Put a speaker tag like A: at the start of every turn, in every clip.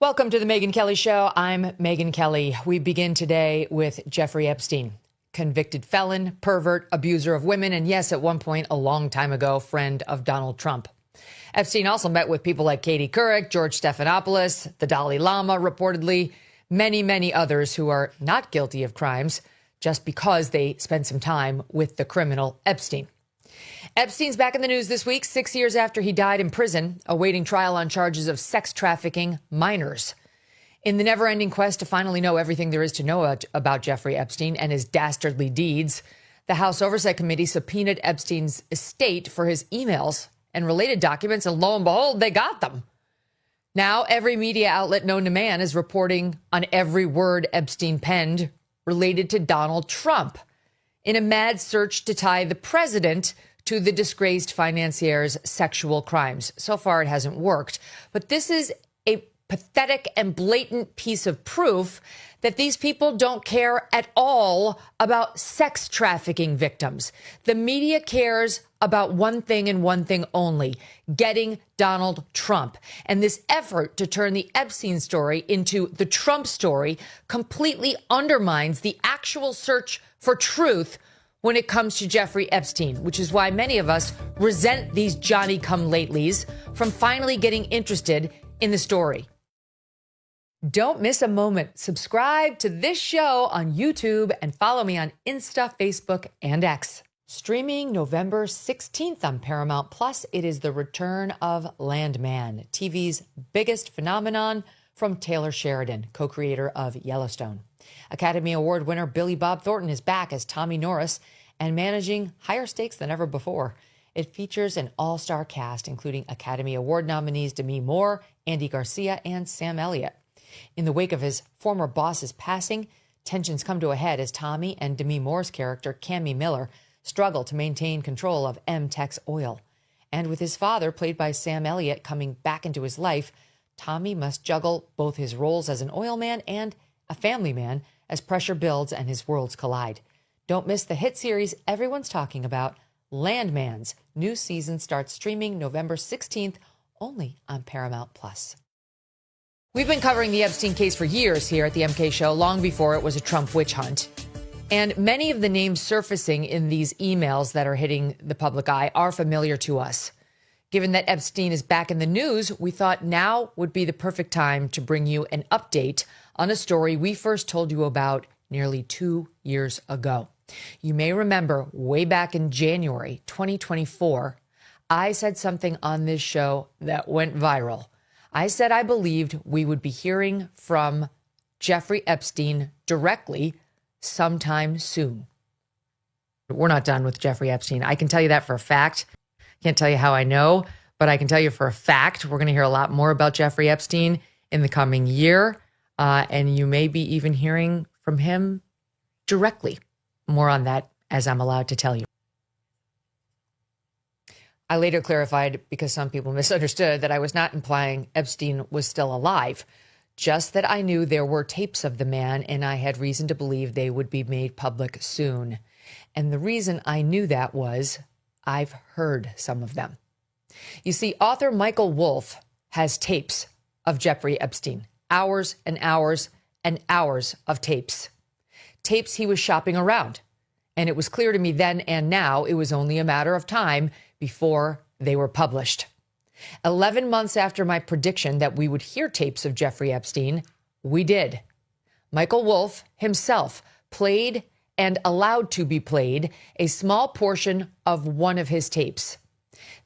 A: Welcome to the Megyn Kelly Show. I'm Megyn Kelly. We begin today with Jeffrey Epstein, convicted felon, pervert, abuser of women, and yes, at one point, a long time ago, friend of Donald Trump. Epstein also met with people like Katie Couric, George Stephanopoulos, the Dalai Lama, reportedly, many others who are not guilty of crimes just because they spent some time with the criminal Epstein. Epstein's back in the news this week, 6 years after he died in prison, awaiting trial on charges of sex trafficking minors. In the never-ending quest to finally know everything there is to know about Jeffrey Epstein and his dastardly deeds, the House Oversight Committee subpoenaed Epstein's estate for his emails and related documents, and lo and behold, they got them. Now, every media outlet known to man is reporting on every word Epstein penned related to Donald Trump in a mad search to tie the president to the disgraced financier's sexual crimes. So far, it hasn't worked. But this is a pathetic and blatant piece of proof that these people don't care at all about sex trafficking victims. The media cares about one thing and one thing only: getting Donald Trump. And this effort to turn the Epstein story into the Trump story completely undermines the actual search for truth when it comes to Jeffrey Epstein, which is why many of us resent these Johnny-come-latelys from finally getting interested in the story. Don't miss a moment. Subscribe to this show on YouTube and follow me on Insta, Facebook, and X. Streaming November 16th on Paramount Plus, it is the return of Landman, TV's biggest phenomenon, from Taylor Sheridan, co-creator of Yellowstone. Academy Award winner Billy Bob Thornton is back as Tommy Norris and managing higher stakes than ever before. It features an all-star cast, including Academy Award nominees Demi Moore, Andy Garcia, and Sam Elliott. In the wake of his former boss's passing, tensions come to a head as Tommy and Demi Moore's character, Cammy Miller, struggle to maintain control of M-Tex Oil. And with his father, played by Sam Elliott, coming back into his life, Tommy must juggle both his roles as an oil man and a family man as pressure builds and his worlds collide. Don't miss the hit series everyone's talking about, Landman's new season starts streaming November 16th, only on Paramount Plus. We've been covering the Epstein case for years here at the MK Show, long before it was a Trump witch hunt. And many of the names surfacing in these emails that are hitting the public eye are familiar to us. Given that Epstein is back in the news, we thought now would be the perfect time to bring you an update on a story we first told you about nearly 2 years ago. You may remember way back in January 2024, I said something on this show that went viral. I said I believed we would be hearing from Jeffrey Epstein directly sometime soon. We're not done with Jeffrey Epstein. I can tell you that for a fact. Can't tell you how I know, but I can tell you for a fact we're going to hear a lot more about Jeffrey Epstein in the coming year, and you may be even hearing from him directly. More on that as I'm allowed to tell you. I later clarified, because some people misunderstood, that I was not implying Epstein was still alive, just that I knew there were tapes of the man and I had reason to believe they would be made public soon. And the reason I knew that was I've heard some of them. You see, author Michael Wolff has tapes of Jeffrey Epstein, hours and hours and hours of tapes. Tapes he was shopping around. And it was clear to me then and now it was only a matter of time before they were published. 11 months after my prediction that we would hear tapes of Jeffrey Epstein, we did. Michael Wolff himself played and allowed to be played a small portion of one of his tapes.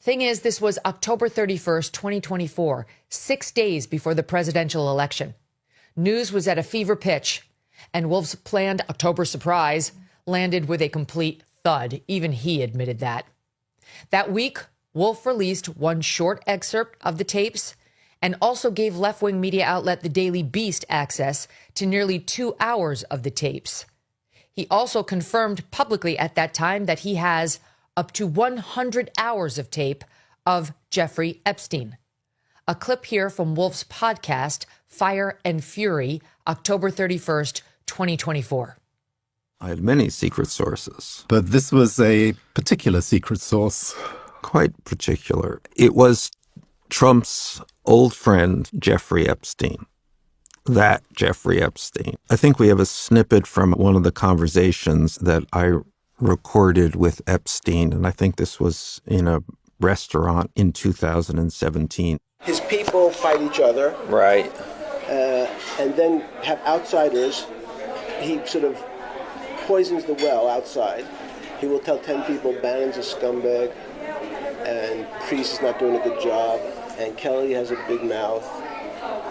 A: Thing is, this was October 31st, 2024, 6 days before the presidential election. News was at a fever pitch, and Wolff's planned October surprise landed with a complete thud. Even he admitted that. That week, Wolff released one short excerpt of the tapes and also gave left-wing media outlet The Daily Beast access to nearly 2 hours of the tapes. He also confirmed publicly at that time that he has up to 100 hours of tape of Jeffrey Epstein. A clip here from Wolff's podcast, Fire and Fury, October 31st, 2024.
B: I had many secret sources.
C: But this was a particular secret source.
B: Quite particular. It was Trump's old friend, Jeffrey Epstein. that Jeffrey Epstein. I think we have a snippet from one of the conversations that I recorded with Epstein, and I think this was in a restaurant in 2017.
D: His people fight each other.
B: Right.
D: And then have outsiders. He sort of poisons the well outside. He will tell 10 people Bannon's a scumbag and Priest is not doing a good job and Kelly has a big mouth.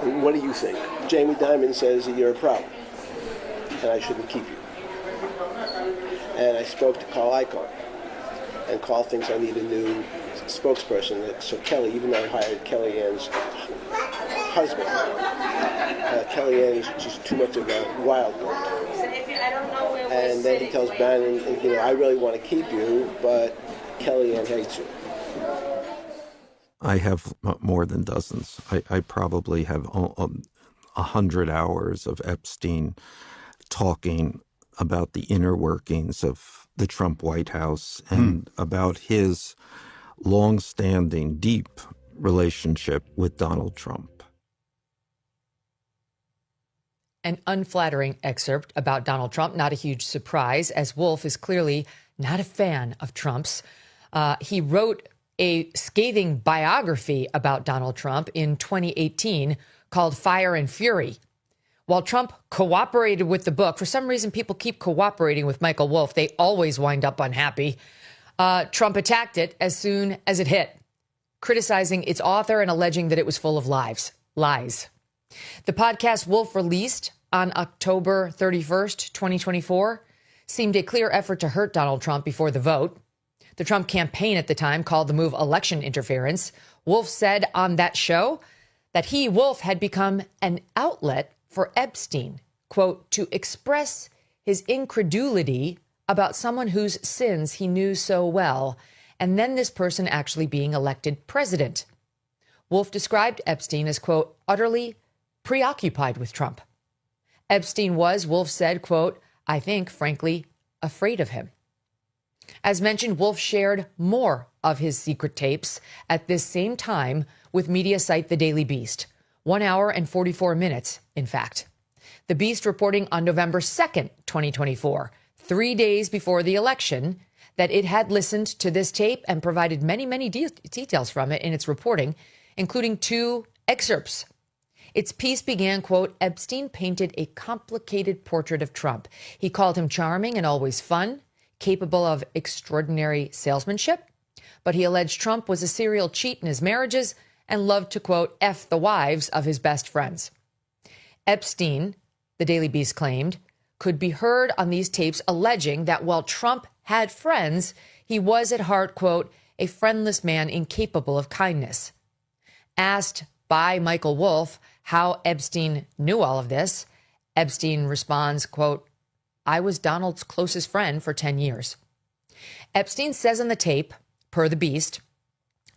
D: And what do you think? Jamie Dimon says that you're a problem and I shouldn't keep you. And I spoke to Carl Icahn, and Carl thinks I need a new spokesperson. So Kelly, even though I hired Kellyanne's husband, Kellyanne's just too much of a wild card. And then he tells Bannon, I really want to keep you, but Kellyanne hates you.
B: I have more than dozens. I probably have 100 hours of Epstein talking about the inner workings of the Trump White House and about his long-standing, deep relationship with Donald Trump.
A: An unflattering excerpt about Donald Trump, not a huge surprise, as Wolf is clearly not a fan of Trump's. He wrote a scathing biography about Donald Trump in 2018 called Fire and Fury. While Trump cooperated with the book, for some reason people keep cooperating with Michael Wolff. They always wind up unhappy. Trump attacked it as soon as it hit, criticizing its author and alleging that it was full of lies. The podcast Wolff released on October 31st, 2024, seemed a clear effort to hurt Donald Trump before the vote. The Trump campaign at the time called the move election interference. Wolff said on that show that he, Wolff, had become an outlet for Epstein, quote, to express his incredulity about someone whose sins he knew so well, and then this person actually being elected president. Wolff described Epstein as, quote, utterly preoccupied with Trump. Epstein was, Wolff said, quote, I think, frankly, afraid of him. As mentioned, Wolff shared more of his secret tapes at this same time with media site The Daily Beast. 1 hour and 44 minutes, in fact. The Beast reporting on November 2nd, 2024, 3 days before the election, that it had listened to this tape and provided many details from it in its reporting, including 2 excerpts. Its piece began, quote, Epstein painted a complicated portrait of Trump. He called him charming and always fun, capable of extraordinary salesmanship, but he alleged Trump was a serial cheat in his marriages and loved to, quote, F the wives of his best friends. Epstein, the Daily Beast claimed, could be heard on these tapes alleging that while Trump had friends, he was at heart, quote, a friendless man incapable of kindness. Asked by Michael Wolff how Epstein knew all of this, Epstein responds, quote, I was Donald's closest friend for 10 years. Epstein says on the tape, per the Beast,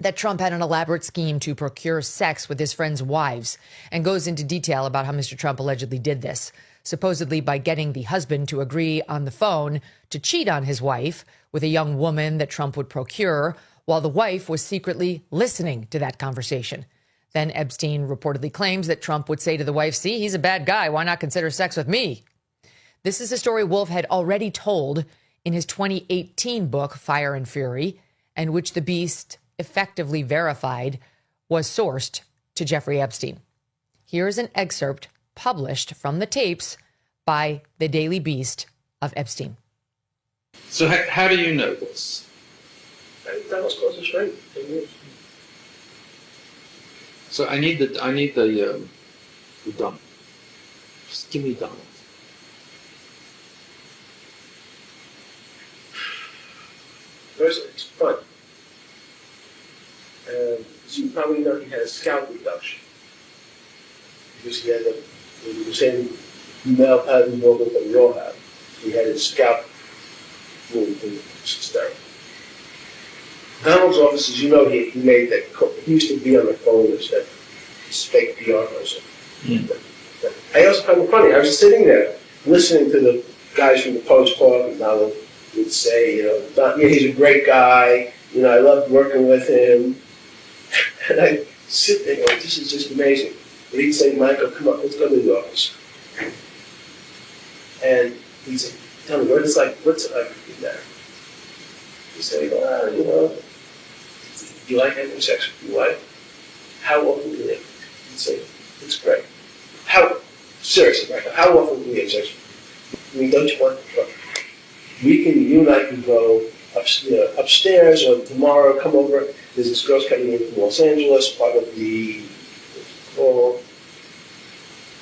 A: that Trump had an elaborate scheme to procure sex with his friends' wives and goes into detail about how Mr. Trump allegedly did this, supposedly by getting the husband to agree on the phone to cheat on his wife with a young woman that Trump would procure while the wife was secretly listening to that conversation. Then Epstein reportedly claims that Trump would say to the wife, see, he's a bad guy. Why not consider sex with me? This is a story Wolff had already told in his 2018 book, Fire and Fury, and which the Beast effectively verified was sourced to Jeffrey Epstein. Here's an excerpt published from the tapes by the Daily Beast of Epstein.
E: So how do you know this?
D: That was close to straight.
E: So I need the dump. Just give me Donald.
D: First, it's fun. So you probably know he had a scalp reduction because he had the same male pattern movement that we all have. He had his scalp moved and hysterical. Donald's office, as you know, he made that. He used to be on the phone as that fake PR person. I also found it funny. I was sitting there listening to the guys from the Post talk, and Donald would say, he's a great guy. I loved working with him. And I sit there going, this is just amazing. But he'd say, Michael, come on, let's go to the office. And he'd say, tell me, what's it like to be married? He'd say, you know, you like having sex with your wife? How often do you? He'd say, it's great. Seriously, Michael, how often do you have sex? I mean, don't you want to? You and I can go upstairs, or tomorrow come over. There's this girl's coming in from Los Angeles, part of the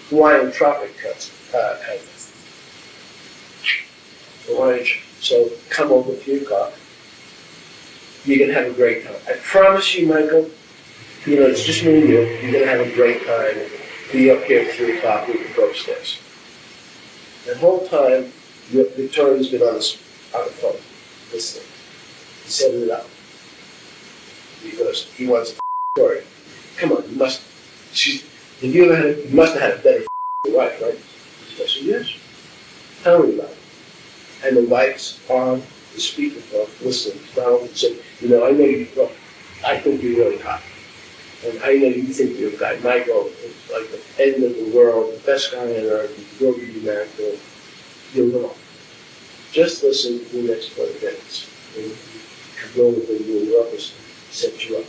D: Hawaiian tropic kind of Hawaiian. So come over at 3 o'clock. You're going to have a great time. I promise you, Michael, you know, it's just me and you. You're going to have a great time. Be up here at 3 o'clock. We can go upstairs. The whole time, Victoria's been on the phone, listening, setting it up. Because he wants a Victoria. Come on, you must have had a better wife, right? I said, yes. Tell me about it. And the wife's on the speakerphone, listening to Donald and saying, you know, I think you're really hot. And I know you think you're a guy. Michael is like the end of the world, the best guy on earth. You will be married to him. You're wrong. Just listen to the next 20 minutes. And you can go with you in the office, set you up.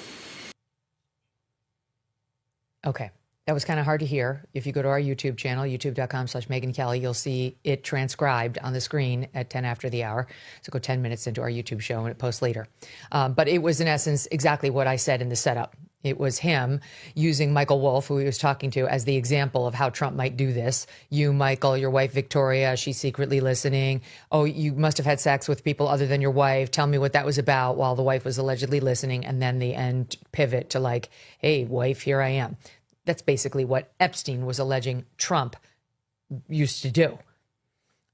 A: Okay. That was kind of hard to hear. If you go to our YouTube channel, youtube.com/Megyn Kelly, you'll see it transcribed on the screen at 10 after the hour. So go 10 minutes into our YouTube show and it posts later. But it was in essence exactly what I said in the setup. It was him using Michael Wolff, who he was talking to, as the example of how Trump might do this. You, Michael, your wife, Victoria, she's secretly listening. Oh, you must have had sex with people other than your wife. Tell me what that was about, while the wife was allegedly listening. And then the end pivot to like, hey, wife, here I am. That's basically what Epstein was alleging Trump used to do.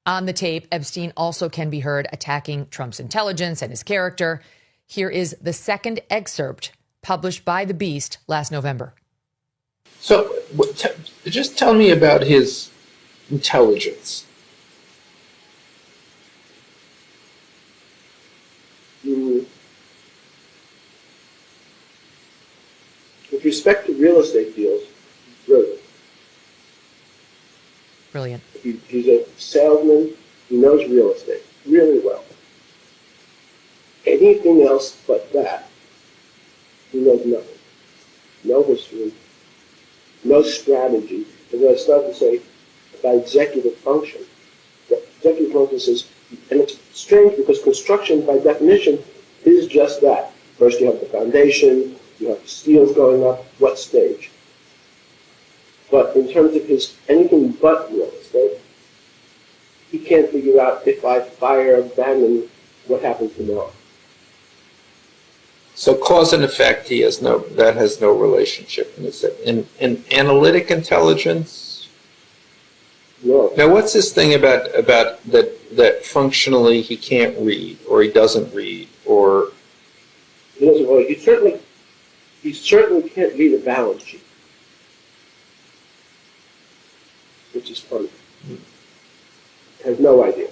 A: On the tape, Epstein also can be heard attacking Trump's intelligence and his character. Here is the second excerpt published by The Beast last November.
E: So just tell me about his intelligence.
D: With respect to real estate deals, brilliant.
A: Brilliant.
D: He's a salesman. He knows real estate really well. Anything else but that, he knows nothing. No history, no strategy. And when I start to say about executive function, the executive function says, and it's strange because construction by definition is just that. First you have the foundation, you have the steels going up, what stage? But in terms of his anything but real estate, he can't figure out if I fire Bannon, what happens tomorrow.
E: So cause and effect, that has no relationship. In analytic intelligence?
D: No.
E: Now what's this thing about that functionally he can't read, or he doesn't read, or
D: He doesn't really. He certainly can't read a balance sheet, which is funny. Has no idea.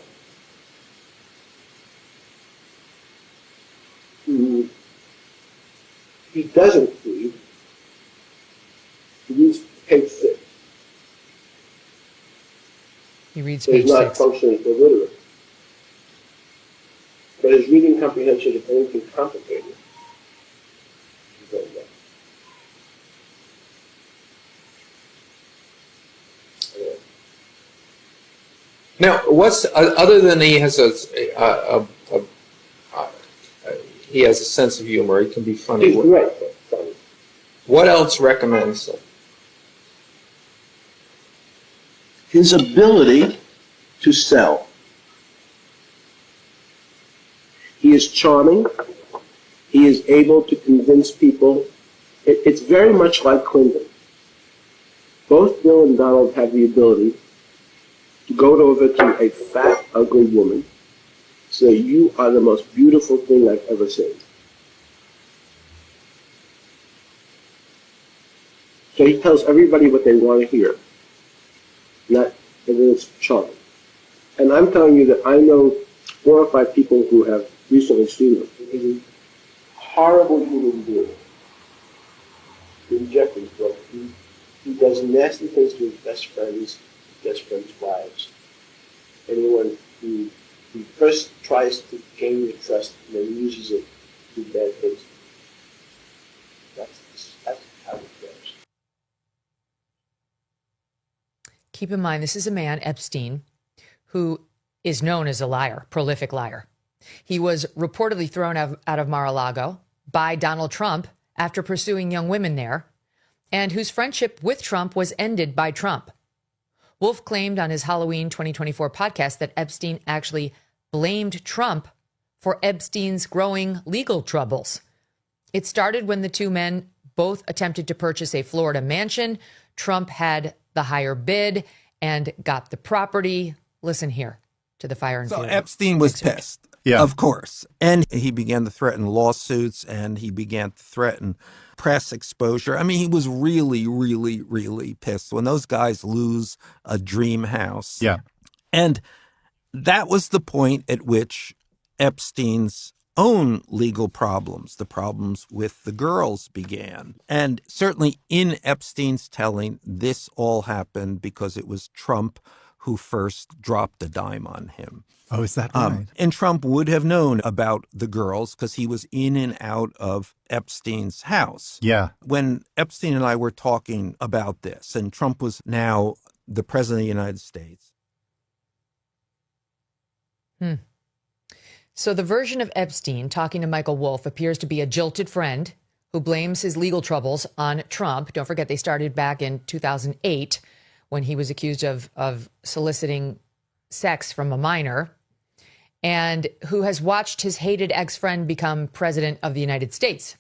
D: He doesn't read. He reads page 6.
A: He reads
D: So
A: page
D: he's not
A: 6.
D: functionally illiterate. But his reading comprehension is anything complicated. He doesn't know.
E: now what's other than he has he has a sense of humor. He can be funny.
D: He's great, but funny.
E: What else recommends him?
D: His ability to sell. He is charming. He is able to convince people. It's very much like Clinton. Both Bill and Donald have the ability to go over to a fat, ugly woman, say, you are the most beautiful thing I've ever seen. So he tells everybody what they want to hear. Not that it's charming. And I'm telling you that I know 4 or 5 people who have recently seen him. He's a horrible human being. In Jeffrey's book, He does nasty things to his best friends' wives. Anyone who first tries to gain your trust and then uses it to do bad things. That's how it goes.
A: Keep in mind, this is a man, Epstein, who is known as a liar, prolific liar. He was reportedly thrown out of Mar-a-Lago by Donald Trump after pursuing young women there, and whose friendship with Trump was ended by Trump. Wolf claimed on his Halloween 2024 podcast that Epstein actually blamed Trump for Epstein's growing legal troubles. It started when the two men both attempted to purchase a Florida mansion. Trump had the higher bid and got the property. Listen here to the fire and
B: So
A: fury.
B: Epstein was pissed.
C: Yeah.
B: Of course. And he began to threaten lawsuits, and he began to threaten press exposure. I mean, he was really, really, really pissed when those guys lose a dream house.
C: Yeah.
B: And that was the point at which Epstein's own legal problems, the problems with the girls, began. And certainly in Epstein's telling, this all happened because it was Trump who first dropped a dime on him.
C: Oh, is that right?
B: And Trump would have known about the girls because he was in and out of Epstein's house.
C: Yeah.
B: When Epstein and I were talking about this, and Trump was now the president of the United States.
A: So the version of Epstein talking to Michael Wolff appears to be a jilted friend who blames his legal troubles on Trump. Don't forget, they started back in 2008 when he was accused of soliciting sex from a minor, and who has watched his hated ex-friend become president of the United States.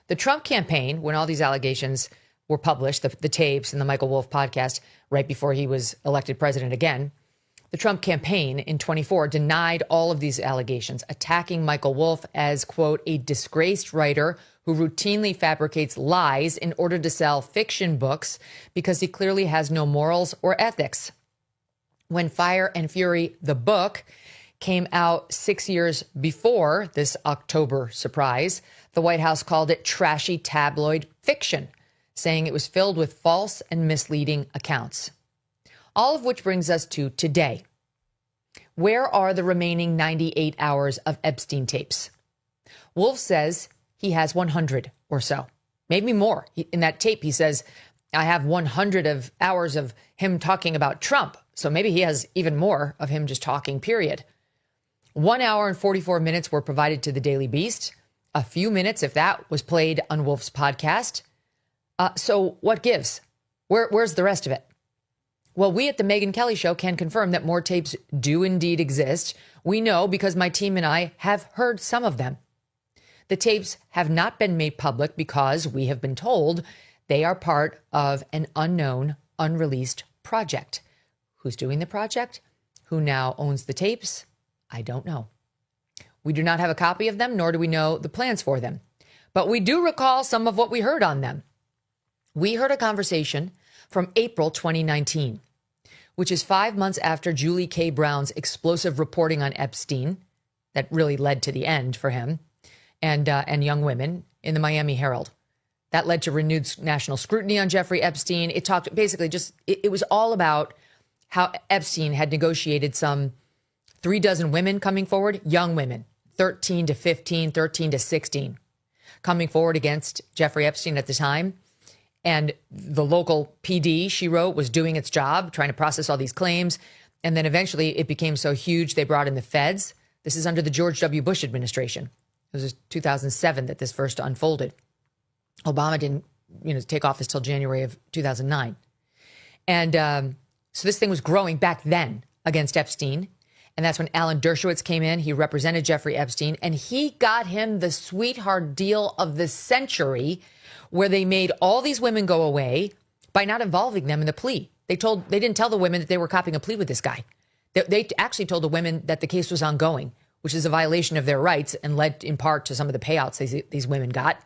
A: The Trump campaign, when all these allegations were published, the tapes and the Michael Wolff podcast right before he was elected president again, the Trump campaign in 24 denied all of these allegations, attacking Michael Wolff as, quote, a disgraced writer who routinely fabricates lies in order to sell fiction books because he clearly has no morals or ethics. When Fire and Fury, the book, came out 6 years before this October surprise, the White House called it trashy tabloid fiction, saying it was filled with false and misleading accounts. All of which brings us to today. Where are the remaining 98 hours of Epstein tapes? Wolff says he has 100 or so, maybe more. In that tape, he says, I have 100 of hours of him talking about Trump. So maybe he has even more of him just talking, period. 1 hour and 44 minutes were provided to the Daily Beast. A few minutes, if that, was played on Wolff's podcast. So what gives? Where's the rest of it? Well, we at the Megyn Kelly Show can confirm that more tapes do indeed exist. We know because my team and I have heard some of them. The tapes have not been made public because we have been told they are part of an unknown, unreleased project. Who's doing the project? Who now owns the tapes? I don't know. We do not have a copy of them, nor do we know the plans for them. But we do recall some of what we heard on them. We heard a conversation from April 2019, which is 5 months after Julie K. Brown's explosive reporting on Epstein that really led to the end for him and young women in the Miami Herald. That led to renewed national scrutiny on Jeffrey Epstein. It talked basically it was all about how Epstein had negotiated some 36 women coming forward, young women, 13 to 15, 13 to 16, coming forward against Jeffrey Epstein at the time. And the local PD, she wrote, was doing its job, trying to process all these claims. And then eventually it became so huge, they brought in the feds. This is under the George W. Bush administration. It was 2007 that this first unfolded. Obama didn't, take office till January of 2009. And so this thing was growing back then against Epstein. And that's when Alan Dershowitz came in. He represented Jeffrey Epstein, and he got him the sweetheart deal of the century, where they made all these women go away by not involving them in the plea. They didn't tell the women that they were copying a plea with this guy. They actually told the women that the case was ongoing, which is a violation of their rights and led in part to some of the payouts these women got.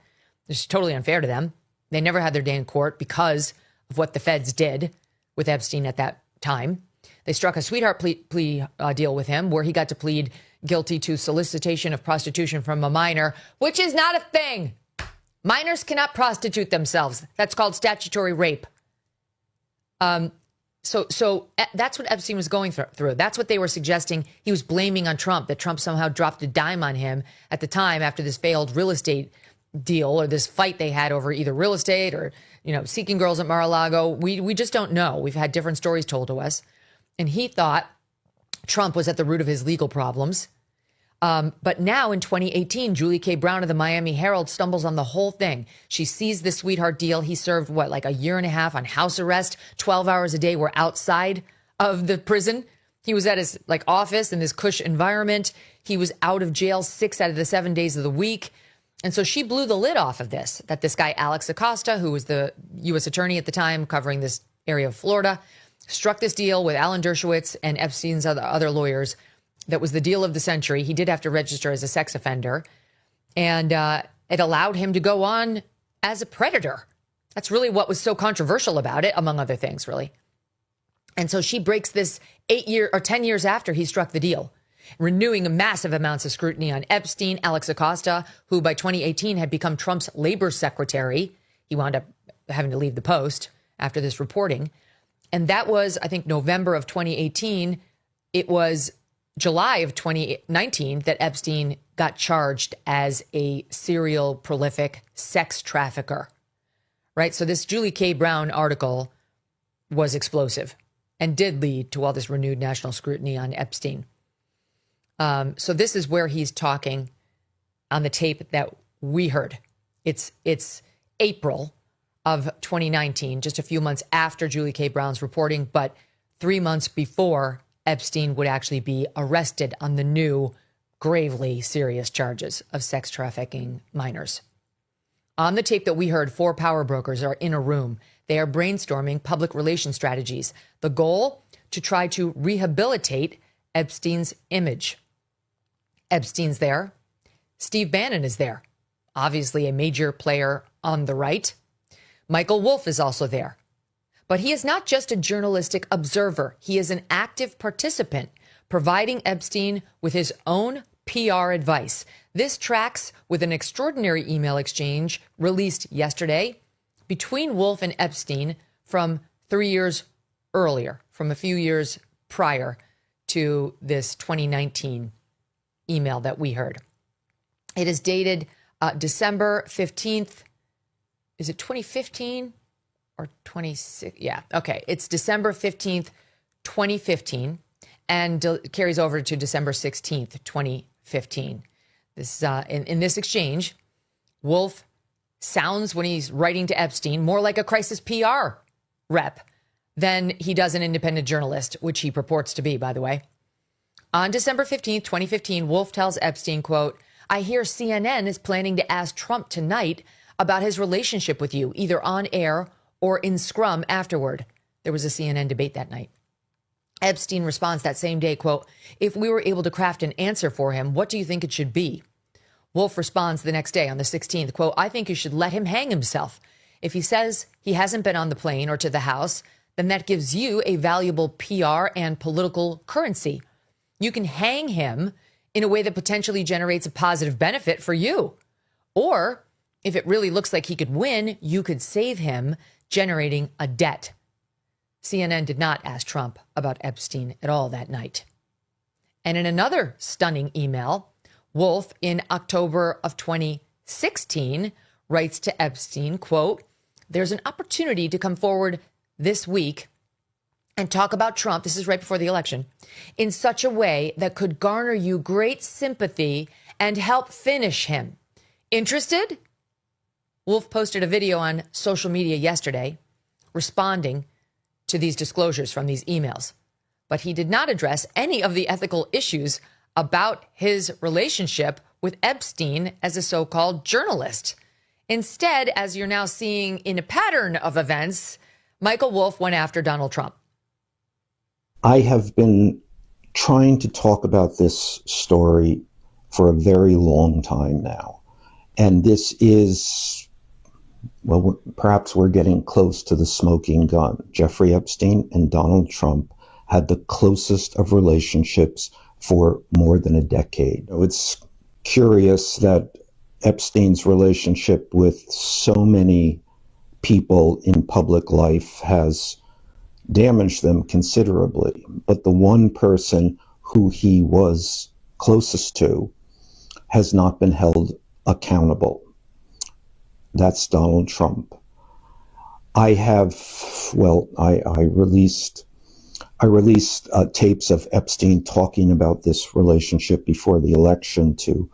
A: It's totally unfair to them. They never had their day in court because of what the feds did with Epstein at that time. They struck a sweetheart plea deal with him where he got to plead guilty to solicitation of prostitution from a minor, which is not a thing. Minors cannot prostitute themselves. That's called statutory rape. So that's what Epstein was going through. That's what they were suggesting. He was blaming on Trump, that Trump somehow dropped a dime on him at the time after this failed real estate deal or this fight they had over either real estate or, seeking girls at Mar-a-Lago. We just don't know. We've had different stories told to us. And he thought Trump was at the root of his legal problems. But now in 2018, Julie K. Brown of the Miami Herald stumbles on the whole thing. She sees this sweetheart deal. He served, like a year and a half on house arrest, 12 hours a day were outside of the prison. He was at his office in this cush environment. He was out of jail 6 out of the 7 days of the week. And so she blew the lid off of this, that this guy, Alex Acosta, who was the U.S. attorney at the time covering this area of Florida, struck this deal with Alan Dershowitz and Epstein's other lawyers. That was the deal of the century. He did have to register as a sex offender, and it allowed him to go on as a predator. That's really what was so controversial about it, among other things, really. And so she breaks this 10 years after he struck the deal, renewing massive amounts of scrutiny on Epstein. Alex Acosta, who by 2018 had become Trump's labor secretary. He wound up having to leave the post after this reporting. And that was, I think, November of 2018. It was July of 2019 that Epstein got charged as a serial prolific sex trafficker, right? So this Julie K. Brown article was explosive and did lead to all this renewed national scrutiny on Epstein. So this is where he's talking on the tape that we heard. It's April of 2019, just a few months after Julie K. Brown's reporting, but 3 months before Epstein would actually be arrested on the new, gravely serious charges of sex trafficking minors. On the tape that we heard, 4 power brokers are in a room. They are brainstorming public relations strategies. The goal, to try to rehabilitate Epstein's image. Epstein's there. Steve Bannon is there, obviously a major player on the right. Michael Wolff is also there. But he is not just a journalistic observer. He is an active participant, providing Epstein with his own PR advice. This tracks with an extraordinary email exchange released yesterday between Wolff and Epstein from 3 years earlier, from a few years prior to this 2019 email that we heard. It is dated December 15th. Is it 2015? Or 26, yeah, okay. It's December 15th, 2015, and carries over to December 16th, 2015. This in this exchange, Wolff sounds, when he's writing to Epstein, more like a crisis PR rep than he does an independent journalist, which he purports to be, by the way. On December 15th, 2015, Wolff tells Epstein, quote, "I hear CNN is planning to ask Trump tonight about his relationship with you, either on air or in scrum afterward." There was a CNN debate that night. Epstein responds that same day, quote, "If we were able to craft an answer for him, what do you think it should be?" Wolff responds the next day on the 16th, quote, "I think you should let him hang himself. If he says he hasn't been on the plane or to the house, then that gives you a valuable PR and political currency. You can hang him in a way that potentially generates a positive benefit for you. Or if it really looks like he could win, you could save him, generating a debt." CNN did not ask Trump about Epstein at all that night. And in another stunning email, Wolff in October of 2016 writes to Epstein, quote, "There's an opportunity to come forward this week and talk about Trump," this is right before the election, "in such a way that could garner you great sympathy and help finish him. Interested?" Wolff posted a video on social media yesterday responding to these disclosures from these emails, but he did not address any of the ethical issues about his relationship with Epstein as a so-called journalist. Instead, as you're now seeing in a pattern of events, Michael Wolff went after Donald Trump.
B: I have been trying to talk about this story for a very long time now. And this is, well, perhaps we're getting close to the smoking gun. Jeffrey Epstein and Donald Trump had the closest of relationships for more than a decade. It's curious that Epstein's relationship with so many people in public life has damaged them considerably. But the one person who he was closest to has not been held accountable. That's Donald Trump. I released tapes of Epstein talking about this relationship before the election to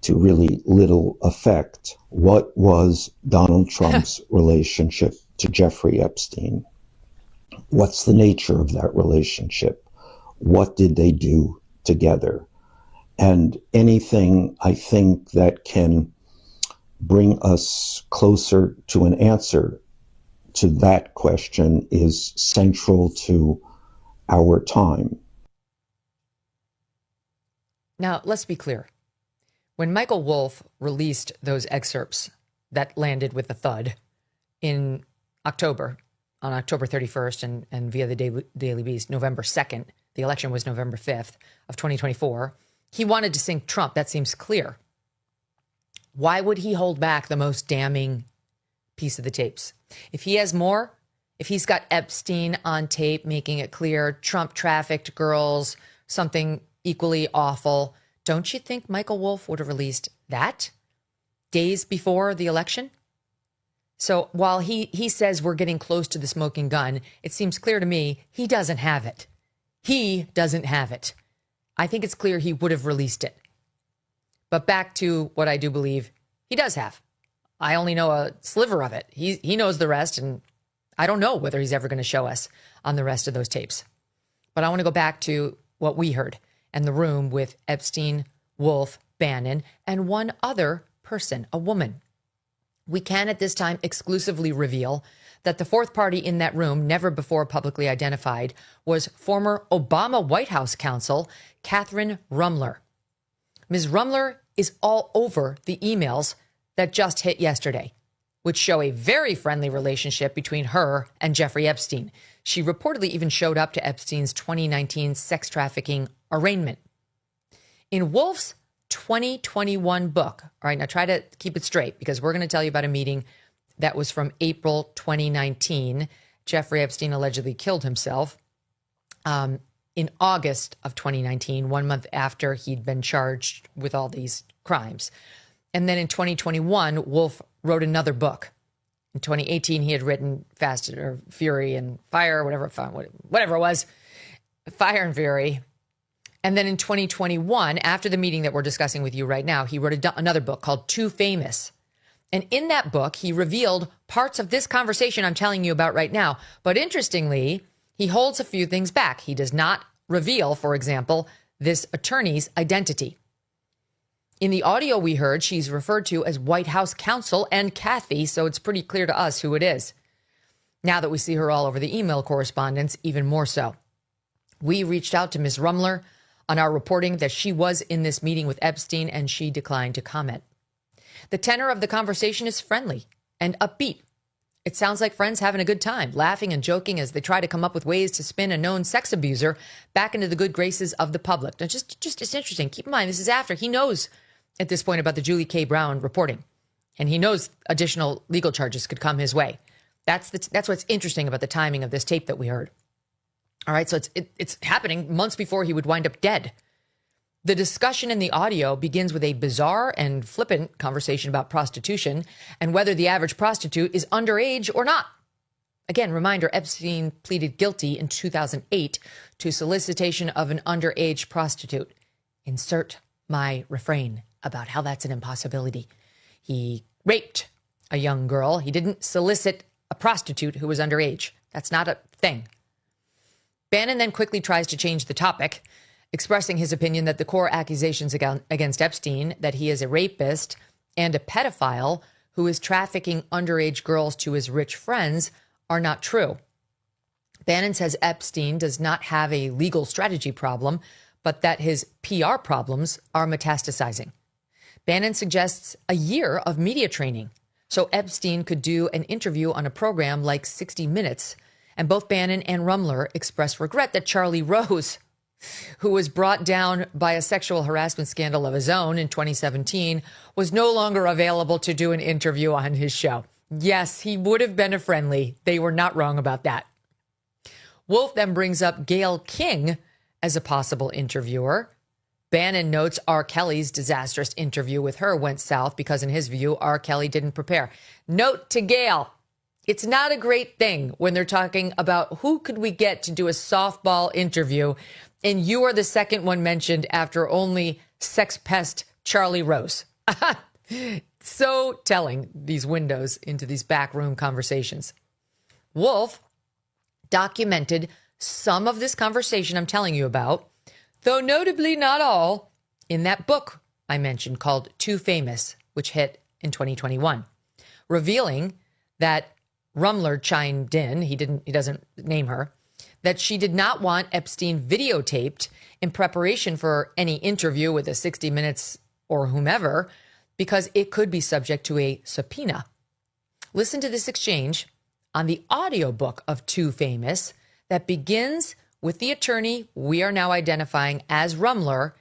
B: really little effect. What was Donald Trump's relationship to Jeffrey Epstein? What's the nature of that relationship? What did they do together? And anything, I think, that can bring us closer to an answer to that question is central to our time.
A: Now, let's be clear. When Michael Wolff released those excerpts that landed with a thud in October, on October 31st and via the Daily Beast, November 2nd, the election was November 5th of 2024, he wanted to sink Trump. That seems clear. Why would he hold back the most damning piece of the tapes? If he has more, if he's got Epstein on tape making it clear Trump trafficked girls, something equally awful, don't you think Michael Wolff would have released that days before the election? So while he says we're getting close to the smoking gun, it seems clear to me he doesn't have it. He doesn't have it. I think it's clear he would have released it. But back to what I do believe he does have. I only know a sliver of it. He knows the rest, and I don't know whether he's ever going to show us on the rest of those tapes. But I want to go back to what we heard and the room with Epstein, Wolff, Bannon, and one other person, a woman. We can at this time exclusively reveal that the fourth party in that room, never before publicly identified, was former Obama White House counsel Catherine Rumler. Ms. Rumler is all over the emails that just hit yesterday, which show a very friendly relationship between her and Jeffrey Epstein. She reportedly even showed up to Epstein's 2019 sex trafficking arraignment. In Wolff's 2021 book, all right, now try to keep it straight because we're going to tell you about a meeting that was from April 2019. Jeffrey Epstein allegedly killed himself in August of 2019, 1 month after he'd been charged with all these crimes. And then in 2021, Wolff wrote another book. In 2018, he had written Fast or Fury and Fire, whatever it was, Fire and Fury. And then in 2021, after the meeting that we're discussing with you right now, he wrote another book called Too Famous. And in that book, he revealed parts of this conversation I'm telling you about right now. But interestingly, he holds a few things back. He does not reveal, for example, this attorney's identity. In the audio we heard, she's referred to as White House counsel and Kathy, so it's pretty clear to us who it is. Now that we see her all over the email correspondence, even more so. We reached out to Ms. Rumler on our reporting that she was in this meeting with Epstein, and she declined to comment. The tenor of the conversation is friendly and upbeat. It sounds like friends having a good time, laughing and joking as they try to come up with ways to spin a known sex abuser back into the good graces of the public. Now, just it's interesting. Keep in mind, this is after he knows at this point about the Julie K. Brown reporting, and he knows additional legal charges could come his way. That's what's interesting about the timing of this tape that we heard. All right, so it's happening months before he would wind up dead. The discussion in the audio begins with a bizarre and flippant conversation about prostitution and whether the average prostitute is underage or not. Again, reminder, Epstein pleaded guilty in 2008 to solicitation of an underage prostitute. Insert my refrain about how that's an impossibility. He raped a young girl. He didn't solicit a prostitute who was underage. That's not a thing. Bannon then quickly tries to change the topic, expressing his opinion that the core accusations against Epstein, that he is a rapist and a pedophile who is trafficking underage girls to his rich friends, are not true. Bannon says Epstein does not have a legal strategy problem, but that his PR problems are metastasizing. Bannon suggests a year of media training so Epstein could do an interview on a program like 60 Minutes. And both Bannon and Rumler express regret that Charlie Rose, who was brought down by a sexual harassment scandal of his own in 2017, was no longer available to do an interview on his show. Yes, he would have been a friendly. They were not wrong about that. Wolf then brings up Gayle King as a possible interviewer. Bannon notes R. Kelly's disastrous interview with her went south because, in his view, R. Kelly didn't prepare. Note to Gayle, it's not a great thing when they're talking about who could we get to do a softball interview, and you are the second one mentioned after only sex pest Charlie Rose. So telling, these windows into these backroom conversations. Wolf documented some of this conversation I'm telling you about, though notably not all, in that book I mentioned called Too Famous, which hit in 2021, revealing that Rumler chimed in, he doesn't name her, that she did not want Epstein videotaped in preparation for any interview with a 60 Minutes or whomever, because it could be subject to a subpoena. Listen to this exchange on the audiobook of Too Famous that begins with the attorney we are now identifying as Rumler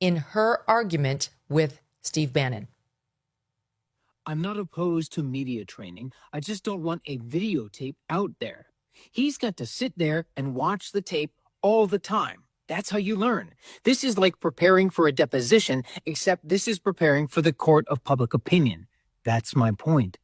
A: in her argument with Steve Bannon.
F: I'm not opposed to media training. I just don't want a videotape out there. He's got to sit there and watch the tape all the time. That's how you learn. This is like preparing for a deposition, except this is preparing for the court of public opinion. That's my point.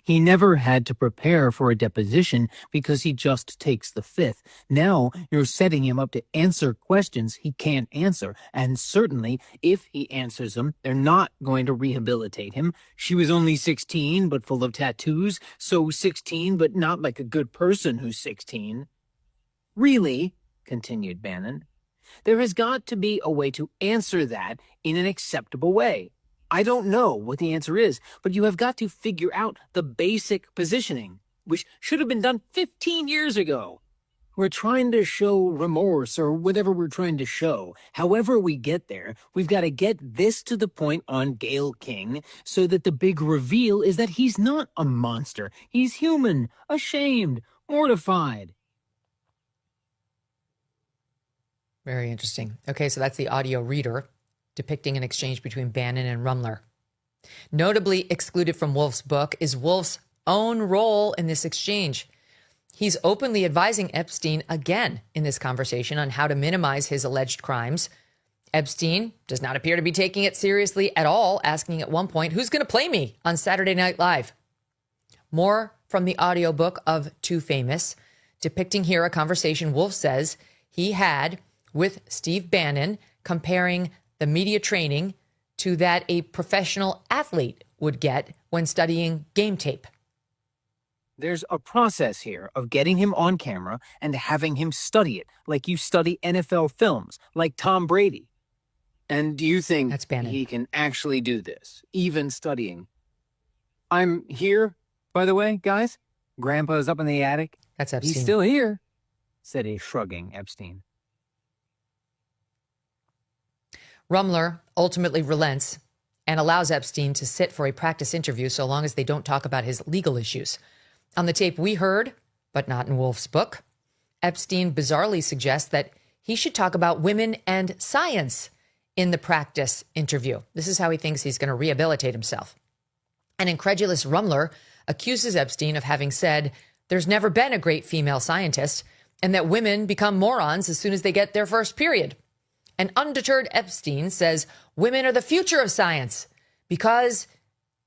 F: He never had to prepare for a deposition because he just takes the fifth. Now you're setting him up to answer questions he can't answer. And certainly, if he answers them, they're not going to rehabilitate him. She was only 16, but full of tattoos. So 16, but not like a good person who's 16. Really, continued Bannon, there has got to be a way to answer that in an acceptable way. I don't know what the answer is, but you have got to figure out the basic positioning, which should have been done 15 years ago. We're trying to show remorse or whatever we're trying to show. However we get there, we've got to get this to the point on Gayle King so that the big reveal is that he's not a monster. He's human, ashamed, mortified.
A: Very interesting. Okay, so that's the audio reader depicting an exchange between Bannon and Rumler. Notably excluded from Wolf's book is Wolf's own role in this exchange. He's openly advising Epstein again in this conversation on how to minimize his alleged crimes. Epstein does not appear to be taking it seriously at all, asking at one point, who's going to play me on Saturday Night Live? More from the audiobook of Too Famous, depicting here a conversation Wolf says he had with Steve Bannon, comparing the media training to that a professional athlete would get when studying game tape.
F: There's a process here of getting him on camera and having him study it, like you study NFL films, like Tom Brady. And do you think
A: That's Bannon.
F: He can actually do this, even studying? I'm here, by the way, guys. Grandpa's up in the attic.
A: That's Epstein.
F: He's still here, said a shrugging Epstein.
A: Rumler ultimately relents and allows Epstein to sit for a practice interview so long as they don't talk about his legal issues. On the tape we heard, but not in Wolf's book, Epstein bizarrely suggests that he should talk about women and science in the practice interview. This is how he thinks he's going to rehabilitate himself. An incredulous Rumler accuses Epstein of having said there's never been a great female scientist and that women become morons as soon as they get their first period. An undeterred Epstein says women are the future of science because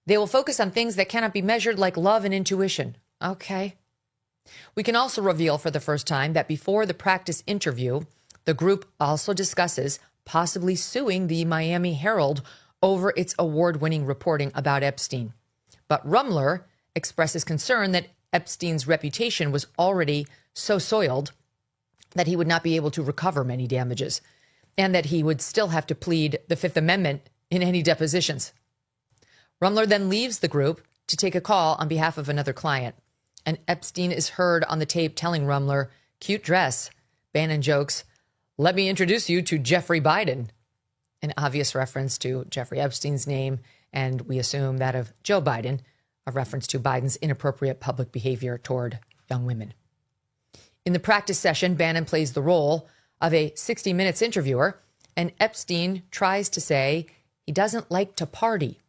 A: they will focus on things that cannot be measured like love and intuition. Okay. We can also reveal for the first time that before the practice interview, the group also discusses possibly suing the Miami Herald over its award-winning reporting about Epstein. But Rumler expresses concern that Epstein's reputation was already so soiled that he would not be able to recover many damages, and that he would still have to plead the Fifth Amendment in any depositions. Rumler then leaves the group to take a call on behalf of another client, and Epstein is heard on the tape telling Rumler, cute dress. Bannon jokes, let me introduce you to Jeffrey Biden, an obvious reference to Jeffrey Epstein's name, and we assume that of Joe Biden, a reference to Biden's inappropriate public behavior toward young women. In the practice session, Bannon plays the role of a 60 Minutes interviewer, and Epstein tries to say he doesn't like to party.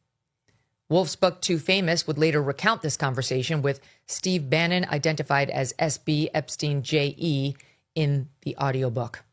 A: Wolf's book, Too Famous, would later recount this conversation with Steve Bannon, identified as SB Epstein J.E., in the audiobook.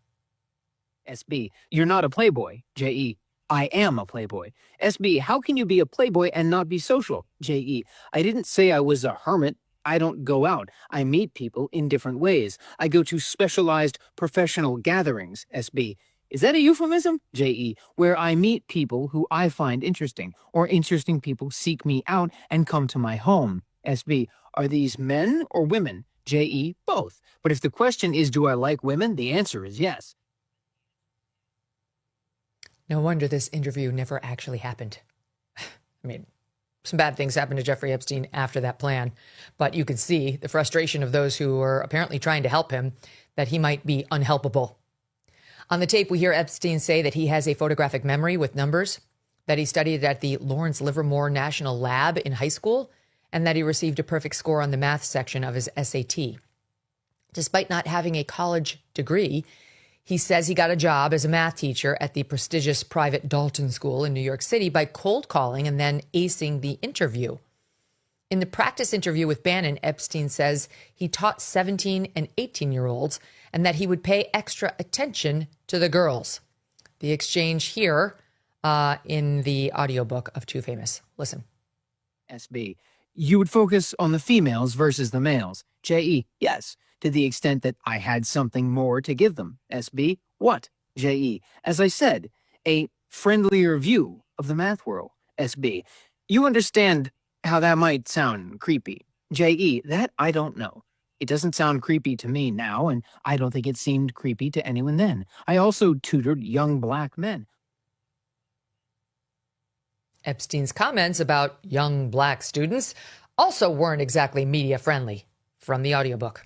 F: SB, you're not a playboy. JE, I am a playboy. SB, how can you be a playboy and not be social? JE, I didn't say I was a hermit. I don't go out. I meet people in different ways. I go to specialized professional gatherings. SB, is that a euphemism? JE, where I meet people who I find interesting, or interesting people seek me out and come to my home. SB, are these men or women? JE, both. But if the question is, do I like women? The answer is yes.
A: No wonder this interview never actually happened. I mean, some bad things happened to Jeffrey Epstein after that plan, but you could see the frustration of those who were apparently trying to help him, that he might be unhelpable. On the tape, we hear Epstein say that he has a photographic memory with numbers, that he studied at the Lawrence Livermore National Lab in high school, and that he received a perfect score on the math section of his SAT. Despite not having a college degree, he says he got a job as a math teacher at the prestigious private Dalton School in New York City by cold calling and then acing the interview. In the practice interview with Bannon, Epstein says he taught 17 and 18-year-olds and that he would pay extra attention to the girls. The exchange here in the audiobook of Too Famous. Listen.
F: SB, you would focus on the females versus the males. JE, yes, to the extent that I had something more to give them. SB, what? JE, as I said, a friendlier view of the math world. SB, you understand how that might sound creepy. JE, that I don't know. It doesn't sound creepy to me now, and I don't think it seemed creepy to anyone then. I also tutored young black men.
A: Epstein's comments about young black students also weren't exactly media friendly. From the audiobook.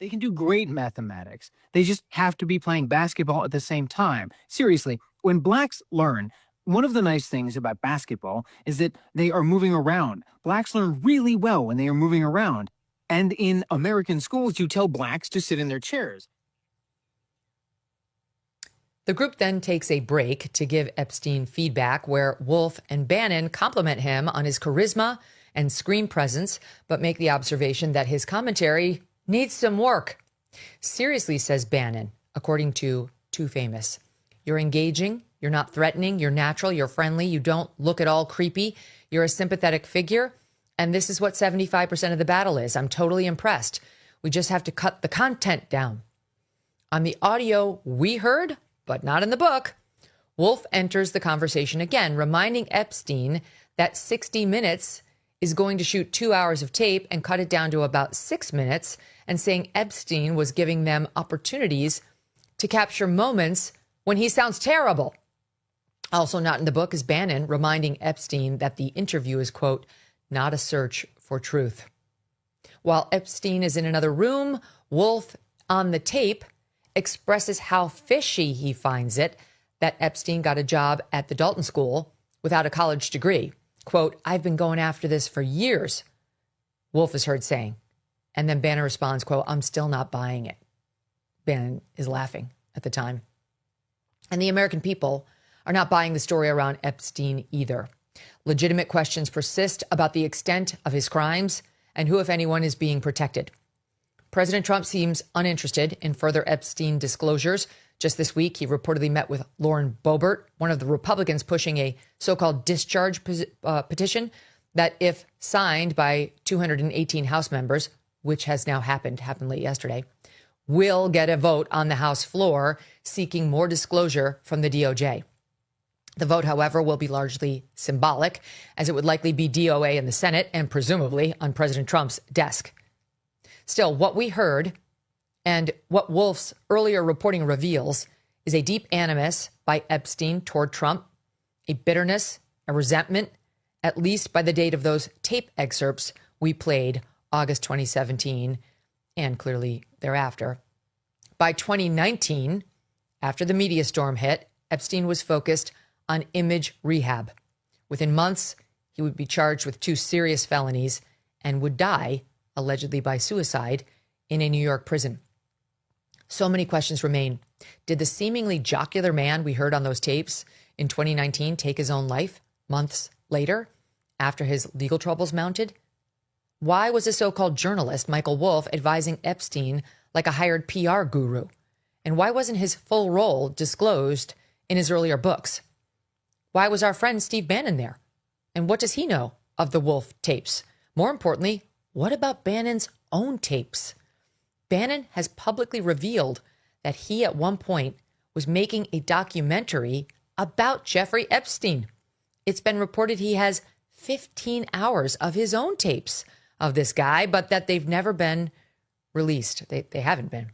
F: They can do great mathematics. They just have to be playing basketball at the same time. Seriously, when blacks learn, one of the nice things about basketball is that they are moving around. Blacks learn really well when they are moving around. And in American schools, you tell blacks to sit in their chairs.
A: The group then takes a break to give Epstein feedback where Wolf and Bannon compliment him on his charisma and screen presence, but make the observation that his commentary needs some work. Seriously, says Bannon, according to Too Famous. You're engaging, you're not threatening, you're natural, you're friendly, you don't look at all creepy, you're a sympathetic figure, and this is what 75% of the battle is. I'm totally impressed. We just have to cut the content down. On the audio we heard, but not in the book, Wolf enters the conversation again, reminding Epstein that 60 Minutes is going to shoot 2 hours of tape and cut it down to about 6 minutes, and saying Epstein was giving them opportunities to capture moments when he sounds terrible. Also not in the book is Bannon reminding Epstein that the interview is, quote, not a search for truth. While Epstein is in another room, Wolf on the tape expresses how fishy he finds it that Epstein got a job at the Dalton School without a college degree. Quote, I've been going after this for years, Wolf is heard saying. And then Bannon responds, quote, I'm still not buying it. Bannon is laughing at the time. And the American people are not buying the story around Epstein either. Legitimate questions persist about the extent of his crimes and who, if anyone, is being protected. President Trump seems uninterested in further Epstein disclosures. Just this week, he reportedly met with Lauren Boebert, one of the Republicans pushing a so-called discharge petition that, if signed by 218 House members, which has now happened late yesterday, will get a vote on the House floor seeking more disclosure from the DOJ. The vote, however, will be largely symbolic, as it would likely be DOA in the Senate and presumably on President Trump's desk. Still, what we heard and what Wolf's earlier reporting reveals is a deep animus by Epstein toward Trump, a bitterness, a resentment, at least by the date of those tape excerpts we played August 2017 and clearly thereafter. By 2019, after the media storm hit, Epstein was focused on image rehab. Within months, he would be charged with 2 serious felonies and would die, allegedly by suicide, in a New York prison. So many questions remain. Did the seemingly jocular man we heard on those tapes in 2019 take his own life months later, after his legal troubles mounted? Why was a so-called journalist, Michael Wolff, advising Epstein like a hired PR guru? And why wasn't his full role disclosed in his earlier books? Why was our friend Steve Bannon there? And what does he know of the Wolf tapes? More importantly, what about Bannon's own tapes? Bannon has publicly revealed that he at one point was making a documentary about Jeffrey Epstein. It's been reported he has 15 hours of his own tapes of this guy, but that they've never been released. They haven't been.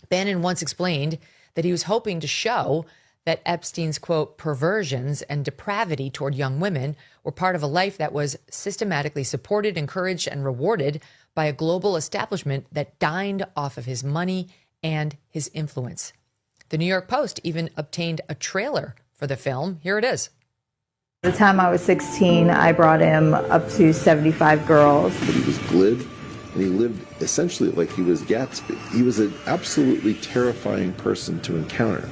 A: Bannon once explained that he was hoping to show that Epstein's, quote, perversions and depravity toward young women were part of a life that was systematically supported, encouraged, and rewarded by a global establishment that dined off of his money and his influence. The New York Post even obtained a trailer for the film. Here it is.
G: By the time I was 16, I brought him up to 75 girls.
H: But he was glib, and he lived essentially like he was Gatsby. He was an absolutely terrifying person to encounter.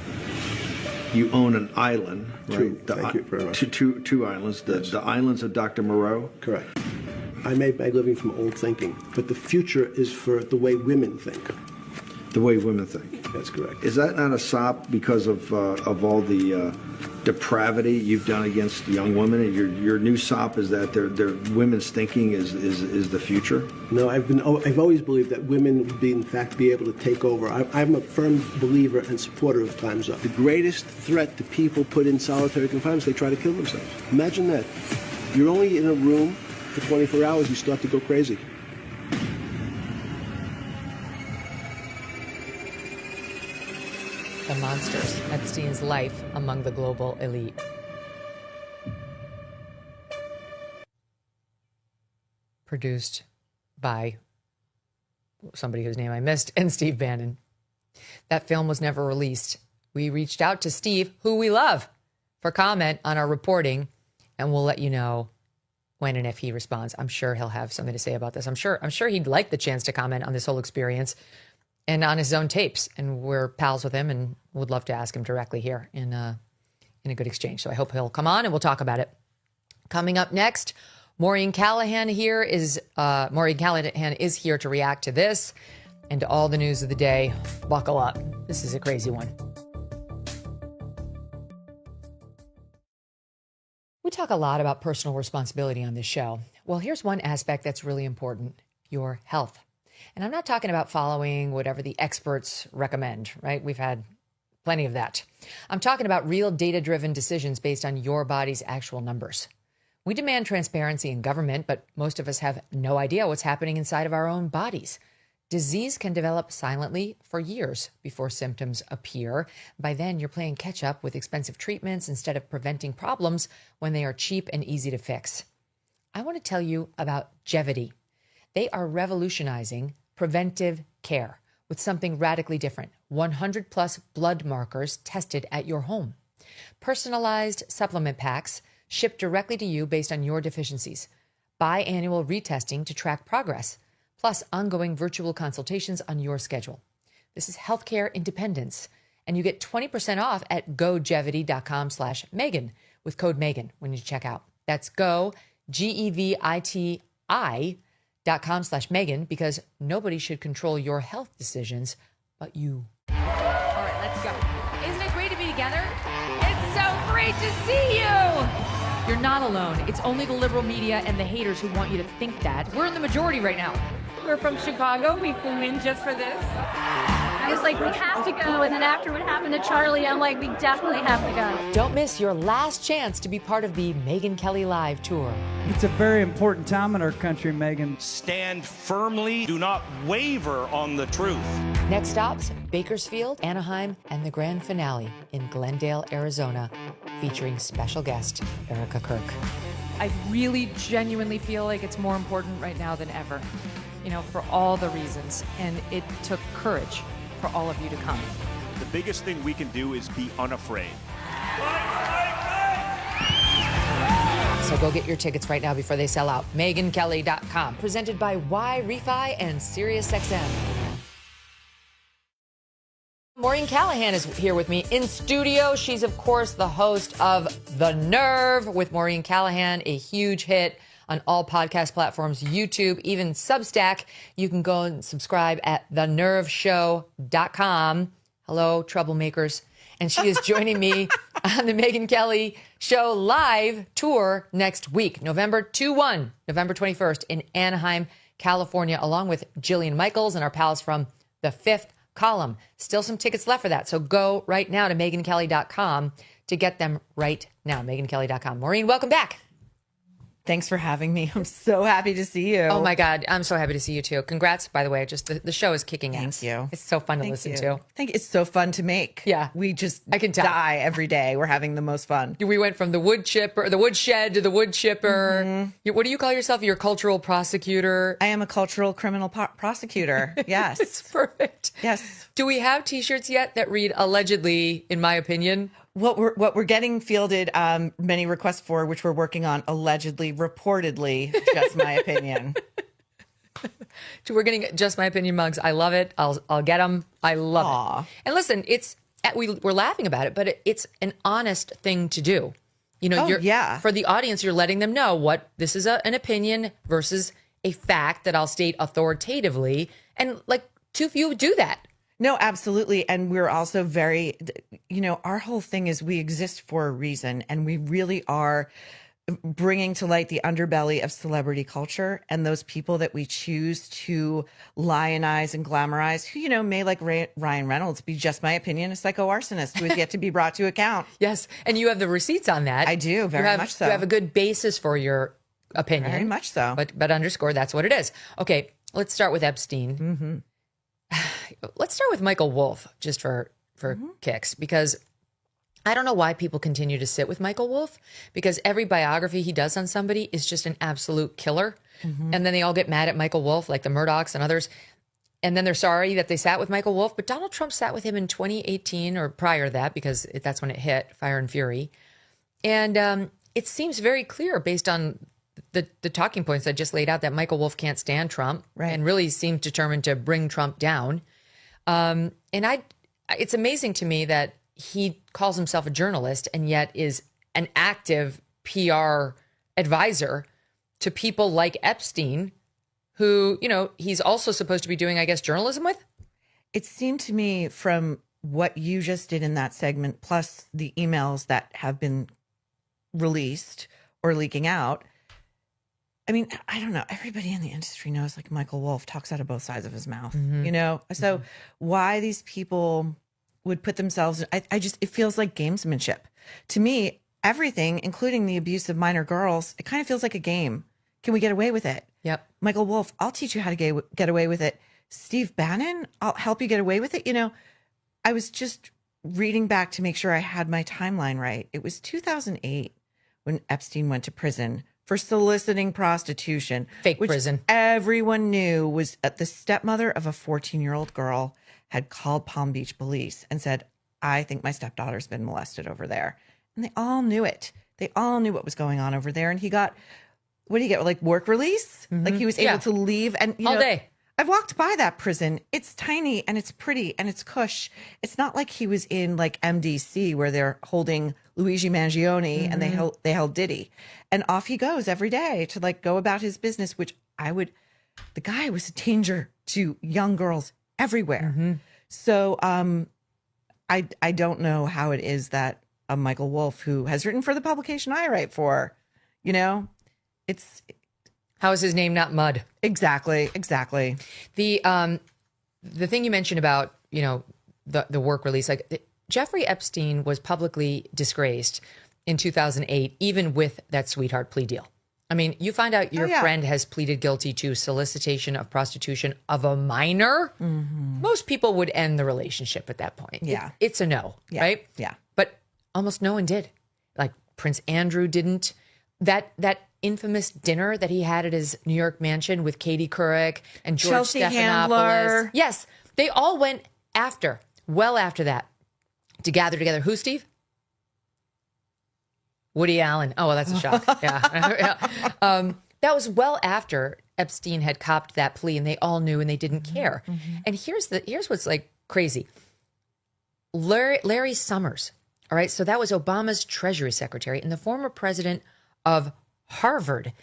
I: You own an island, right?
J: Thank you very much.
I: Two islands, the islands of Dr. Moreau.
J: Correct. I made my living from old thinking, but the future is for the way women think.
I: The way women think.
J: That's correct.
I: Is that not a sop because of all the depravity you've done against young women? And your new sop is that their women's thinking is the future?
J: No, I've always believed that women would be, in fact, be able to take over. I'm a firm believer and supporter of Time's Up. The greatest threat to people put in solitary confinement is they try to kill themselves. Imagine that. You're only in a room for 24 hours, you start to go crazy.
A: The monsters, Epstein's life among the global elite. Produced by somebody whose name I missed, and Steve Bannon. That film was never released. We reached out to Steve, who we love, for comment on our reporting, and we'll let you know when and if he responds. I'm sure he'll have something to say about this. I'm sure he'd like the chance to comment on this whole experience and on his own tapes. And we're pals with him and would love to ask him directly here in a good exchange. So I hope he'll come on and we'll talk about it. Coming up next, Maureen Callahan is here to react to this and to all the news of the day. Buckle up. This is a crazy one. We talk a lot about personal responsibility on this show. Well, here's one aspect that's really important: your health. And I'm not talking about following whatever the experts recommend, right? We've had plenty of that. I'm talking about real data-driven decisions based on your body's actual numbers. We demand transparency in government, but most of us have no idea what's happening inside of our own bodies. Disease can develop silently for years before symptoms appear. By then, you're playing catch up with expensive treatments instead of preventing problems when they are cheap and easy to fix. I want to tell you about Jevity. They are revolutionizing preventive care with something radically different: 100 plus blood markers tested at your home. Personalized supplement packs shipped directly to you based on your deficiencies. Biannual retesting to track progress, plus ongoing virtual consultations on your schedule. This is healthcare independence, and you get 20% off at gojevity.com/Megyn with code Megyn when you check out. That's GEVITI.com/Megyn, because nobody should control your health decisions but you. All right, let's go. Isn't it great to be together? It's so great to see you. You're not alone. It's only the liberal media and the haters who want you to think that. We're in the majority right now.
K: We're from Chicago. We flew in just for this. I was like, we have to go. And then after what happened to Charlie, I'm like, we definitely have to go.
A: Don't miss your last chance to be part of the Megyn Kelly Live Tour.
L: It's a very important time in our country, Megyn.
M: Stand firmly. Do not waver on the truth.
A: Next stops, Bakersfield, Anaheim, and the grand finale in Glendale, Arizona, featuring special guest Erica Kirk.
N: I really genuinely feel like it's more important right now than ever, for all the reasons. And it took courage for all of you to come.
M: The biggest thing we can do is be unafraid.
A: So go get your tickets right now before they sell out. MegynKelly.com. Presented by Y-Refi and SiriusXM. Maureen Callahan is here with me in studio. She's, of course, the host of The Nerve with Maureen Callahan, a huge hit on all podcast platforms, YouTube, even Substack. You can go and subscribe at thenerveshow.com. Hello, troublemakers. And she is joining me on the Megyn Kelly Show live tour next week, November 21st in Anaheim, California, along with Jillian Michaels and our pals from The Fifth Column. Still some tickets left for that. So go right now to MegynKelly.com to get them right now. MegynKelly.com. Maureen, welcome back.
O: Thanks for having me. I'm so happy to see you.
A: Oh my God. I'm so happy to see you too. Congrats, by the way. Just the show is kicking ass.
O: Thank you.
A: It's so fun to listen to.
O: Thank you. It's so fun to make.
A: Yeah.
O: I can
A: tell.
O: Die every day. We're having the most fun.
A: We went from the wood chipper, the woodshed to the wood chipper. What do you call yourself? You're a cultural prosecutor.
O: I am a cultural criminal prosecutor. Yes.
A: It's perfect.
O: Yes.
A: Do we have t-shirts yet that read allegedly, in my opinion?
O: What we're getting fielded many requests for, which we're working on, allegedly, reportedly, just my opinion.
A: We're getting just my opinion mugs. I love it. I'll get them. I love it. And listen, we're laughing about it, but it's an honest thing to do. You know, for the audience, you're letting them know what this is an opinion versus a fact that I'll state authoritatively, and like too few do that.
O: No, absolutely. And we're also very, our whole thing is we exist for a reason, and we really are bringing to light the underbelly of celebrity culture and those people that we choose to lionize and glamorize, who, may, like Ryan Reynolds, be, just my opinion, a psycho-arsonist who is yet to be brought to account.
A: Yes. And you have the receipts on that.
O: I do, very much so.
A: You have a good basis for your opinion.
O: Very much so.
A: But underscore, that's what it is. Okay, let's start with Epstein.
O: Mm-hmm.
A: Let's start with Michael Wolff, just for kicks, because I don't know why people continue to sit with Michael Wolff, because every biography he does on somebody is just an absolute killer. And then they all get mad at Michael Wolff, like the Murdochs and others. And then they're sorry that they sat with Michael Wolff. But Donald Trump sat with him in 2018 or prior to that, because that's when it hit, Fire and Fury. And it seems very clear based on the talking points I just laid out that Michael Wolff can't stand Trump, and really seems determined to bring Trump down. And it's amazing to me that he calls himself a journalist and yet is an active PR advisor to people like Epstein, who, he's also supposed to be doing, I guess, journalism with.
O: It seemed to me from what you just did in that segment, plus the emails that have been released or leaking out, I mean, I don't know. Everybody in the industry knows, like, Michael Wolff talks out of both sides of his mouth, So why these people would put themselves, it feels like gamesmanship. To me, everything, including the abuse of minor girls, it kind of feels like a game. Can we get away with it?
A: Yep.
O: Michael Wolff, I'll teach you how to get away with it. Steve Bannon, I'll help you get away with it. I was just reading back to make sure I had my timeline right. It was 2008 when Epstein went to prison for soliciting prostitution.
A: Fake prison.
O: Everyone knew was the stepmother of a 14-year-old girl had called Palm Beach police and said, I think my stepdaughter's been molested over there. And they all knew it. They all knew what was going on over there. And he got, what do you get? Like work release? Like he was able to leave. And
A: all day.
O: I've walked by that prison. It's tiny and it's pretty and it's cush. It's not like he was in like MDC where they're holding Luigi Mangione and they held Diddy. And off he goes every day to like go about his business, which the guy was a danger to young girls everywhere. So I don't know how it is that a Michael Wolff, who has written for the publication I write for, it's...
A: How is his name not mud?
O: Exactly.
A: The thing you mentioned about, the work release, like Jeffrey Epstein was publicly disgraced in 2008, even with that sweetheart plea deal. I mean, you find out your friend has pleaded guilty to solicitation of prostitution of a minor. Most people would end the relationship at that point.
O: Yeah.
A: It's a no, right?
O: Yeah.
A: But almost no one did. Like Prince Andrew didn't. That infamous dinner that he had at his New York mansion with Katie Couric and George
O: Chelsea
A: Stephanopoulos.
O: Handler.
A: Yes, they all went well after that, to gather together. Who, Steve? Woody Allen. Oh, well, that's a shock. Yeah. That was well after Epstein had copped that plea, and they all knew and they didn't care. And here's what's like crazy. Larry Summers. All right. So that was Obama's Treasury Secretary and the former president of Harvard.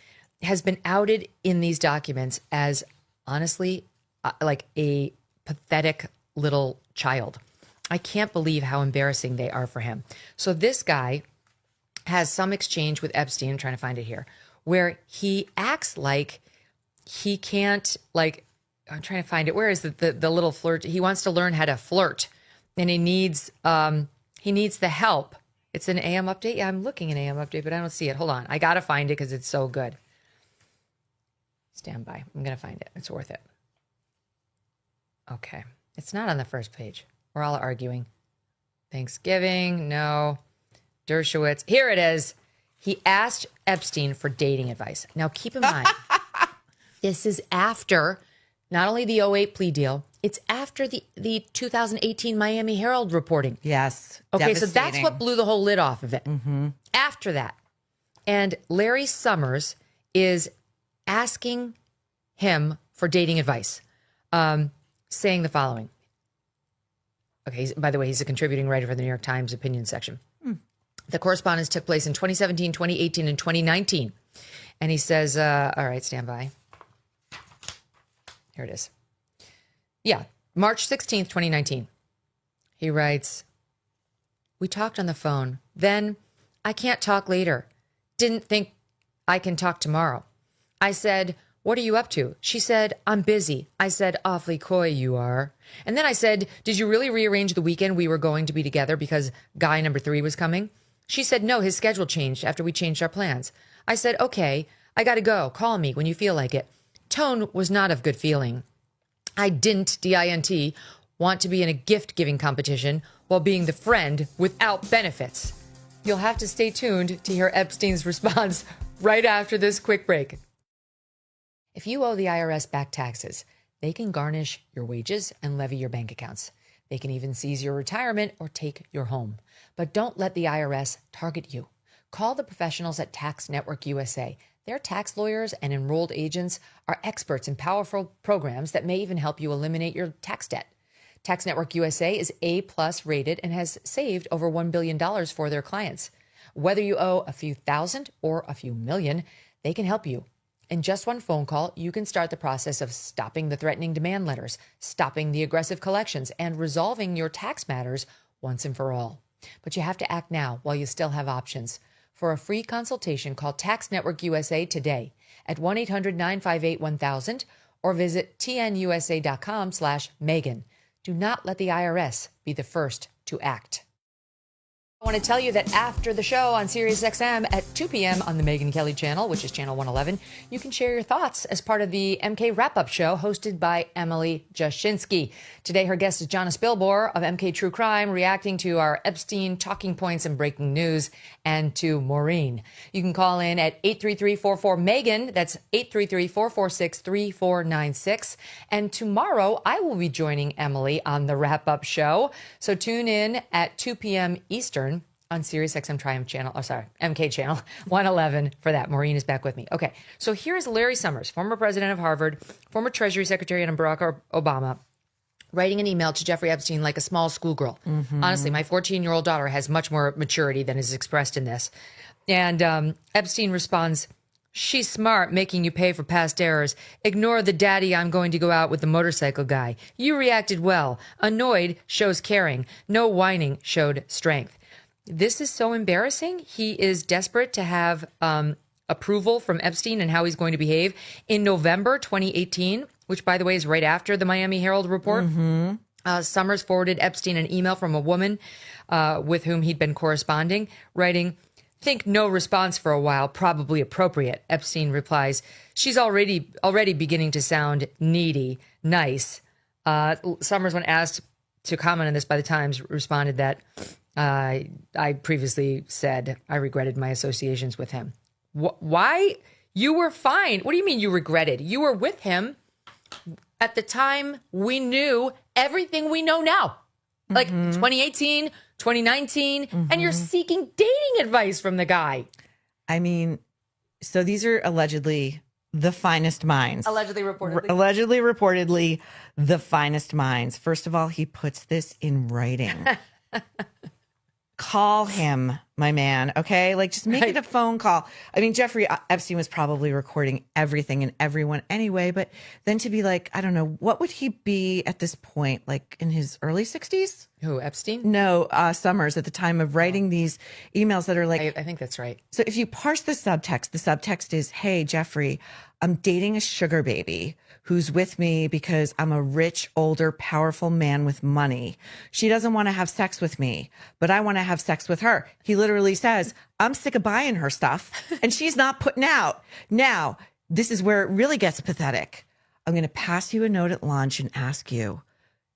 A: has been outed in these documents as honestly like a pathetic little child. I can't believe how embarrassing they are for him. So this guy has some exchange with Epstein, I'm trying to find it here, where he acts like he can't, like, I'm trying to find it. Where is the little flirt? He wants to learn how to flirt, and he needs the help. It's an AM update. Yeah, I'm looking at AM update, but I don't see it. Hold on. I got to find it because it's so good. Stand by. I'm going to find it. It's worth it. Okay. It's not on the first page. We're all arguing. Thanksgiving. No. Dershowitz. Here it is. He asked Epstein for dating advice. Now, keep in mind, this is after not only the 2008 plea deal, it's after the 2018 Miami Herald reporting.
O: Yes.
A: Okay, so that's what blew the whole lid off of it.
O: Mm-hmm.
A: After that. And Larry Summers is asking him for dating advice, saying the following. Okay, by the way, he's a contributing writer for the New York Times opinion section. The correspondence took place in 2017, 2018, and 2019. And he says, all right, stand by. Here it is. Yeah, March 16th, 2019. He writes, we talked on the phone. Then, I can't talk later. Didn't think I can talk tomorrow. I said, what are you up to? She said, I'm busy. I said, awfully coy you are. And then I said, did you really rearrange the weekend we were going to be together because guy number 3 was coming? She said, no, his schedule changed after we changed our plans. I said, okay, I got to go. Call me when you feel like it. Tone was not of good feeling. I didn't, D-I-N-T, want to be in a gift-giving competition while being the friend without benefits. You'll have to stay tuned to hear Epstein's response right after this quick break. If you owe the IRS back taxes, they can garnish your wages and levy your bank accounts. They can even seize your retirement or take your home. But don't let the IRS target you. Call the professionals at Tax Network USA. Their tax lawyers and enrolled agents are experts in powerful programs that may even help you eliminate your tax debt. Tax Network USA is A+ rated and has saved over $1 billion for their clients. Whether you owe a few thousand or a few million, they can help you. In just one phone call, you can start the process of stopping the threatening demand letters, stopping the aggressive collections, and resolving your tax matters once and for all. But you have to act now while you still have options. For a free consultation, call Tax Network USA today at 1-800-958-1000 or visit tnusa.com/Megyn. Do not let the IRS be the first to act. I want to tell you that after the show on SiriusXM at 2 p.m. on the Megyn Kelly channel, which is channel 111, you can share your thoughts as part of the MK Wrap-Up Show hosted by Emily Jashinsky. Today, her guest is Jonna Spilbor of MK True Crime, reacting to our Epstein talking points and breaking news, and to Maureen. You can call in at 833-44-MEGYN. That's 833-446-3496. And tomorrow, I will be joining Emily on the Wrap-Up Show. So tune in at 2 p.m. Eastern on SiriusXM Triumph channel, MK channel 111 for that. Maureen is back with me. Okay, so here's Larry Summers, former president of Harvard, former Treasury Secretary under Barack Obama, writing an email to Jeffrey Epstein like a small schoolgirl. Mm-hmm. Honestly, my 14-year-old daughter has much more maturity than is expressed in this. And Epstein responds, she's smart, making you pay for past errors. Ignore the daddy, I'm going to go out with the motorcycle guy. You reacted well. Annoyed shows caring. No whining showed strength. This is so embarrassing. He is desperate to have approval from Epstein and how he's going to behave. In November 2018, which, by the way, is right after the Miami Herald report, Summers forwarded Epstein an email from a woman with whom he'd been corresponding, writing, think no response for a while, probably appropriate. Epstein replies, she's already beginning to sound needy, nice. Summers, when asked to comment on this by the Times, responded that I previously said I regretted my associations with him. Why? You were fine. What do you mean you regretted? You were with him at the time we knew everything we know now. Like 2018, 2019, and you're seeking dating advice from the guy.
O: I mean, so these are allegedly the finest minds.
A: Allegedly,
O: reportedly, the finest minds. First of all, he puts this in writing. Call him, my man. Okay. Like, just make it a phone call. I mean, Jeffrey Epstein was probably recording everything and everyone anyway, but then to be like, I don't know, what would he be at this point? Like in his early 60s?
A: Who, Epstein?
O: No, Summers at the time of writing these emails that are like,
A: I think that's right.
O: So if you parse the subtext is, hey, Jeffrey, I'm dating a sugar baby who's with me because I'm a rich, older, powerful man with money. She doesn't want to have sex with me, but I want to have sex with her. He literally says, I'm sick of buying her stuff and she's not putting out. Now, this is where it really gets pathetic. I'm going to pass you a note at lunch and ask you,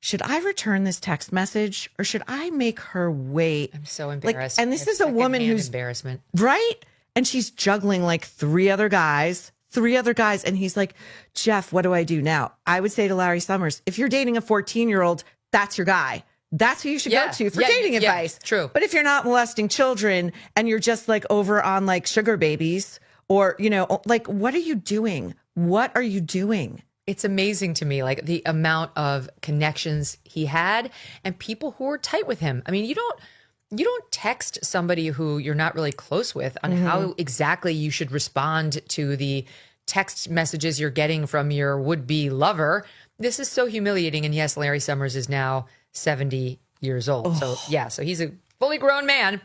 O: should I return this text message or should I make her wait?
A: I'm so embarrassed.
O: And this is a woman who's
A: embarrassment.
O: Right? And she's juggling like three other guys. And he's like, Jeff, what do I do now? I would say to Larry Summers, if you're dating a 14-year-old, that's your guy. That's who you should go to for dating advice.
A: True.
O: But if you're not molesting children and you're just like over on like sugar babies or, like, what are you doing? What are you doing?
A: It's amazing to me, like the amount of connections he had and people who were tight with him. I mean, you don't text somebody who you're not really close with on how exactly you should respond to the text messages you're getting from your would-be lover. This is so humiliating. And yes, Larry Summers is now 70 years old. So he's a fully grown man.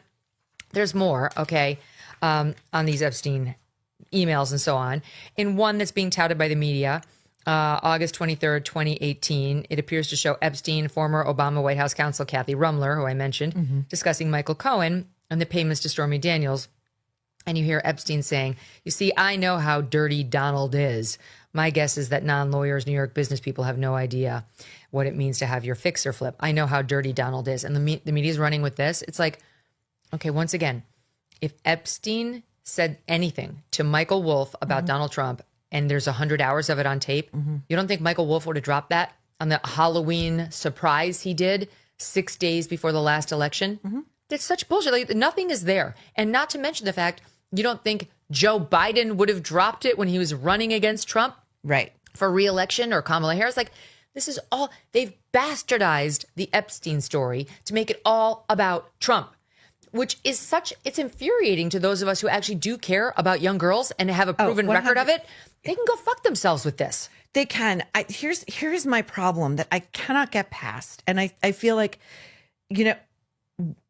A: There's more, okay, on these Epstein emails and so on. In one that's being touted by the media, August 23rd, 2018, it appears to show Epstein, former Obama White House counsel Kathy Rumler, who I mentioned, discussing Michael Cohen and the payments to Stormy Daniels. And you hear Epstein saying, you see, I know how dirty Donald is. My guess is that non-lawyers, New York business people have no idea what it means to have your fixer flip. I know how dirty Donald is. And the media's running with this. It's like, okay, once again, if Epstein said anything to Michael Wolff about Donald Trump, and there's 100 hours of it on tape, you don't think Michael Wolff would have dropped that on the Halloween surprise he did 6 days before the last election? It's such bullshit. Like, nothing is there. And not to mention the fact, you don't think Joe Biden would have dropped it when he was running against Trump?
O: Right.
A: For re-election, or Kamala Harris? Like, this is all, they've bastardized the Epstein story to make it all about Trump, which is it's infuriating to those of us who actually do care about young girls and have a proven record of it. They can go fuck themselves with this.
O: They can. Here's my problem that I cannot get past. And I feel like,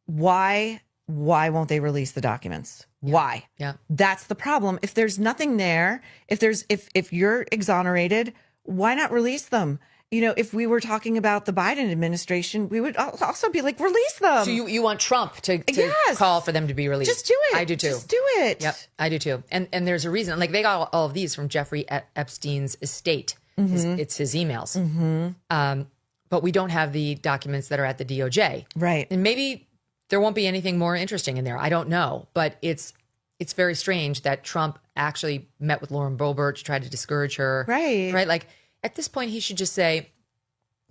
O: why won't they release the documents? Why?
A: Yeah.
O: That's the problem. If there's nothing there, if you're exonerated, why not release them? If we were talking about the Biden administration, we would also be like, release them.
A: So you want Trump to call for them to be released?
O: Just do it.
A: I do too.
O: Just do it.
A: Yep, I do too. And there's a reason. Like, they got all of these from Jeffrey Epstein's estate. It's his emails. But we don't have the documents that are at the DOJ.
O: Right.
A: And maybe there won't be anything more interesting in there. I don't know. But it's very strange that Trump actually met with Lauren Boebert to try to discourage her.
O: Right.
A: Right. Like, at this point, he should just say,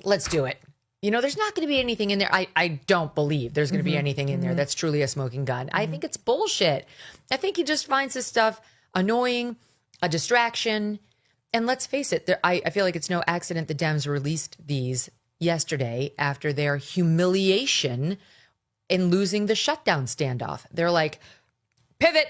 A: let's do it. There's not going to be anything in there. I don't believe there's going to be anything in there that's truly a smoking gun. I think it's bullshit. I think he just finds this stuff annoying, a distraction. And let's face it, I feel like it's no accident the Dems released these yesterday after their humiliation in losing the shutdown standoff. They're like, pivot.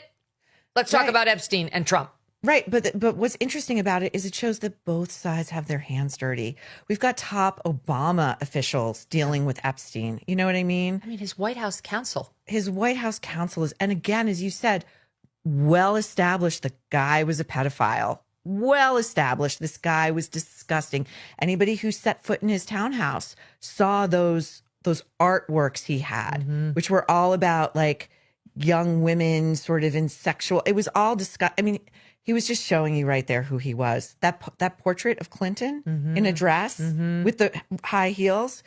A: Let's talk about Epstein and Trump.
O: Right. But what's interesting about it is it shows that both sides have their hands dirty. We've got top Obama officials dealing with Epstein. You know what I mean?
A: I mean, his White House counsel.
O: His White House counsel is, and again, as you said, well established the guy was a pedophile. Well established. This guy was disgusting. Anybody who set foot in his townhouse saw those artworks he had, which were all about like young women sort of in sexual, it was all I mean, he was just showing you right there who he was. That portrait of Clinton in a dress with the high heels.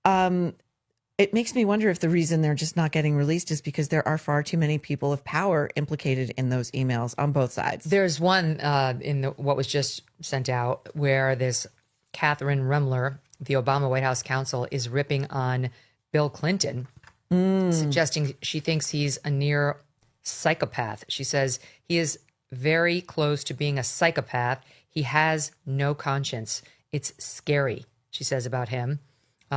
O: It makes me wonder if the reason they're just not getting released is because there are far too many people of power implicated in those emails on both sides.
A: There's one in what was just sent out where this Catherine Remler, the Obama White House counsel, is ripping on Bill Clinton, suggesting she thinks he's a near psychopath. She says he is very close to being a psychopath. He has no conscience. It's scary, she says about him.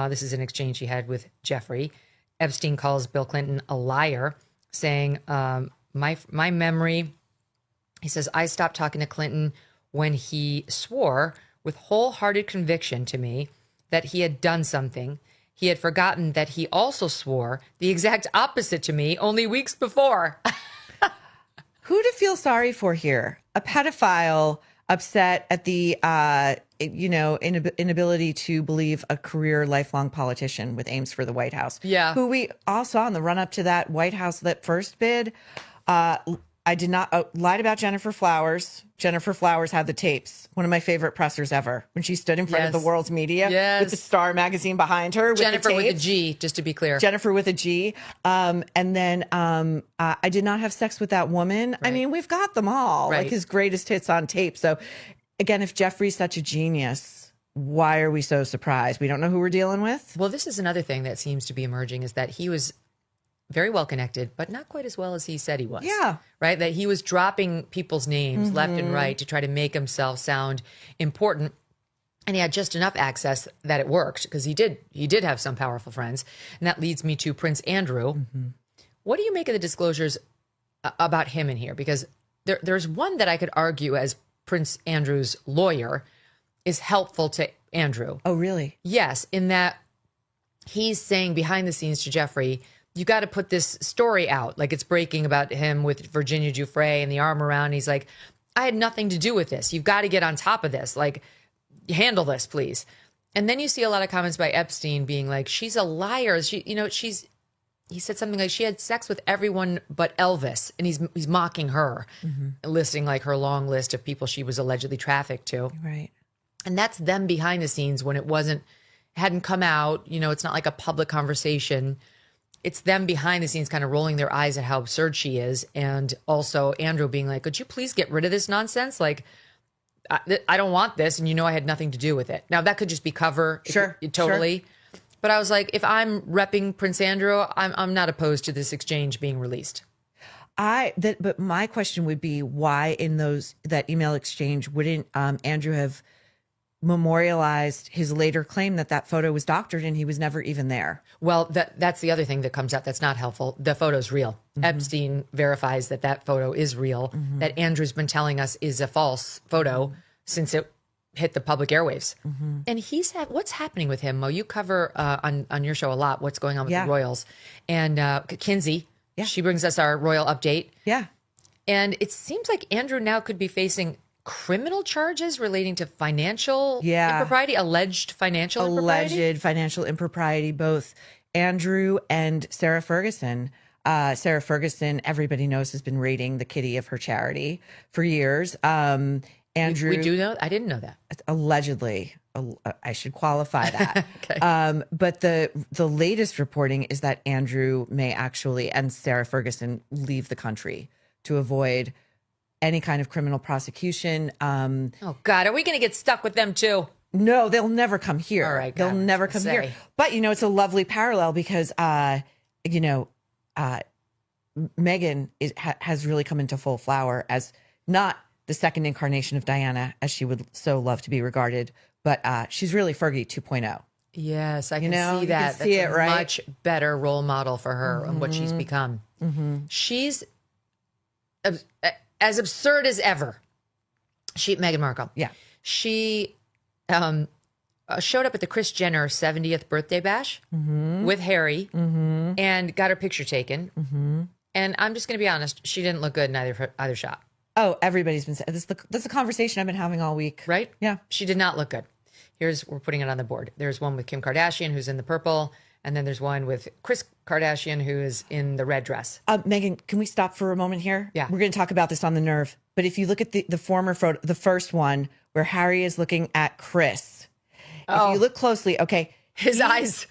A: This is an exchange she had with Jeffrey. Epstein calls Bill Clinton a liar, saying, my memory, he says, I stopped talking to Clinton when he swore with wholehearted conviction to me that he had done something. He had forgotten that he also swore the exact opposite to me only weeks before.
O: Who to feel sorry for here? A pedophile upset at the, inability to believe a career lifelong politician with aims for the White House.
A: Yeah.
O: Who we all saw in the run up to that White House that first bid. I did not lied about Jennifer Flowers. Jennifer Flowers had the tapes. One of my favorite pressers ever when she stood in front of the world's media with the Star magazine behind her. With
A: Jennifer
O: the
A: with a
O: tapes.
A: G, just to be clear.
O: Jennifer with a G. And then I did not have sex with that woman. Right. I mean, we've got them all, like his greatest hits on tape. So again, if Jeffrey's such a genius, why are we so surprised? We don't know who we're dealing with.
A: Well, this is another thing that seems to be emerging is that he was very well connected, but not quite as well as he said he was.
O: Yeah.
A: Right? That he was dropping people's names left and right to try to make himself sound important. And he had just enough access that it worked because he did have some powerful friends. And that leads me to Prince Andrew. What do you make of the disclosures about him in here? Because there's one that I could argue as Prince Andrew's lawyer is helpful to Andrew.
O: Oh, really?
A: Yes, in that he's saying behind the scenes to Jeffrey, you got to put this story out. Like it's breaking about him with Virginia Giuffre and the arm around. He's like, I had nothing to do with this. You've got to get on top of this. Like, handle this, please. And then you see a lot of comments by Epstein being like, she's a liar. He said something like she had sex with everyone but Elvis. And he's mocking her, listing like her long list of people she was allegedly trafficked to.
O: Right.
A: And that's them behind the scenes when it hadn't come out. It's not like a public conversation. It's them behind the scenes kind of rolling their eyes at how absurd she is. And also Andrew being like, could you please get rid of this nonsense? Like, I don't want this. And I had nothing to do with it. Now, that could just be cover.
O: Sure.
A: Totally. Sure. But I was like, if I'm repping Prince Andrew, I'm not opposed to this exchange being released.
O: But my question would be why in that email exchange wouldn't Andrew have memorialized his later claim that photo was doctored and he was never even there?
A: Well, that's the other thing that comes out that's not helpful. The photo's real. Epstein verifies that photo is real, that Andrew's been telling us is a false photo since it hit the public airwaves. And what's happening with him, Mo? You cover on your show a lot what's going on with the royals. And Kinsey, she brings us our royal update.
O: Yeah.
A: And it seems like Andrew now could be facing criminal charges relating to financial impropriety, alleged financial
O: impropriety, both Andrew and Sarah Ferguson. Sarah Ferguson, everybody knows, has been raiding the kitty of her charity for years. Andrew,
A: we do know. I didn't know that.
O: Allegedly, I should qualify that.
A: Okay.
O: But the latest reporting is that Andrew may actually and Sarah Ferguson leave the country to avoid any kind of criminal prosecution.
A: Oh God, are we going to get stuck with them too?
O: No, they'll never come here.
A: All right,
O: they'll never come here. But it's a lovely parallel because Megyn has really come into full flower as not the second incarnation of Diana, as she would so love to be regarded, but she's really Fergie 2.0.
A: Yes, I can see that.
O: That's a right?
A: much better role model for her and what she's become. She's as absurd as ever. Meghan Markle.
O: Yeah.
A: She showed up at the Kris Jenner 70th birthday bash with Harry and got her picture taken. And I'm just going to be honest, she didn't look good in either shot.
O: Oh, everybody's been saying that's the conversation I've been having all week.
A: Right?
O: Yeah.
A: She did not look good. We're putting it on the board. There's one with Kim Kardashian, who's in the purple. And then there's one with Kris Kardashian, who is in the red dress.
O: Megyn, can we stop for a moment here?
A: Yeah.
O: We're going to talk about this on The Nerve. But if you look at the former photo, the first one where Harry is looking at Kris, if you look closely, okay.
A: His eyes.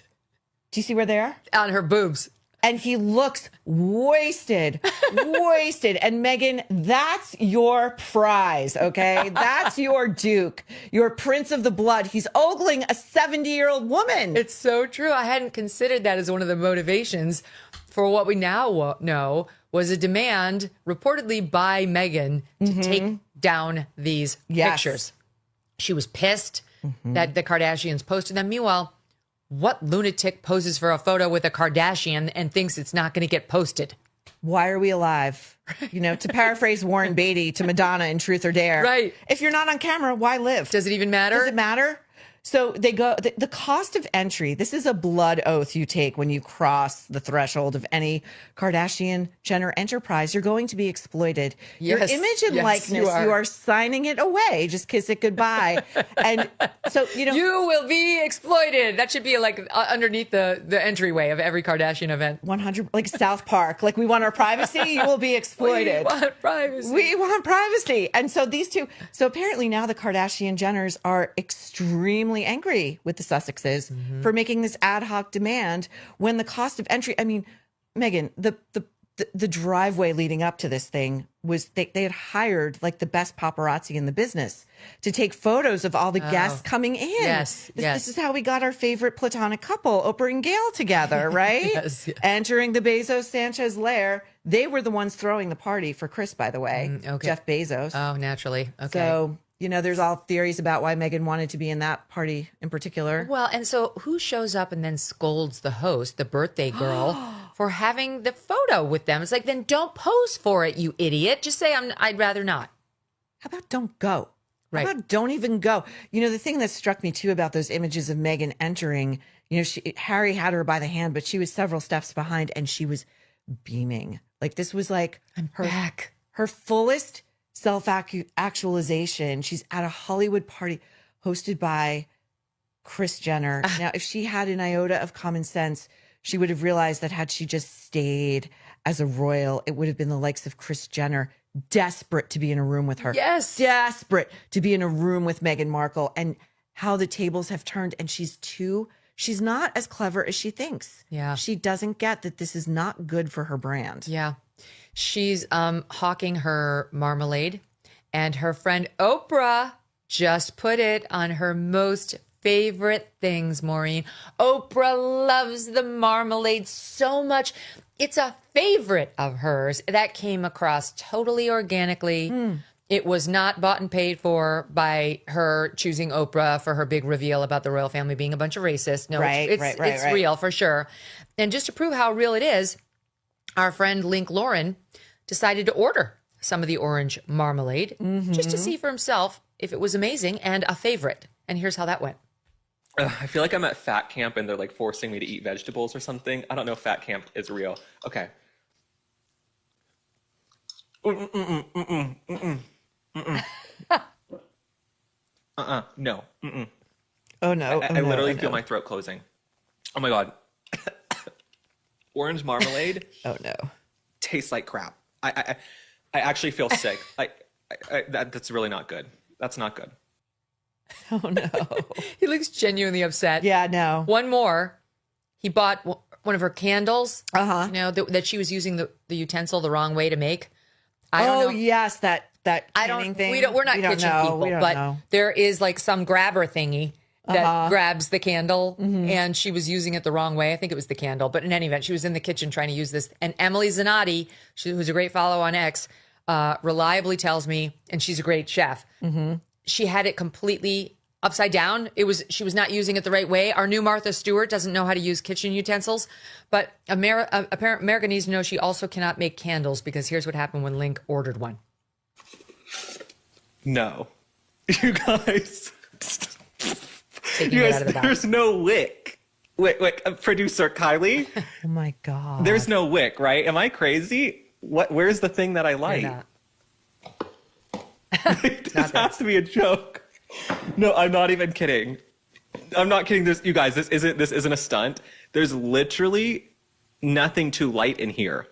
O: Do you see where they are?
A: On her boobs.
O: And he looks wasted. And Megyn, that's your prize, okay? That's your Duke, your Prince of the Blood. He's ogling a 70-year-old woman.
A: It's so true. I hadn't considered that as one of the motivations for what we now know was a demand reportedly by Megyn to take down these pictures. She was pissed that the Kardashians posted them. Meanwhile, What lunatic poses for a photo with a Kardashian and thinks it's not going to get posted?
O: Why are we alive? You know, to paraphrase Warren Beatty to Madonna in Truth or Dare.
A: Right.
O: If you're not on camera, why live?
A: Does it even matter?
O: Does it matter? So they go, the cost of entry, this is a blood oath you take when you cross the threshold of any Kardashian Jenner enterprise. You're going to be exploited.
A: Yes,
O: Your image and
A: yes,
O: likeness,
A: you are.
O: signing it away. Just kiss it goodbye. And so, you know.
A: You will be exploited. That should be like underneath the entryway of every Kardashian event.
O: 100, like South Park. Like, we want our privacy, you will be exploited.
A: We want privacy.
O: We want privacy. And so these two, so apparently now the Kardashian Jenners are extremely angry with the Sussexes for making this ad hoc demand when the cost of entry, I mean, Megyn, the driveway leading up to this thing was they had hired like the best paparazzi in the business to take photos of all the guests coming in.
A: Yes,
O: This is how we got our favorite platonic couple, Oprah and Gayle, together, right?
A: Yes.
O: Entering the Bezos-Sanchez lair. They were the ones throwing the party for Chris, by the way.
A: Okay.
O: Jeff Bezos.
A: Oh, naturally. Okay.
O: So, you know, there's all theories about why Megyn wanted to be in that party in particular.
A: Well, and so who shows up and then scolds the host, the birthday girl, for having the photo with them? It's like, then don't pose for it, you idiot. Just say, I'd rather not.
O: How about don't go?
A: Right.
O: How about don't even go? You know, the thing that struck me too about those images of Megyn entering, you know, Harry had her by the hand, but she was several steps behind and she was beaming. Like, this was like her fullest self-actualization. She's at a Hollywood party hosted by Kris Jenner. Now, if she had an iota of common sense, she would have realized that had she just stayed as a royal, it would have been the likes of Kris Jenner, desperate to be in a room with her.
A: Yes.
O: Desperate to be in a room with Meghan Markle, and how the tables have turned. And she's not as clever as she thinks.
A: Yeah.
O: She doesn't get that this is not good for her brand.
A: Yeah. She's hawking her marmalade, and her friend Oprah just put it on her most favorite things, Maureen. Oprah loves the marmalade so much. It's a favorite of hers that came across totally organically. It was not bought and paid for by her choosing Oprah for her big reveal about the royal family being a bunch of racists. No, it's real for sure. And just to prove how real it is, our friend Link Lauren decided to order some of the orange marmalade just to see for himself if it was amazing and a favorite. And here's how that went.
P: I feel like I'm at fat camp and they're like forcing me to eat vegetables or something. I don't know if fat camp is real. Okay. No.
O: Oh no.
P: I literally feel my throat closing. Oh my God. Orange marmalade.
O: Oh no.
P: Tastes like crap. I actually feel sick. That's really not good. That's not good.
O: Oh no.
A: He looks genuinely upset.
O: Yeah, no.
A: One more. He bought one of her candles, you know, that she was using the utensil the wrong way to make. I don't know.
O: Yes, that canning thing.
A: We're not kitchen people, but there is like some grabber thingy that grabs the candle, and she was using it the wrong way. I think it was the candle, but in any event, she was in the kitchen trying to use this. And Emily Zanotti, who's a great follow on X, reliably tells me, and she's a great chef, she had it completely upside down. She was not using it the right way. Our new Martha Stewart doesn't know how to use kitchen utensils, but America needs to know she also cannot make candles, because here's what happened when Link ordered one.
P: No. You guys.
A: Taking it out of the box.
P: There's no wick. Wick, producer Kylie.
O: Oh my God.
P: There's no wick, right? Am I crazy? Where's the thing that I light?
A: You're not.
P: This has to be a joke. No, I'm not even kidding. I'm not kidding. You guys, this isn't a stunt. There's literally nothing to light in here.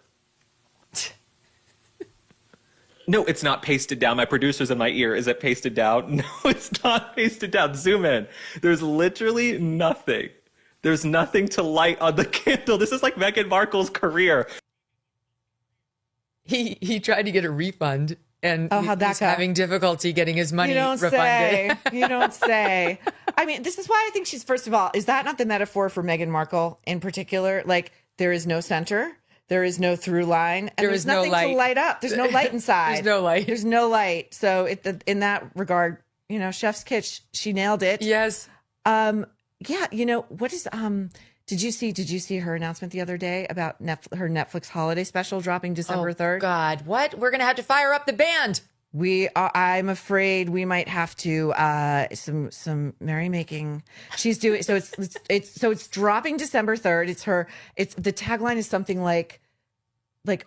P: No, it's not pasted down. My producer's in my ear. Is it pasted down? No, it's not pasted down. Zoom in. There's literally nothing. There's nothing to light on the candle. This is like Meghan Markle's career.
A: He tried to get a refund, and
O: he's
A: having difficulty getting his money refunded.
O: You don't say. I mean, this is why I think she's, first of all, is that not the metaphor for Meghan Markle in particular? Like, there is no center. There is no through line, and there's nothing to light up. There's no light inside.
A: There's no light.
O: There's no light. So in that regard, you know, Chef's Kitchen, she nailed it.
A: Yes.
O: Yeah, you know, what is did you see her announcement the other day about her Netflix holiday special dropping December 3rd?
A: God, what? We're going to have to fire up the band.
O: I'm afraid we might have to some merrymaking. She's doing so it's dropping December 3rd. It's the tagline is something like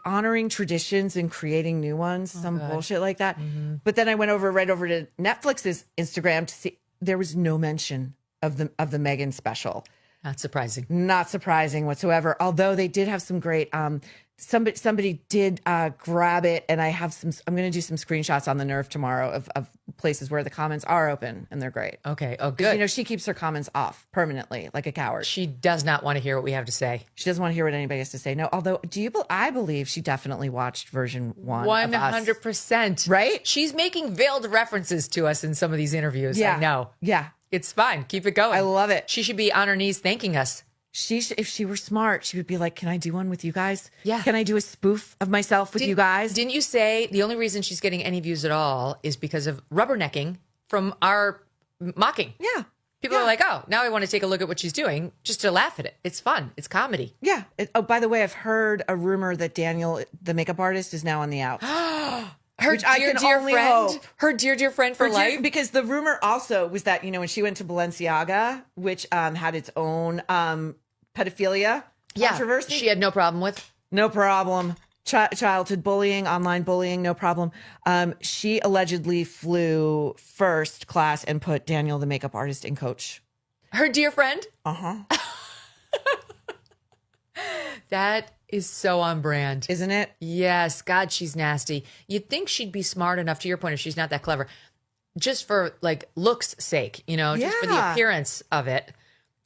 O: honoring traditions and creating new ones, bullshit like that.
A: Mm-hmm.
O: But then I went right over to Netflix's Instagram to see there was no mention of the Megyn special.
A: Not surprising.
O: Not surprising whatsoever. Although they did have some great somebody did grab it, and I'm going to do some screenshots on the Nerve tomorrow of places where the comments are open and they're great.
A: Okay. Oh, good.
O: You know, she keeps her comments off permanently like a coward.
A: She does not want to hear what we have to say.
O: She doesn't want to hear what anybody has to say. No, although I believe she definitely watched version 1
A: 100%.
O: Right?
A: She's making veiled references to us in some of these interviews.
O: Yeah.
A: I know.
O: Yeah.
A: It's fine. Keep it going.
O: I love it.
A: She should be on her knees thanking us.
O: If she were smart, she would be like, can I do one with you guys?
A: Yeah.
O: Can I do a spoof of myself with you guys?
A: Didn't you say the only reason she's getting any views at all is because of rubbernecking from our mocking?
O: Yeah.
A: People are like, oh, now I want to take a look at what she's doing just to laugh at it. It's fun. It's comedy.
O: Yeah. By the way, I've heard a rumor that Daniel, the makeup artist, is now on the outs.
A: Her dear friend for life.
O: Because the rumor also was that, you know, when she went to Balenciaga, which had its own pedophilia controversy.
A: She had no problem with.
O: No problem. Childhood bullying, online bullying, no problem. She allegedly flew first class and put Daniel, the makeup artist, in coach.
A: Her dear friend?
O: Uh-huh.
A: That is so on brand.
O: Isn't it?
A: Yes. God, she's nasty. You'd think she'd be smart enough, to your point, if she's not that clever, just for like looks sake, you know, just for the appearance of it,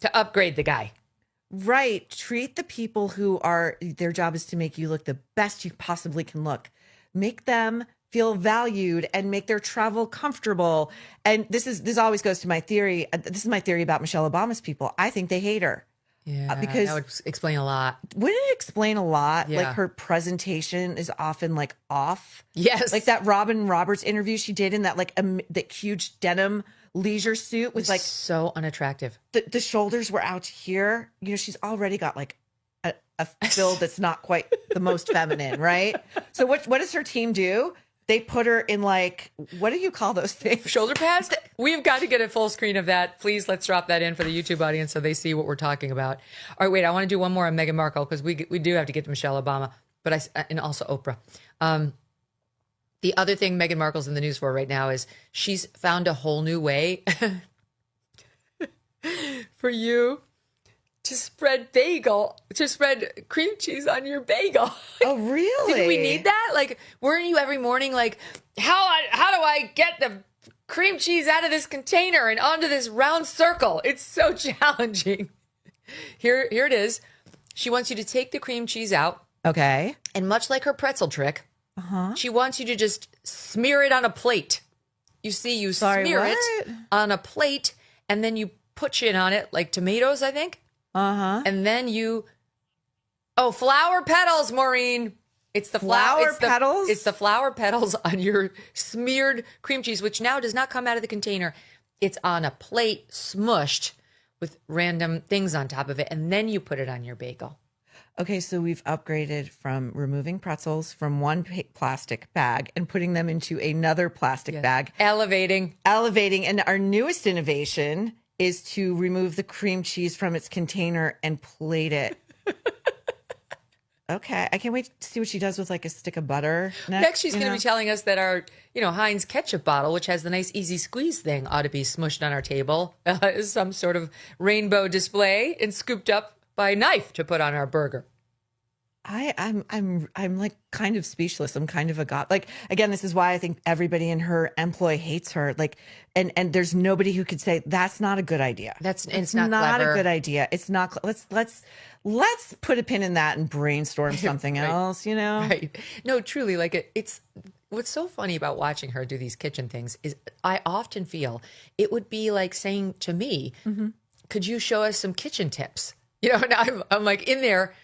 A: to upgrade the guy.
O: Right. Treat the people who their job is to make you look the best you possibly can look. Make them feel valued and make their travel comfortable. And this always goes to my theory. This is my theory about Michelle Obama's people. I think they hate her.
A: Yeah,
O: because
A: that would explain a lot.
O: Wouldn't it explain a lot?
A: Yeah.
O: Like her presentation is often like off.
A: Yes.
O: Like that Robin Roberts interview she did in that like that huge denim leisure suit with like
A: so unattractive.
O: The shoulders were out here. You know, she's already got like a build that's not quite the most feminine, right? So what does her team do? They put her in like, what do you call those things?
A: Shoulder pads? We've got to get a full screen of that. Please, let's drop that in for the YouTube audience so they see what we're talking about. All right, wait, I want to do one more on Meghan Markle because we do have to get to Michelle Obama, and also Oprah. The other thing Meghan Markle's in the news for right now is she's found a whole new way for you to spread cream cheese on your bagel.
O: Oh, really?
A: Did we need that? Like, weren't you every morning like, how do I get the cream cheese out of this container and onto this round circle? It's so challenging. Here it is. She wants you to take the cream cheese out.
O: Okay.
A: And much like her pretzel trick, she wants you to just smear it on a plate. You see, smear it on a plate, and then you put it on it like tomatoes, I think. And then flower petals, Maureen. It's the flower petals? It's the flower petals on your smeared cream cheese, which now does not come out of the container. It's on a plate, smushed with random things on top of it, and then you put it on your bagel.
O: Okay, so we've upgraded from removing pretzels from one plastic bag and putting them into another plastic bag.
A: Elevating.
O: And our newest innovation is to remove the cream cheese from its container and plate it. Okay, I can't wait to see what she does with like a stick of butter.
A: Next she's going to be telling us that our, Heinz ketchup bottle, which has the nice easy squeeze thing, ought to be smushed on our table as some sort of rainbow display and scooped up by a knife to put on our burger.
O: I'm like kind of speechless. I'm kind of a god. Like, again, this is why I think everybody in her employ hates her. Like, and there's nobody who could say that's not a good idea.
A: It's not clever.
O: A good idea. It's not. Let's put a pin in that and brainstorm something else.
A: Right. No, truly. Like it's what's so funny about watching her do these kitchen things is I often feel it would be like saying to me, "Could you show us some kitchen tips?" And I'm like in there.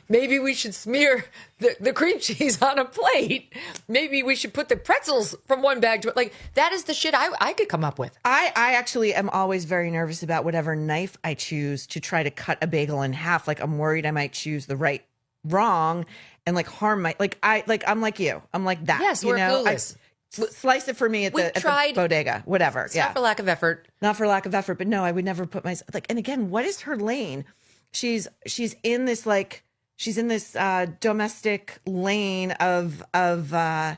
A: maybe we should smear the cream cheese on a plate. Maybe we should put the pretzels from one bag to like that is the shit I could come up with.
O: I actually am always very nervous about whatever knife I choose to try to cut a bagel in half. Like I'm worried I might choose the wrong and like harm my I'm like you. I'm like that.
A: Yes, we're clueless.
O: Slice it for me at the bodega, whatever.
A: It's not for lack of effort.
O: Not for lack of effort, but no, I would never put myself like. And again, what is her lane? She's in this domestic lane but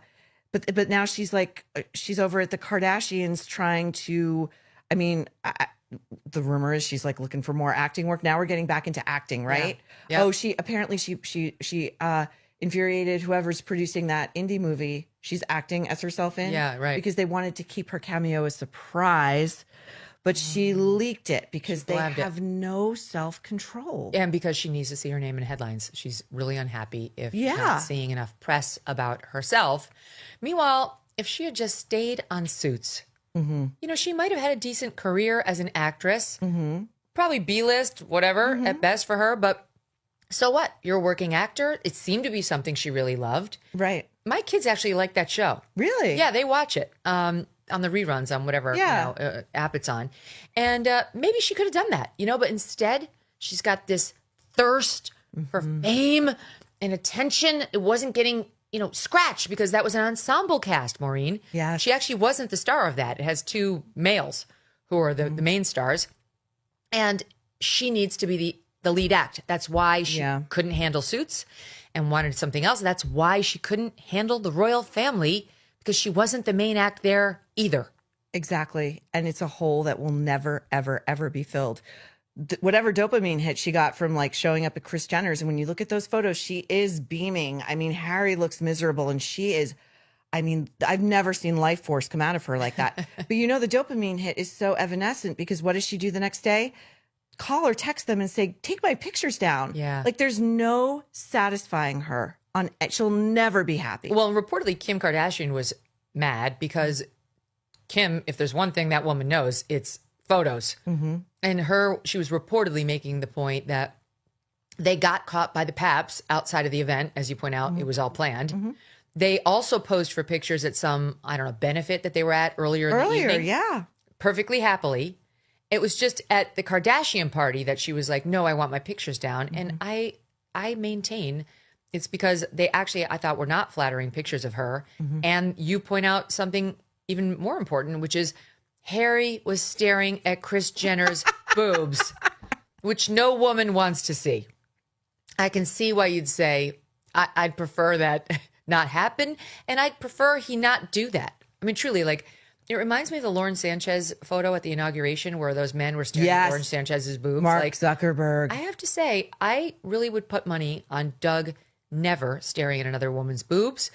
O: now she's like she's over at the Kardashians trying to. I mean, the rumor is she's like looking for more acting work. Now we're getting back into acting, right?
A: Yeah.
O: Oh, she apparently she infuriated whoever's producing that indie movie she's acting as herself in.
A: Yeah, right.
O: Because they wanted to keep her cameo a surprise, but she leaked it because they have no self-control.
A: And because she needs to see her name in headlines. She's really unhappy if not seeing enough press about herself. Meanwhile, if she had just stayed on Suits, she might have had a decent career as an actress. Probably B-list, whatever, at best for her, but so what? You're a working actor. It seemed to be something she really loved.
O: Right.
A: My kids actually like that show.
O: Really?
A: Yeah, they watch it on the reruns on whatever app it's on. And maybe she could have done that, but instead she's got this thirst for fame and attention. It wasn't getting, scratched because that was an ensemble cast, Maureen.
O: Yeah.
A: She actually wasn't the star of that. It has two males who are the main stars. And she needs to be the lead act. That's why she couldn't handle Suits and wanted something else. That's why she couldn't handle the royal family because she wasn't the main act there either.
O: Exactly. And it's a hole that will never, ever, ever be filled. Whatever dopamine hit she got from like showing up at Kris Jenner's. And when you look at those photos, she is beaming. I mean, Harry looks miserable and she is, I've never seen life force come out of her like that. But the dopamine hit is so evanescent because what does she do the next day? Call or text them and say, take my pictures down.
A: Yeah.
O: Like there's no satisfying her she'll never be happy.
A: Well, reportedly Kim Kardashian was mad because Kim, if there's one thing that woman knows, it's photos. And she was reportedly making the point that they got caught by the paps outside of the event. As you point out, it was all planned. They also posed for pictures at some, benefit that they were at earlier in the evening.
O: Yeah.
A: Perfectly happily. It was just at the Kardashian party that she was like, no, I want my pictures down. And I maintain it's because they actually, I thought, were not flattering pictures of her. And you point out something even more important, which is Harry was staring at Kris Jenner's boobs, which no woman wants to see. I can see why you'd say, I'd prefer that not happen. And I'd prefer he not do that. I mean, truly, like, it reminds me of the Lauren Sanchez photo at the inauguration where those men were staring at Lauren Sanchez's boobs.
O: Mark Zuckerberg.
A: I have to say, I really would put money on Doug never staring at another woman's boobs.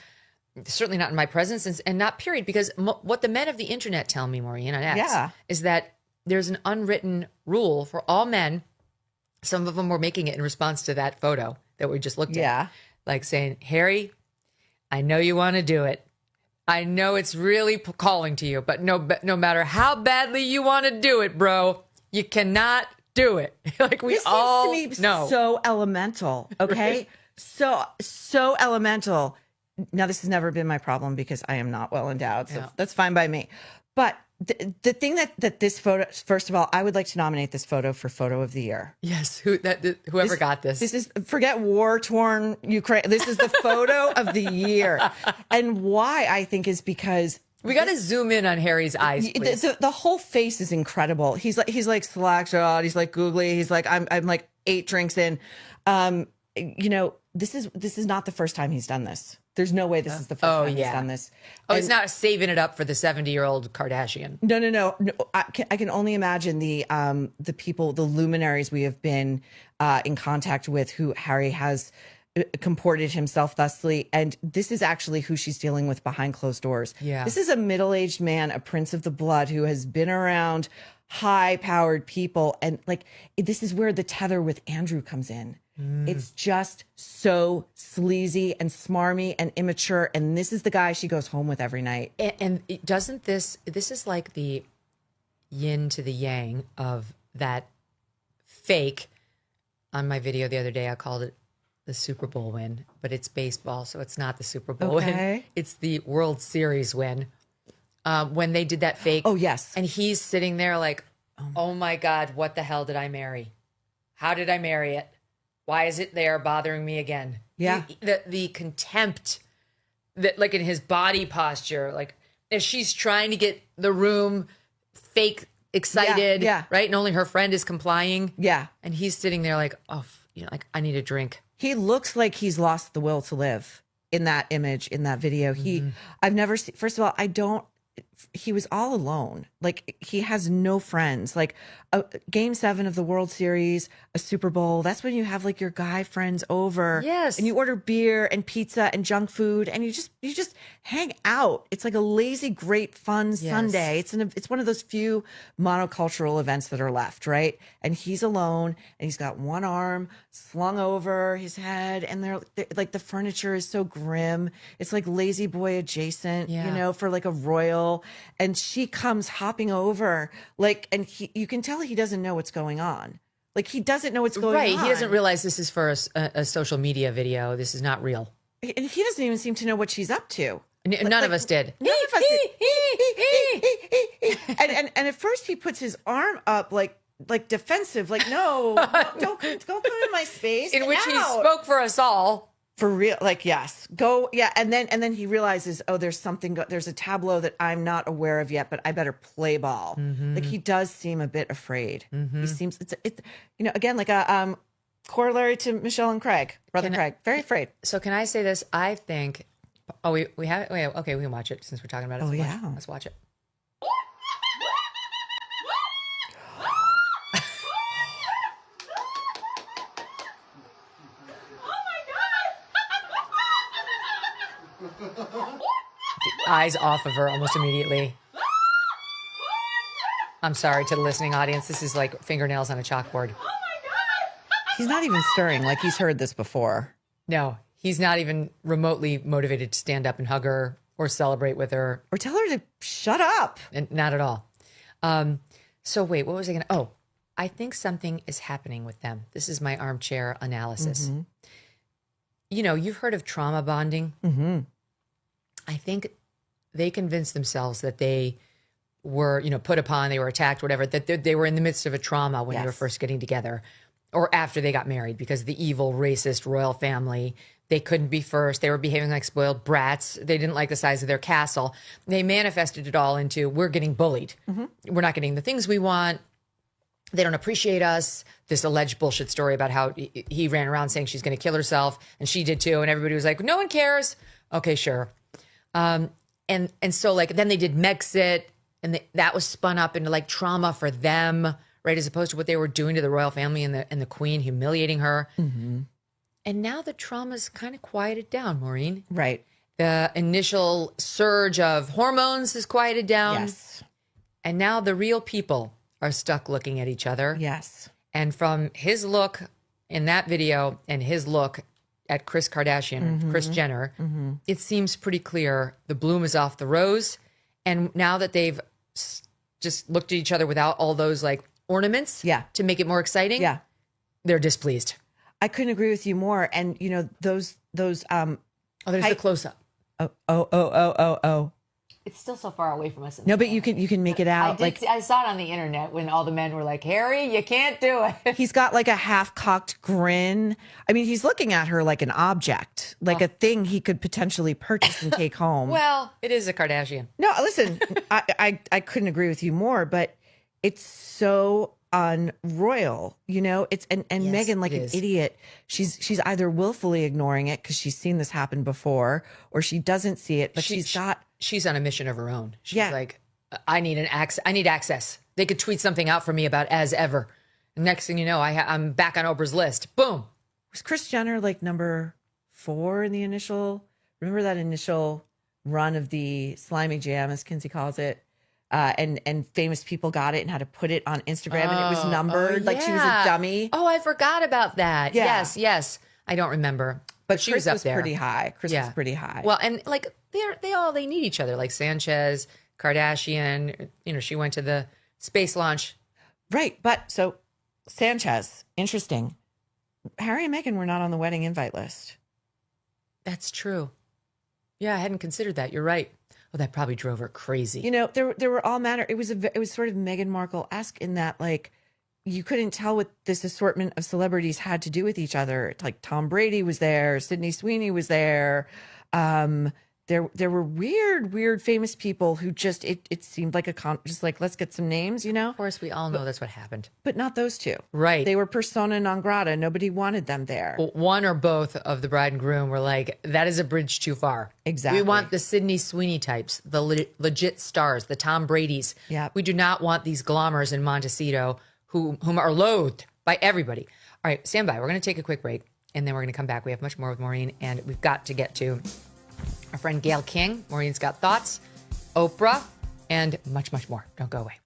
A: Certainly not in my presence and not period. Because what the men of the internet tell me, Maureen, on X, is that there's an unwritten rule for all men. Some of them were making it in response to that photo that we just looked at. Like saying, Harry, I know you want to do it. I know it's really calling to you, but no matter how badly you want to do it, bro, you cannot do it. Like we all know.
O: So elemental, okay? So elemental. Now, this has never been my problem because I am not well endowed, so that's fine by me. But the thing that this photo, first of all, I would like to nominate this photo for Photo of the Year.
A: Yes, whoever got this.
O: This is, forget war-torn Ukraine. This is the Photo of the Year. And why, I think, is because...
A: We got to zoom in on Harry's eyes, please.
O: The whole face is incredible. He's like slack-jawed. He's like googly. He's like, I'm like 8 drinks in. This is not the first time he's done this. There's no way this is the first time he's done this.
A: He's not saving it up for the 70-year-old Kardashian.
O: No. I can only imagine the people, the luminaries we have been in contact with who Harry has comported himself thusly. And this is actually who she's dealing with behind closed doors.
A: Yeah.
O: This is a middle-aged man, a prince of the blood who has been around high-powered people. And like, this is where the tether with Andrew comes in. It's just so sleazy and smarmy and immature. And this is the guy she goes home with every night.
A: And doesn't this is like the yin to the yang of that fake. On my video the other day, I called it the Super Bowl win, but it's baseball, so it's not the Super Bowl
O: Okay.
A: win. It's the World Series win. When they did that fake.
O: Oh, yes.
A: And he's sitting there like, oh my God, what the hell did I marry? How did I marry it? Why is it there bothering me again?
O: Yeah.
A: The contempt that, like, in his body posture, like, as she's trying to get the room fake excited,
O: Yeah.
A: right? And only her friend is complying.
O: Yeah.
A: And he's sitting there like, oh, like, I need a drink.
O: He looks like he's lost the will to live in that image, in that video. I've never seen, first of all, he was all alone. Like, he has no friends. Like, Game 7 of the World Series, a Super Bowl, that's when you have like your guy friends over.
A: Yes.
O: And you order beer and pizza and junk food and you just hang out. It's like a lazy, great, fun Sunday. It's one of those few monocultural events that are left, right? And he's alone and he's got one arm slung over his head and they're like, the furniture is so grim. It's like lazy boy adjacent, you know, for like a royal. And she comes hopping over, like, and you can tell he doesn't know what's going on. Like, he doesn't know what's going on.
A: Right. He doesn't realize this is for a social media video. This is not real.
O: And he doesn't even seem to know what she's up to.
A: None of us did.
O: None of us did. And at first he puts his arm up like defensive, like, no, don't come in my space.
A: In which he spoke for us all.
O: For real, like, yes, go, yeah, and then he realizes, oh, there's a tableau that I'm not aware of yet, but I better play ball. Like, he does seem a bit afraid. He seems, it's again, like a corollary to Michelle and Craig, brother Craig, very afraid.
A: So can I say this? I think, we have, okay, we can watch it since we're talking about it.
O: Oh, yeah.
A: Let's watch it. Eyes off of her almost immediately. I'm sorry to the listening audience. This is like fingernails on a chalkboard.
O: He's not even stirring. Like, he's heard this before.
A: No, he's not even remotely motivated to stand up and hug her or celebrate with her.
O: Or tell her to shut up.
A: And not at all. So wait, what was I going to? Oh, I think something is happening with them. This is my armchair analysis. You know, you've heard of trauma bonding. I think they convinced themselves that they were, put upon, they were attacked, whatever, that they were in the midst of a trauma when they were first getting together or after they got married because the evil, racist royal family, they couldn't be first. They were behaving like spoiled brats. They didn't like the size of their castle. They manifested it all into, we're getting bullied. We're not getting the things we want. They don't appreciate us. This alleged bullshit story about how he ran around saying she's going to kill herself and she did too. And everybody was like, no one cares. Okay, sure. And so like, then they did Megxit and that was spun up into like trauma for them, right? As opposed to what they were doing to the royal family and the queen, humiliating her. And now the trauma's kind of quieted down, Maureen.
O: Right.
A: The initial surge of hormones has quieted down.
O: Yes.
A: And now the real people are stuck looking at each other.
O: Yes.
A: And from his look in that video and his look at Kris Kardashian, Kris Jenner, it seems pretty clear the bloom is off the rose. And now that they've just looked at each other without all those like ornaments to make it more exciting, they're displeased.
O: I couldn't agree with you more. And those
A: there's the close up.
O: Oh.
A: It's still so far away from us.
O: No, but you can make it out.
A: I saw it on the internet when all the men were like, Harry, you can't do it.
O: He's got like a half-cocked grin. I mean, he's looking at her like an object, like a thing he could potentially purchase and take home.
A: Well, it is a Kardashian.
O: No, listen, I couldn't agree with you more, but it's so unroyal, it's and yes, Megyn, like an idiot, she's either willfully ignoring it because she's seen this happen before or she doesn't see it, but
A: she's on a mission of her own. She's like, I need access. They could tweet something out for me about as ever. Next thing you know, I'm back on Oprah's list. Boom.
O: Was Kris Jenner like number 4 in the initial? Remember that initial run of the slimy jam, as Kinsey calls it? And famous people got it and had to put it on Instagram and it was numbered like she was a dummy.
A: Oh, I forgot about that. Yeah. Yes. I don't remember. But she
O: Kris
A: was up there.
O: Pretty high. Kris was pretty high.
A: Well, and like they need each other. Like Sanchez, Kardashian, she went to the space launch.
O: Right. But so Sanchez, interesting. Harry and Meghan were not on the wedding invite list.
A: That's true. Yeah, I hadn't considered that. You're right. Well, that probably drove her crazy.
O: You know, there were all manner. It was sort of Meghan Markle-esque in that, like, you couldn't tell what this assortment of celebrities had to do with each other. Like Tom Brady was there, Sydney Sweeney was there. There were weird famous people who just it seemed like just like, let's get some names, you know.
A: Of course, we all know that's what happened.
O: But not those two.
A: Right.
O: They were persona non grata. Nobody wanted them there.
A: Well, one or both of the bride and groom were like, that is a bridge too far.
O: Exactly.
A: We want the Sydney Sweeney types, the legit stars, the Tom Bradys.
O: Yeah.
A: We do not want these glommers in Montecito whom are loathed by everybody. All right, stand by. We're going to take a quick break, and then we're going to come back. We have much more with Maureen, and we've got to get to our friend Gayle King. Maureen's got thoughts, Oprah, and much more. Don't go away.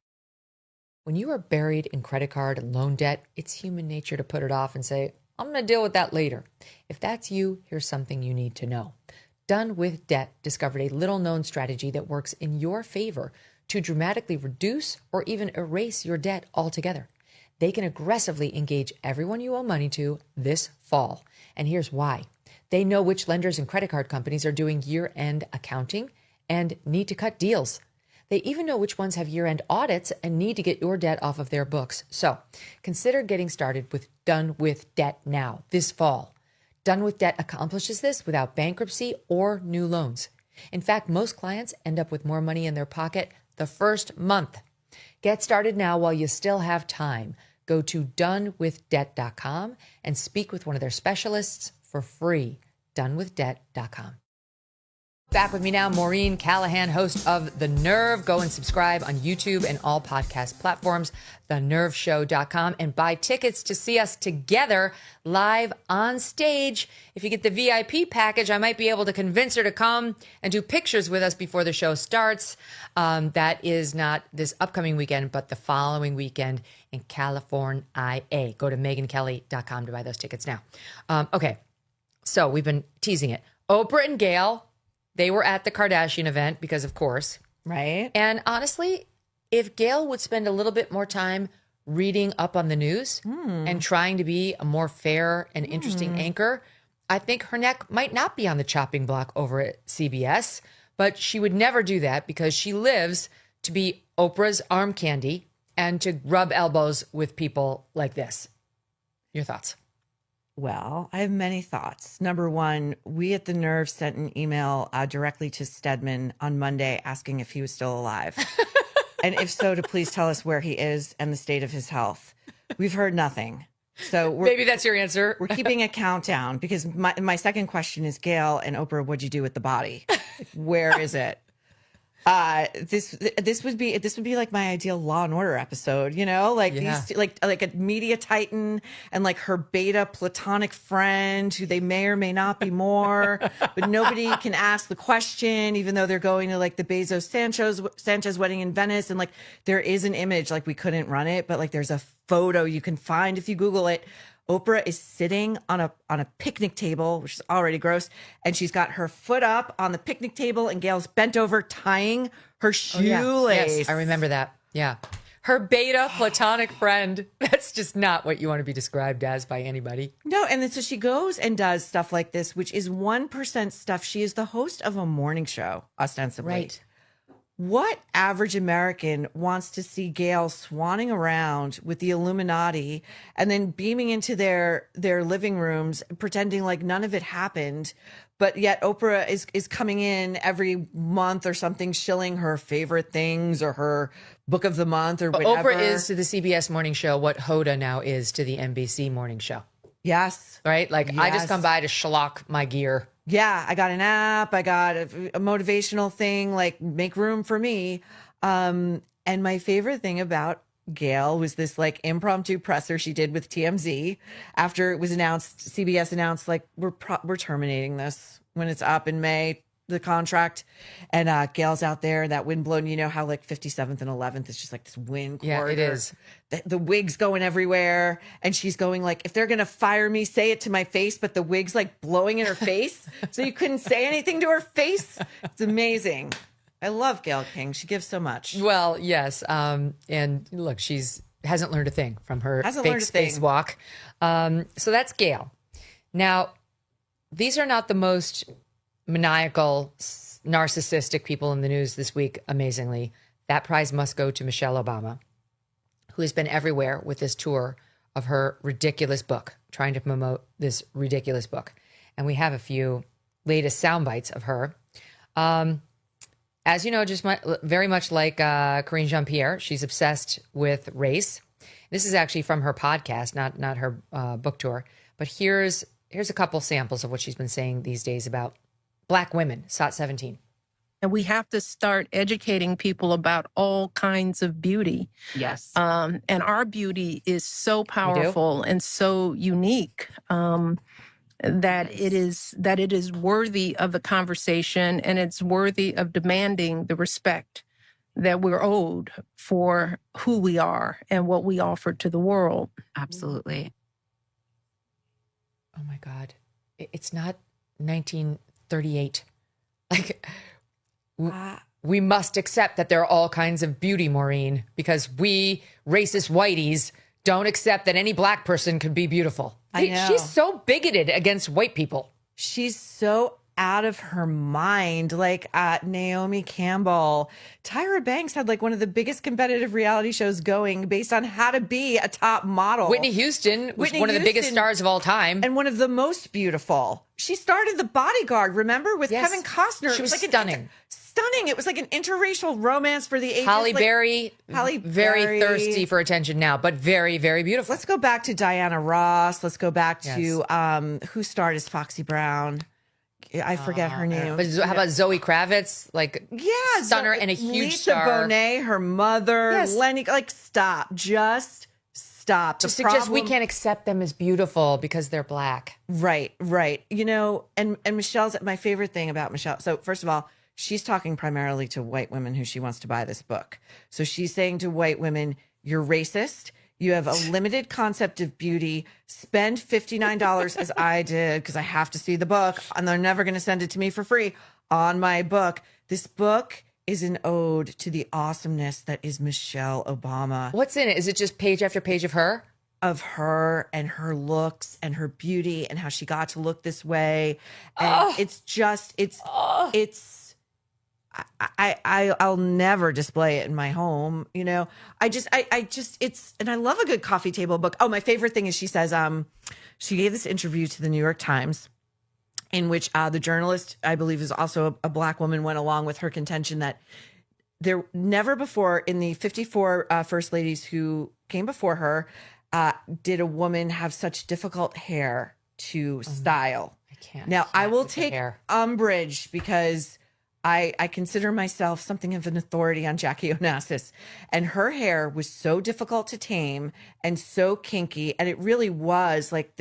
A: When you are buried in credit card and loan debt, it's human nature to put it off and say, I'm going to deal with that later. If that's you, here's something you need to know. Done with Debt discovered a little-known strategy that works in your favor to dramatically reduce or even erase your debt altogether. They can aggressively engage everyone you owe money to this fall. And here's why. They know which lenders and credit card companies are doing year-end accounting and need to cut deals. They even know which ones have year-end audits and need to get your debt off of their books. So consider getting started with Done with Debt now, this fall. Done with Debt accomplishes this without bankruptcy or new loans. In fact, most clients end up with more money in their pocket the first month. Get started now while you still have time. Go to donewithdebt.com and speak with one of their specialists for free. Donewithdebt.com. Back with me now, Maureen Callahan, host of The Nerve. Go and subscribe on YouTube and all podcast platforms, thenerveshow.com, and buy tickets to see us together live on stage. If you get the VIP package, I might be able to convince her to come and do pictures with us before the show starts. That is not this upcoming weekend, but the following weekend in California. Go to megankelly.com to buy those tickets now. Okay, so we've been teasing it. Oprah and Gayle, they were at the Kardashian event because, of course.
O: Right.
A: And honestly, if Gayle would spend a little bit more time reading up on the news and trying to be a more fair and interesting anchor, I think her neck might not be on the chopping block over at CBS. But she would never do that because she lives to be Oprah's arm candy and to rub elbows with people like this. Your thoughts?
O: Well, I have many thoughts. Number one, we at The Nerve sent an email directly to Stedman on Monday asking if he was still alive. And if so, to please tell us where he is and the state of his health. We've heard nothing. So
A: maybe that's your answer.
O: We're keeping a countdown because my second question is, Gayle and Oprah, what'd you do with the body? Where is it? This would be like my ideal Law and Order episode, you know, like these, like a media titan and like her beta platonic friend who they may or may not be more, but nobody can ask the question, even though they're going to like the Bezos Sanchez wedding in Venice. And like, there is an image, like we couldn't run it, but like there's a photo you can find if you Google it. Oprah is sitting on a picnic table, which is already gross, and she's got her foot up on the picnic table, and Gayle's bent over tying her shoelace.
A: Yes, I remember that. Yeah. Her beta platonic friend. That's just not what you want to be described as by anybody.
O: No, and then so she goes and does stuff like this, which is 1% stuff. She is the host of a morning show, ostensibly.
A: Right.
O: What average American wants to see Gayle swanning around with the Illuminati and then beaming into their living rooms, pretending like none of it happened, but yet Oprah is coming in every month or something, shilling her favorite things or her book of the month or whatever.
A: Oprah is to the CBS morning show what Hoda now is to the NBC morning show.
O: Yes.
A: Right? Like,
O: yes.
A: I just come by to schlock my gear.
O: Yeah, I got an app. I got a motivational thing, like make room for me. And my favorite thing about Gayle was this like impromptu presser she did with TMZ after it was announced. CBS announced like we're terminating this when it's up in May, the contract. And Gayle's out there, that wind blown. You know how like 57th and 11th is just like this wind corridor.
A: Yeah, it is.
O: The wig's going everywhere, and she's going like, if they're gonna fire me, say it to my face, but the wig's like blowing in her face, so you couldn't say anything to her face. It's amazing. I love Gayle King. She gives so much.
A: Well, yes. And look, she's hasn't learned a thing from her
O: Hasn't
A: fake
O: learned a thing.
A: spacewalk. So that's Gayle. Now, these are not the most maniacal, narcissistic people in the news this week, amazingly. That prize must go to Michelle Obama, who has been everywhere with this tour of her ridiculous book, trying to promote this ridiculous book. And we have a few latest sound bites of her. As you know, very much like Karine Jean-Pierre, she's obsessed with race. This is actually from her podcast, not her book tour. But here's a couple samples of what she's been saying these days about Black women, SOT 17.
Q: And we have to start educating people about all kinds of beauty.
O: Yes.
Q: And our beauty is so powerful and so unique that it is worthy of the conversation, and it's worthy of demanding the respect that we're owed for who we are and what we offer to the world.
R: Absolutely.
A: Oh my God. It's not 1938. Like, we must accept that there are all kinds of beauty, Maureen, because we racist whiteys don't accept that any Black person could be beautiful.
O: I know.
A: She's so bigoted against white people.
O: She's so out of her mind. Like Naomi Campbell, Tyra Banks had like one of the biggest competitive reality shows going based on how to be a top model.
A: Whitney Houston was one of the biggest stars of all time.
O: And one of the most beautiful. She started The Bodyguard, remember, with Kevin Costner.
A: She was
O: like
A: stunning.
O: Stunning. It was like an interracial romance for the ages.
A: Halle
O: like,
A: Berry, very thirsty for attention now, but very, very beautiful.
O: Let's go back to Diana Ross. Let's go back to who starred as Foxy Brown. I forget her name.
A: But how about Zoe Kravitz? Like, stunner and a huge
O: Lisa
A: star.
O: Bonet, her mother, Lenny. Like, stop. Just stop.
A: To suggest we can't accept them as beautiful because they're Black.
O: Right. You know, and Michelle's my favorite thing about Michelle. So first of all, she's talking primarily to white women who she wants to buy this book. So she's saying to white women, you're racist. You have a limited concept of beauty. Spend $59 as I did, because I have to see the book, and they're never going to send it to me for free on my book. This book is an ode to the awesomeness that is Michelle Obama.
A: What's in it? Is it just page after page of her?
O: Of her and her looks and her beauty and how she got to look this way. And I'll never display it in my home. You know, and I love a good coffee table book. Oh, my favorite thing is she says, she gave this interview to the New York Times in which the journalist, I believe is also a Black woman, went along with her contention that there never before in the 54 first ladies who came before her, did a woman have such difficult hair to style.
A: I can't.
O: Now, I will take umbrage because I consider myself something of an authority on Jackie Onassis, and her hair was so difficult to tame and so kinky, and it really was like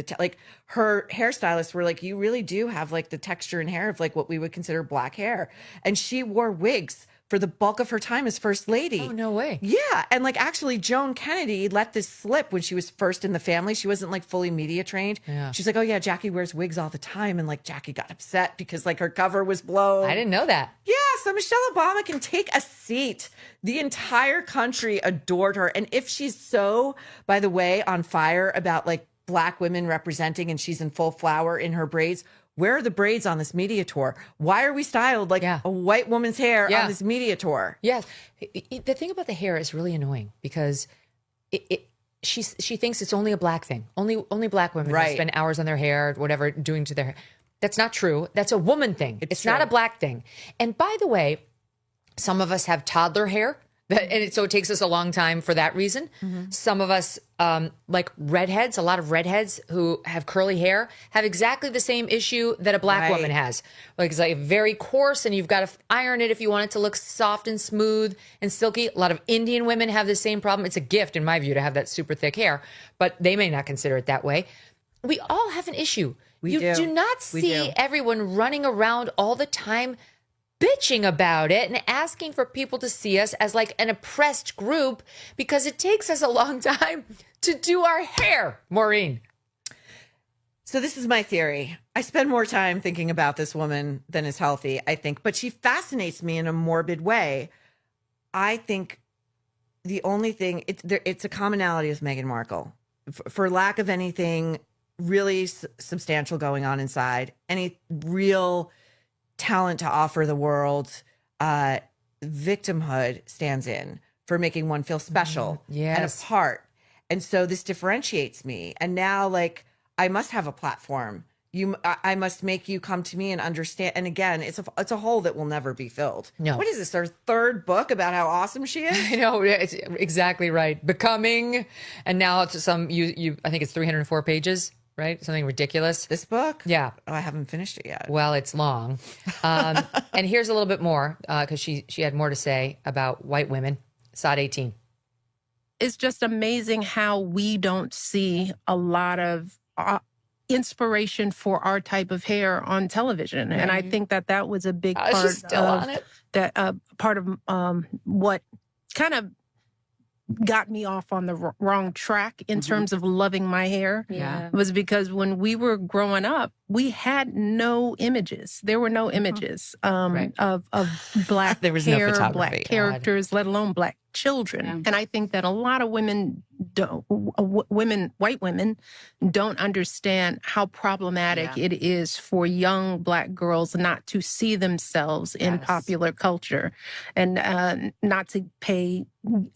O: her hairstylists were like, you really do have like the texture and hair of like what we would consider Black hair, and she wore wigs for the bulk of her time as first lady.
A: Oh, no way.
O: Yeah. And like actually Joan Kennedy let this slip when she was first in the family. She wasn't like fully media trained.
A: Yeah.
O: She's like, oh yeah, Jackie wears wigs all the time. And like Jackie got upset because like her cover was blown.
A: I didn't know that.
O: Yeah. So Michelle Obama can take a seat. The entire country adored her. And if she's so, by the way, on fire about like Black women representing and she's in full flower in her braids, where are the braids on this media tour? Why are we styled like a white woman's hair on this media tour?
A: Yes. The thing about the hair is really annoying because she thinks it's only a Black thing. Only Black women who spend hours on their hair, whatever, doing to their hair. That's not true. That's a woman thing. It's not a Black thing. And by the way, some of us have toddler hair. So it takes us a long time for that reason. Mm-hmm. Some of us, like redheads, a lot of redheads who have curly hair have exactly the same issue that a Black woman has. Like it's like very coarse and you've got to iron it if you want it to look soft and smooth and silky. A lot of Indian women have the same problem. It's a gift in my view to have that super thick hair, but they may not consider it that way. We all have an issue. You do not see everyone running around all the time bitching about it and asking for people to see us as like an oppressed group because it takes us a long time to do our hair, Maureen.
O: So this is my theory. I spend more time thinking about this woman than is healthy, I think, but she fascinates me in a morbid way. I think the only thing, it's a commonality with Meghan Markle. For lack of anything really substantial going on inside, any real talent to offer the world, victimhood stands in for making one feel special and apart. And so this differentiates me. And now, like, I must have a platform. I must make you come to me and understand. And again, it's a hole that will never be filled.
A: No.
O: What is this, our third book about how awesome she is?
A: I know, it's exactly right. Becoming, and now it's I think it's 304 pages, right? Something ridiculous.
O: This book?
A: Yeah.
O: Oh, I haven't finished it yet.
A: Well, it's long. And here's a little bit more, because she had more to say about white women. Sod 18.
Q: It's just amazing how we don't see a lot of inspiration for our type of hair on television. And I think that was a big part of what kind of got me off on the wrong track in terms of loving my hair. Was because when we were growing up, we had no images. There were no images of black
O: there was
Q: hair,
O: no photography.
Q: black characters, let alone black children. And I think that a lot of white women don't understand how problematic it is for young black girls not to see themselves in popular culture and not to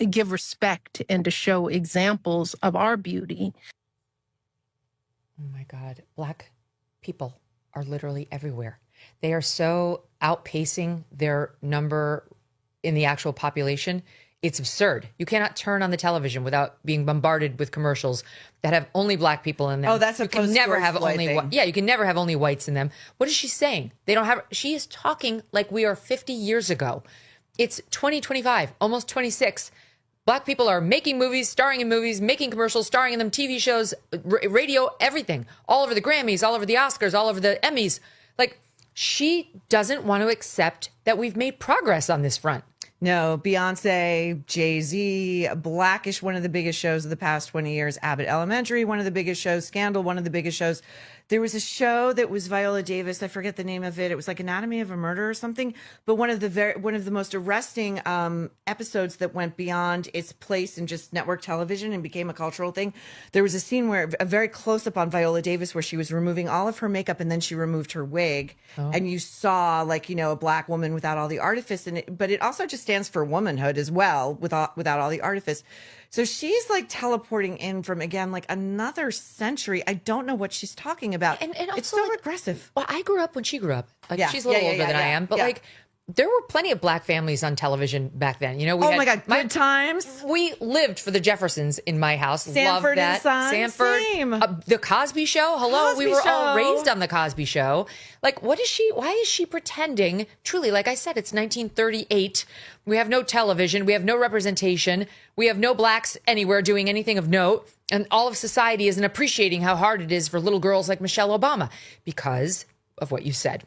Q: give respect and to show examples of our beauty.
A: Oh my God. Black people are literally everywhere. They are so outpacing their number in the actual population. It's absurd. You cannot turn on the television without being bombarded with commercials that have only black people in them.
O: Oh, that's a
A: you can never have only
O: thing.
A: you can never have only whites in them. What is she saying? They don't have. She is talking like we are 50 years ago. It's 2025, almost 26. Black people are making movies, starring in movies, making commercials, starring in them, TV shows, radio, everything, all over the Grammys, all over the Oscars, all over the Emmys. Like, she doesn't want to accept that we've made progress on this front.
O: No, Beyonce, Jay-Z, Blackish, one of the biggest shows of the past 20 years, Abbott Elementary, one of the biggest shows, Scandal, one of the biggest shows. There was a show that was Viola Davis. I forget the name of it. It was like Anatomy of a Murder or something. But one of the most arresting episodes that went beyond its place in just network television and became a cultural thing. There was a scene where a very close up on Viola Davis where she was removing all of her makeup and then she removed her wig. And you saw, like, you know, a black woman without all the artifice in it. But it also just stands for womanhood as well, without all the artifice. So she's like teleporting in from, again, like another century. I don't know what she's talking about.
A: And also,
O: it's so regressive.
A: Well, I grew up when she grew up. Like, she's a little older than I am. But like, there were plenty of black families on television back then. You know, we
O: oh
A: had,
O: my God, Good Times.
A: We lived for the Jeffersons in my house.
O: Sanford
A: Loved that.
O: and Son.
A: Sanford.
O: Same.
A: The Cosby Show. Hello,
O: Cosby
A: we were
O: Show.
A: all raised on the Cosby Show. Like, why is she pretending? Truly, like I said, it's 1938. We have no television. We have no representation. We have no blacks anywhere doing anything of note. And all of society isn't appreciating how hard it is for little girls like Michelle Obama because of what you said.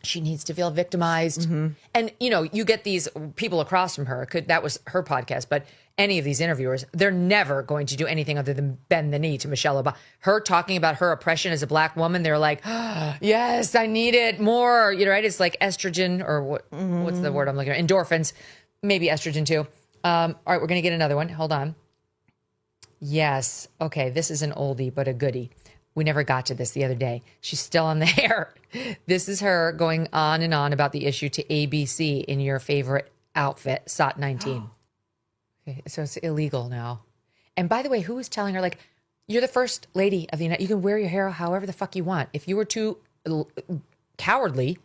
A: She needs to feel victimized. And, you know, you get these people across from her. That was her podcast. But any of these interviewers, they're never going to do anything other than bend the knee to Michelle Obama. Her talking about her oppression as a black woman, they're like, oh, yes, I need it more. You know, right? It's like estrogen or what's the word I'm looking at? Endorphins. Maybe estrogen too. All right, we're going to get another one. Hold on. Yes. Okay, this is an oldie, but a goodie. We never got to this the other day. She's still on the air. This is her going on and on about the issue to ABC in your favorite outfit, SOT 19. Okay, so it's illegal now. And by the way, who was telling her, like, you're the first lady of the United, you can wear your hair however the fuck you want. If you were too cowardly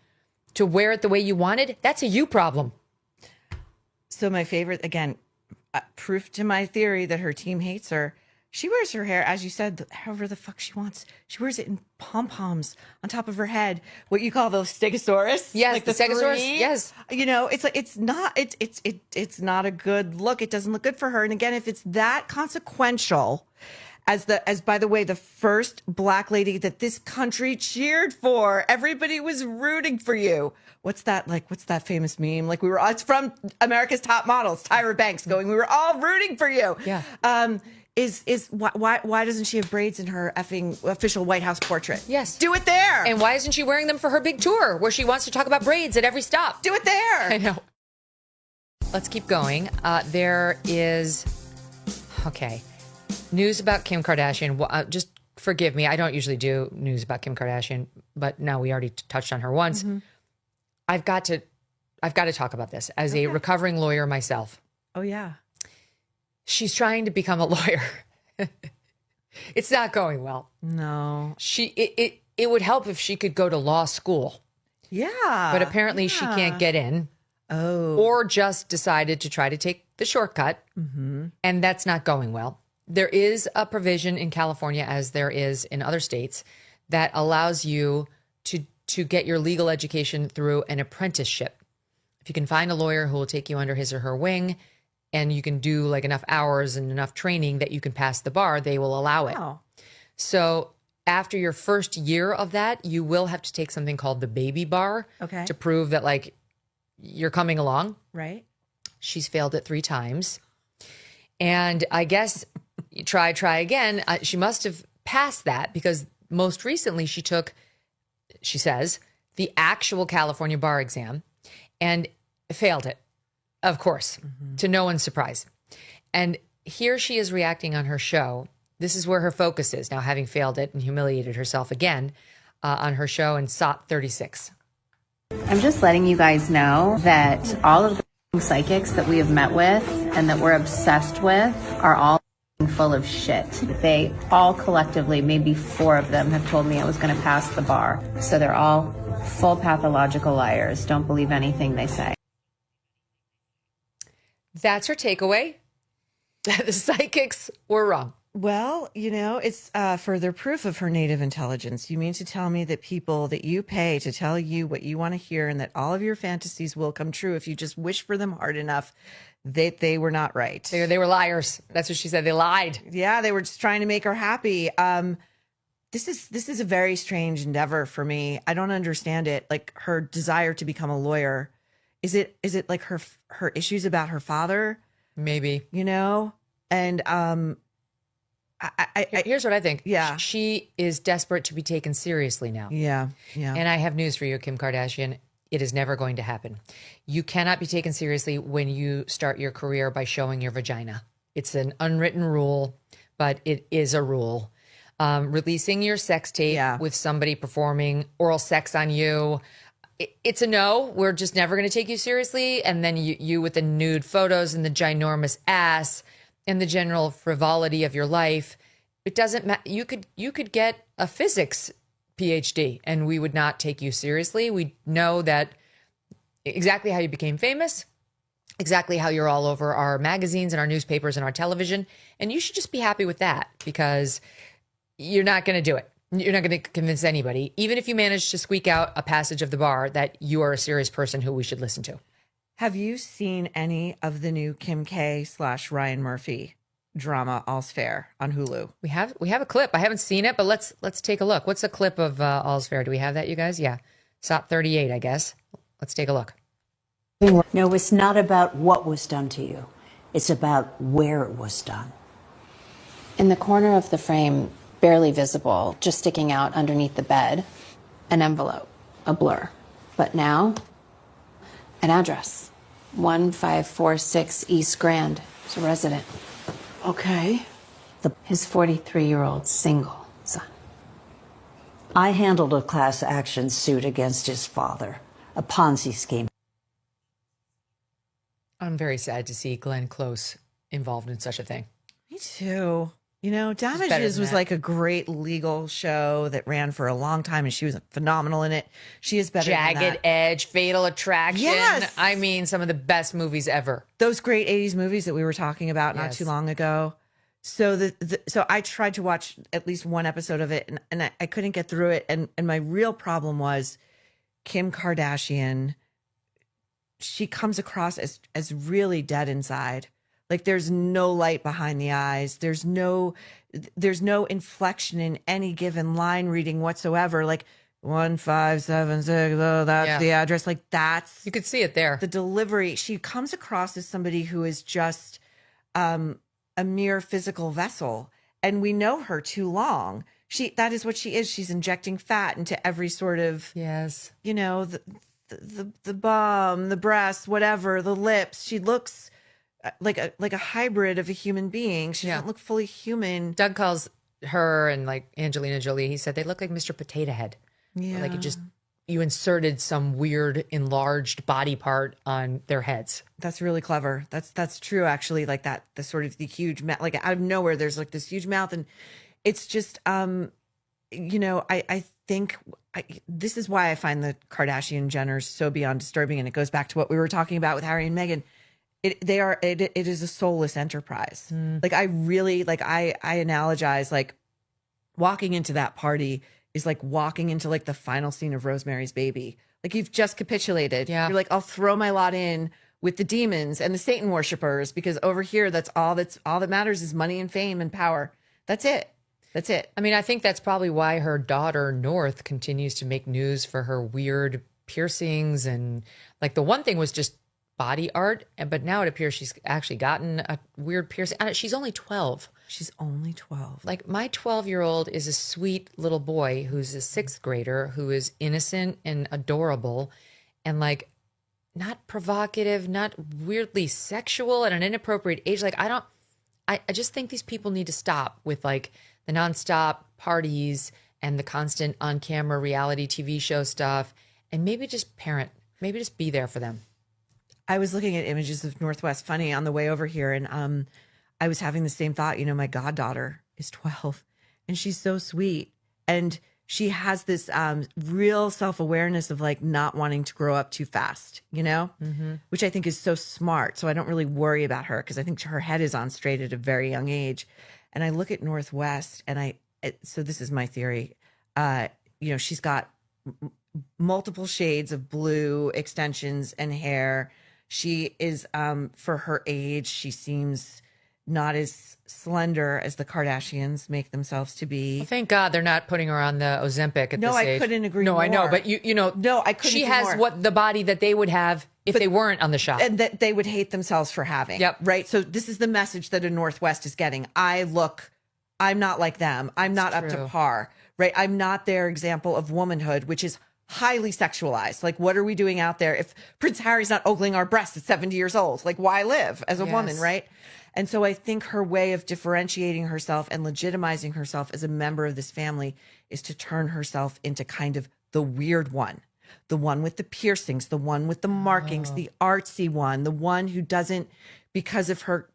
A: to wear it the way you wanted, that's a you problem.
O: So my favorite, again, proof to my theory that her team hates her. She wears her hair, as you said, however the fuck she wants. She wears it in pom-poms on top of her head. What you call those stegosaurus?
A: Yes,
O: like
A: the stegosaurus.
O: three.
A: Yes.
O: You know, it's like it's not a good look. It doesn't look good for her. And again, if it's that consequential, as by the way, the first black lady that this country cheered for, everybody was rooting for you. What's that famous meme? Like it's from America's Top Models, Tyra Banks going, we were all rooting for you.
A: Yeah.
O: Why doesn't she have braids in her effing official White House portrait?
A: Yes.
O: Do it there.
A: And why isn't she wearing them for her big tour where she wants to talk about braids at every stop?
O: Do it there.
A: I know. let's keep going. There is, news about Kim Kardashian. Just forgive me. I don't usually do news about Kim Kardashian, but no, we already touched on her once.
O: Mm-hmm.
A: I've got to talk about this as a recovering lawyer myself.
O: Oh, yeah.
A: She's trying to become a lawyer. It's not going well.
O: No.
A: It would help if she could go to law school.
O: Yeah.
A: But apparently she can't get in.
O: Oh.
A: Or just decided to try to take the shortcut.
O: Mm-hmm.
A: And that's not going well. There is a provision in California, as there is in other states, that allows you to get your legal education through an apprenticeship. If you can find a lawyer who will take you under his or her wing, and you can do like enough hours and enough training that you can pass the bar, they will allow it.
O: Wow.
A: So after your first year of that, you will have to take something called the baby bar to prove that like you're coming along.
O: Right. She's
A: failed it 3 times. And I guess try again. She must have passed that because most recently she took, she says, the actual California bar exam and failed it, of course, to no one's surprise. And here she is reacting on her show. This is where her focus is now, having failed it and humiliated herself again on her show in SOT 36.
G: I'm just letting you guys know that all of the psychics that we have met with and that we're obsessed with are all full of shit. They all collectively, maybe 4 of them, have told me I was going to pass the bar. So they're all full pathological liars. Don't believe anything they say.
A: That's her takeaway. The psychics were wrong.
O: Well, you know, it's further proof of her native intelligence. You mean to tell me that people that you pay to tell you what you want to hear and that all of your fantasies will come true if you just wish for them hard enough, that they were not right?
A: They were liars. That's what she said. They lied.
O: Yeah, they were just trying to make her happy. This is a very strange endeavor for me. I don't understand it. Like her desire to become a lawyer. Is it like her issues about her father?
A: Maybe.
O: You know? And
A: here's what I think.
O: Yeah.
A: She is desperate to be taken seriously now.
O: Yeah.
A: And I have news for you, Kim Kardashian. It is never going to happen. You cannot be taken seriously when you start your career by showing your vagina. It's an unwritten rule, but it is a rule. Releasing your sex tape with somebody performing oral sex on you, it's a no. We're just never going to take you seriously. And then you with the nude photos and the ginormous ass and the general frivolity of your life, it doesn't matter. You could get a physics PhD and we would not take you seriously. We know that exactly how you became famous, exactly how you're all over our magazines and our newspapers and our television. And you should just be happy with that because you're not going to do it. You're not going to convince anybody, even if you manage to squeak out a passage of the bar, that you are a serious person who we should listen to.
O: Have you seen any of the new Kim K / Ryan Murphy drama All's Fair on Hulu?
A: We have a clip. I haven't seen it, but let's take a look. What's a clip of All's Fair? Do we have that, you guys? Yeah. SOT 38, I guess. Let's take a look.
R: No, it's not about what was done to you. It's about where it was done.
S: In the corner of the frame, barely visible, just sticking out underneath the bed, an envelope, a blur. But now, an address, 1546 East Grand. He's a resident.
R: Okay.
S: His 43-year-old single son.
R: I handled a class action suit against his father, a Ponzi scheme.
A: I'm very sad to see Glenn Close involved in such a thing.
O: Me too. You know, Damages was like a great legal show that ran for a long time, and she was phenomenal in it. She is better than that.
A: Jagged Edge, Fatal Attraction.
O: Yes.
A: I mean, some of the best movies ever.
O: Those great 80s movies that we were talking about not too long ago. So so I tried to watch at least one episode of it, and I couldn't get through it. And my real problem was Kim Kardashian. She comes across as really dead inside. Like there's no light behind the eyes. There's no inflection in any given line reading whatsoever. Like 1576, oh, that's the address. Like that's,
A: you could see it there.
O: The delivery. She comes across as somebody who is just a mere physical vessel, and we know her too long. That is what she is. She's injecting fat into every sort of, you know, the bum, the breast, whatever, the lips. She looks like a hybrid of a human being. She doesn't look fully human.
A: Doug calls her and like Angelina Jolie, he said they look like Mr. Potato Head.
O: Yeah.
A: Like you inserted some weird enlarged body part on their heads.
O: That's really clever. That's true, actually. Like the sort of the huge mouth, like out of nowhere, there's like this huge mouth, and it's just, I think this is why I find the Kardashian Jenners so beyond disturbing, and it goes back to what we were talking about with Harry and Meghan. It is a soulless enterprise. Like I really I analogize like walking into that party is like walking into like the final scene of Rosemary's Baby. Like you've just capitulated. Yeah. You're like, I'll throw my lot in with the demons and the Satan worshipers, because over here, all that matters is money and fame and power. That's it. That's it.
A: I mean, I think that's probably why her daughter North continues to make news for her weird piercings, and like the one thing was just body art, but now it appears she's actually gotten a weird piercing. And she's only 12.
O: She's only 12.
A: Like my 12-year-old is a sweet little boy who's a 6th grader who is innocent and adorable and like not provocative, not weirdly sexual at an inappropriate age. Like I just think these people need to stop with like the nonstop parties and the constant on-camera reality TV show stuff, and maybe just maybe just be there for them.
O: I was looking at images of Northwest Funny on the way over here, and I was having the same thought. You know, my goddaughter is 12, and she's so sweet, and she has this real self-awareness of like not wanting to grow up too fast, you know, which I think is so smart. So I don't really worry about her because I think her head is on straight at a very young age. And I look at Northwest, and so this is my theory. She's got multiple shades of blue extensions and hair. She is, for her age, she seems not as slender as the Kardashians make themselves to be.
A: Well, thank God they're not putting her on the Ozempic at this age.
O: No, I couldn't agree more.
A: No, I know, but
O: no, I couldn't.
A: She
O: agree
A: has
O: more.
A: the body that they would have if they weren't on the shop,
O: and that they would hate themselves for having.
A: Yep.
O: Right. So this is the message that a Northwest is getting. I'm not like them. I'm not up to par. Right. I'm not their example of womanhood, which is highly sexualized. Like, what are we doing out there? If Prince Harry's not ogling our breasts at 70 years old, like, why live as a woman, right? And so I think her way of differentiating herself and legitimizing herself as a member of this family is to turn herself into kind of the weird one, the one with the piercings, the one with the markings, the artsy one, the one who doesn't, because of her,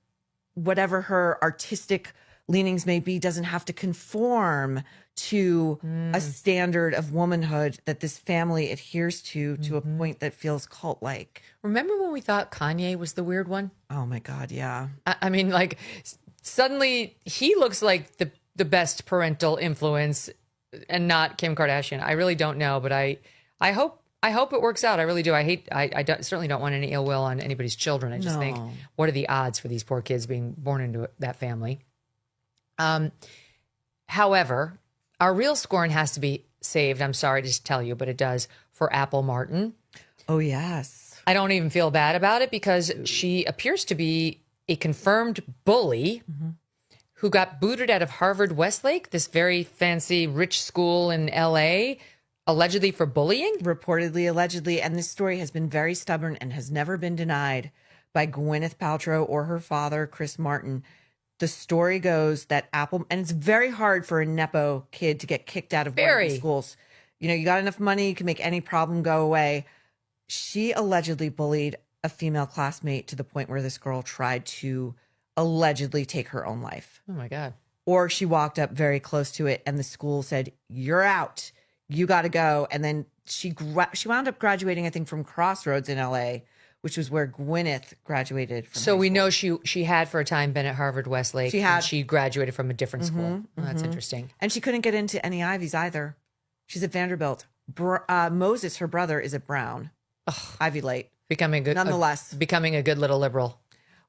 O: whatever her artistic leanings may be, doesn't have to conform to a standard of womanhood that this family adheres to a point that feels cult-like.
A: Remember when we thought Kanye was the weird one?
O: Oh my God, yeah.
A: I mean, like, suddenly he looks like the best parental influence and not Kim Kardashian. I really don't know, but I hope it works out. I really do. I certainly don't want any ill will on anybody's children. I just think, what are the odds for these poor kids being born into that family? However, our real scorn has to be saved. I'm sorry to tell you, but it does, for Apple Martin.
O: Oh, yes.
A: I don't even feel bad about it because she appears to be a confirmed bully who got booted out of Harvard Westlake, this very fancy, rich school in LA, allegedly for bullying.
O: Reportedly, allegedly. And this story has been very stubborn and has never been denied by Gwyneth Paltrow or her father, Chris Martin. The story goes that Apple, and it's very hard for a Nepo kid to get kicked out of one of these schools. You know, you got enough money, you can make any problem go away. She allegedly bullied a female classmate to the point where this girl tried to allegedly take her own life.
A: Oh my God.
O: Or she walked up very close to it and the school said, "You're out. You got to go." And then she wound up graduating, I think, from Crossroads in LA, which was where Gwyneth graduated from.
A: So we know she had for a time been at Harvard Westlake. She graduated from a different school. Oh, that's interesting.
O: And she couldn't get into any Ivies either. She's at Vanderbilt. Moses, her brother, is at Brown. Ivy Light.
A: Nonetheless. Becoming a good little liberal.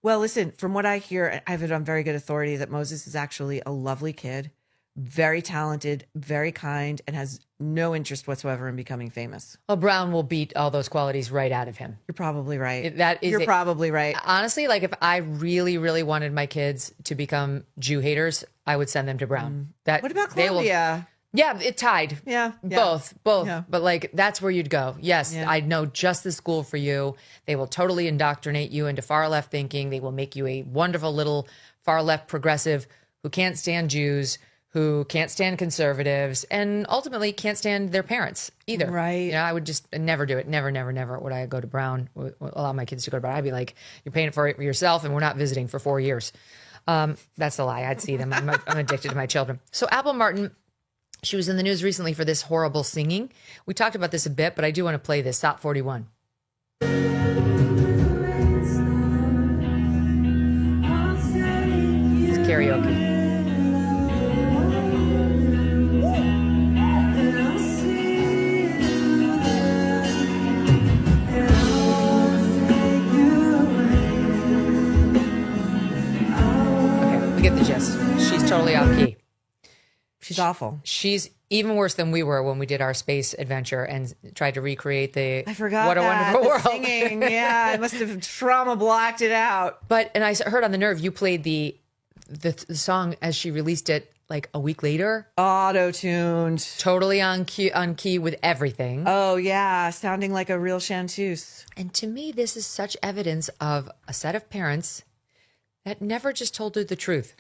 O: Well, listen, from what I hear, I have it on very good authority that Moses is actually a lovely kid, very talented, very kind, and has no interest whatsoever in becoming famous.
A: Well, Brown will beat all those qualities right out of him.
O: You're probably right.
A: You're
O: probably right.
A: Honestly, like if I really, really wanted my kids to become Jew haters, I would send them to Brown.
O: What about Columbia?
A: Yeah, it tied.
O: Yeah.
A: Both.
O: Yeah.
A: But like, that's where you'd go. Yes,
O: Yeah.
A: I know just the school for you. They will totally indoctrinate you into far left thinking. They will make you a wonderful little far left progressive who can't stand Jews, who can't stand conservatives, and ultimately can't stand their parents either.
O: Right.
A: You know, I would just never do it. Never would I go to Brown, allow my kids to go to Brown. I'd be like, you're paying for it for yourself, and we're not visiting for 4 years. That's a lie. I'd see them. I'm addicted to my children. So Apple Martin, she was in the news recently for this horrible singing. We talked about this a bit, but I do want to play this. Top 41. It's karaoke. Okay, we get the gist. She's totally off key.
O: She's awful.
A: She's even worse than we were when we did our space adventure and tried to recreate the
O: I forgot
A: What a
O: that,
A: Wonderful
O: the
A: World.
O: singing. Yeah, I must have trauma blocked it out.
A: But, and I heard on the Nerve, you played the song as she released it like a week later.
O: Auto-tuned.
A: Totally on key with everything.
O: Oh, yeah, sounding like a real chanteuse.
A: And to me, this is such evidence of a set of parents that never just told her the truth.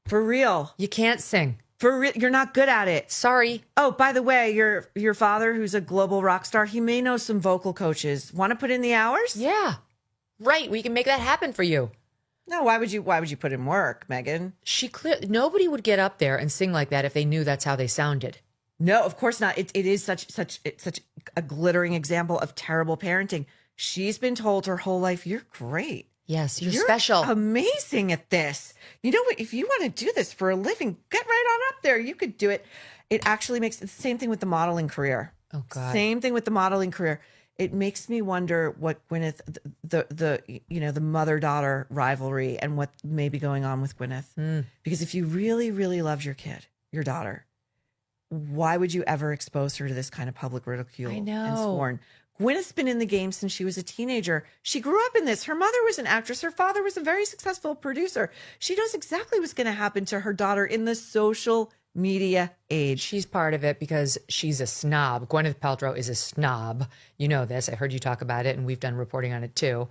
O: For real.
A: You can't sing.
O: For real, you're not good at it.
A: Sorry.
O: Oh, by the way, your father, who's a global rock star, he may know some vocal coaches. Want to put in the hours?
A: Yeah. Right. We can make that happen for you.
O: No, why would you put in work, Megyn?
A: Nobody would get up there and sing like that if they knew that's how they sounded.
O: No, of course not. It is such a glittering example of terrible parenting. She's been told her whole life, you're great.
A: Yes, you're special.
O: Amazing at this. You know what? If you want to do this for a living, get right on up there. You could do it. It actually makes the same thing with the modeling career.
A: Oh God.
O: Same thing with the modeling career. It makes me wonder what Gwyneth, the mother-daughter rivalry and what may be going on with Gwyneth. Because if you really, really loved your kid, your daughter, why would you ever expose her to this kind of public ridicule and scorn? Gwyneth's been in the game since she was a teenager. She grew up in this. Her mother was an actress. Her father was a very successful producer. She knows exactly what's going to happen to her daughter in the social media age.
A: She's part of it because she's a snob. Gwyneth Paltrow is a snob. You know this. I heard you talk about it, and we've done reporting on it too.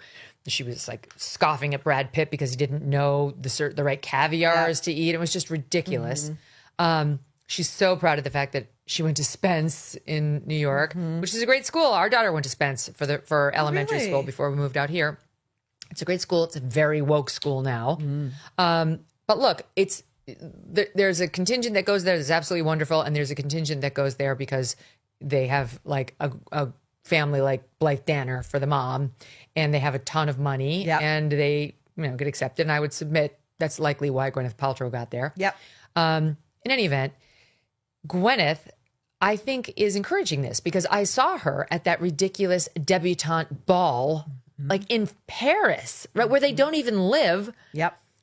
A: She was like scoffing at Brad Pitt because he didn't know the right caviars to eat. It was just ridiculous. She's so proud of the fact that she went to Spence in New York, which is a great school. Our daughter went to Spence for elementary school before we moved out here. It's a great school. It's a very woke school now. But look, there's a contingent that goes there that's absolutely wonderful, and there's a contingent that goes there because they have like a family like Blythe Danner for the mom, and they have a ton of money, and they get accepted. And I would submit that's likely why Gwyneth Paltrow got there. In any event, Gwyneth, I think, is encouraging this because I saw her at that ridiculous debutante ball, like in Paris, right, where they don't even live,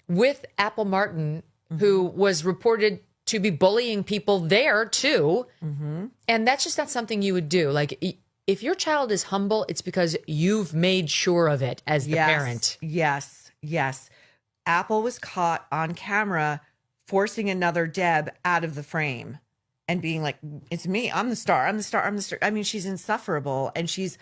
A: with Apple Martin, who was reported to be bullying people there too. And that's just not something you would do. Like, if your child is humble, it's because you've made sure of it as the parent.
O: Yes. Apple was caught on camera forcing another Deb out of the frame and being like, it's me, I'm the star. I mean, she's insufferable, and she's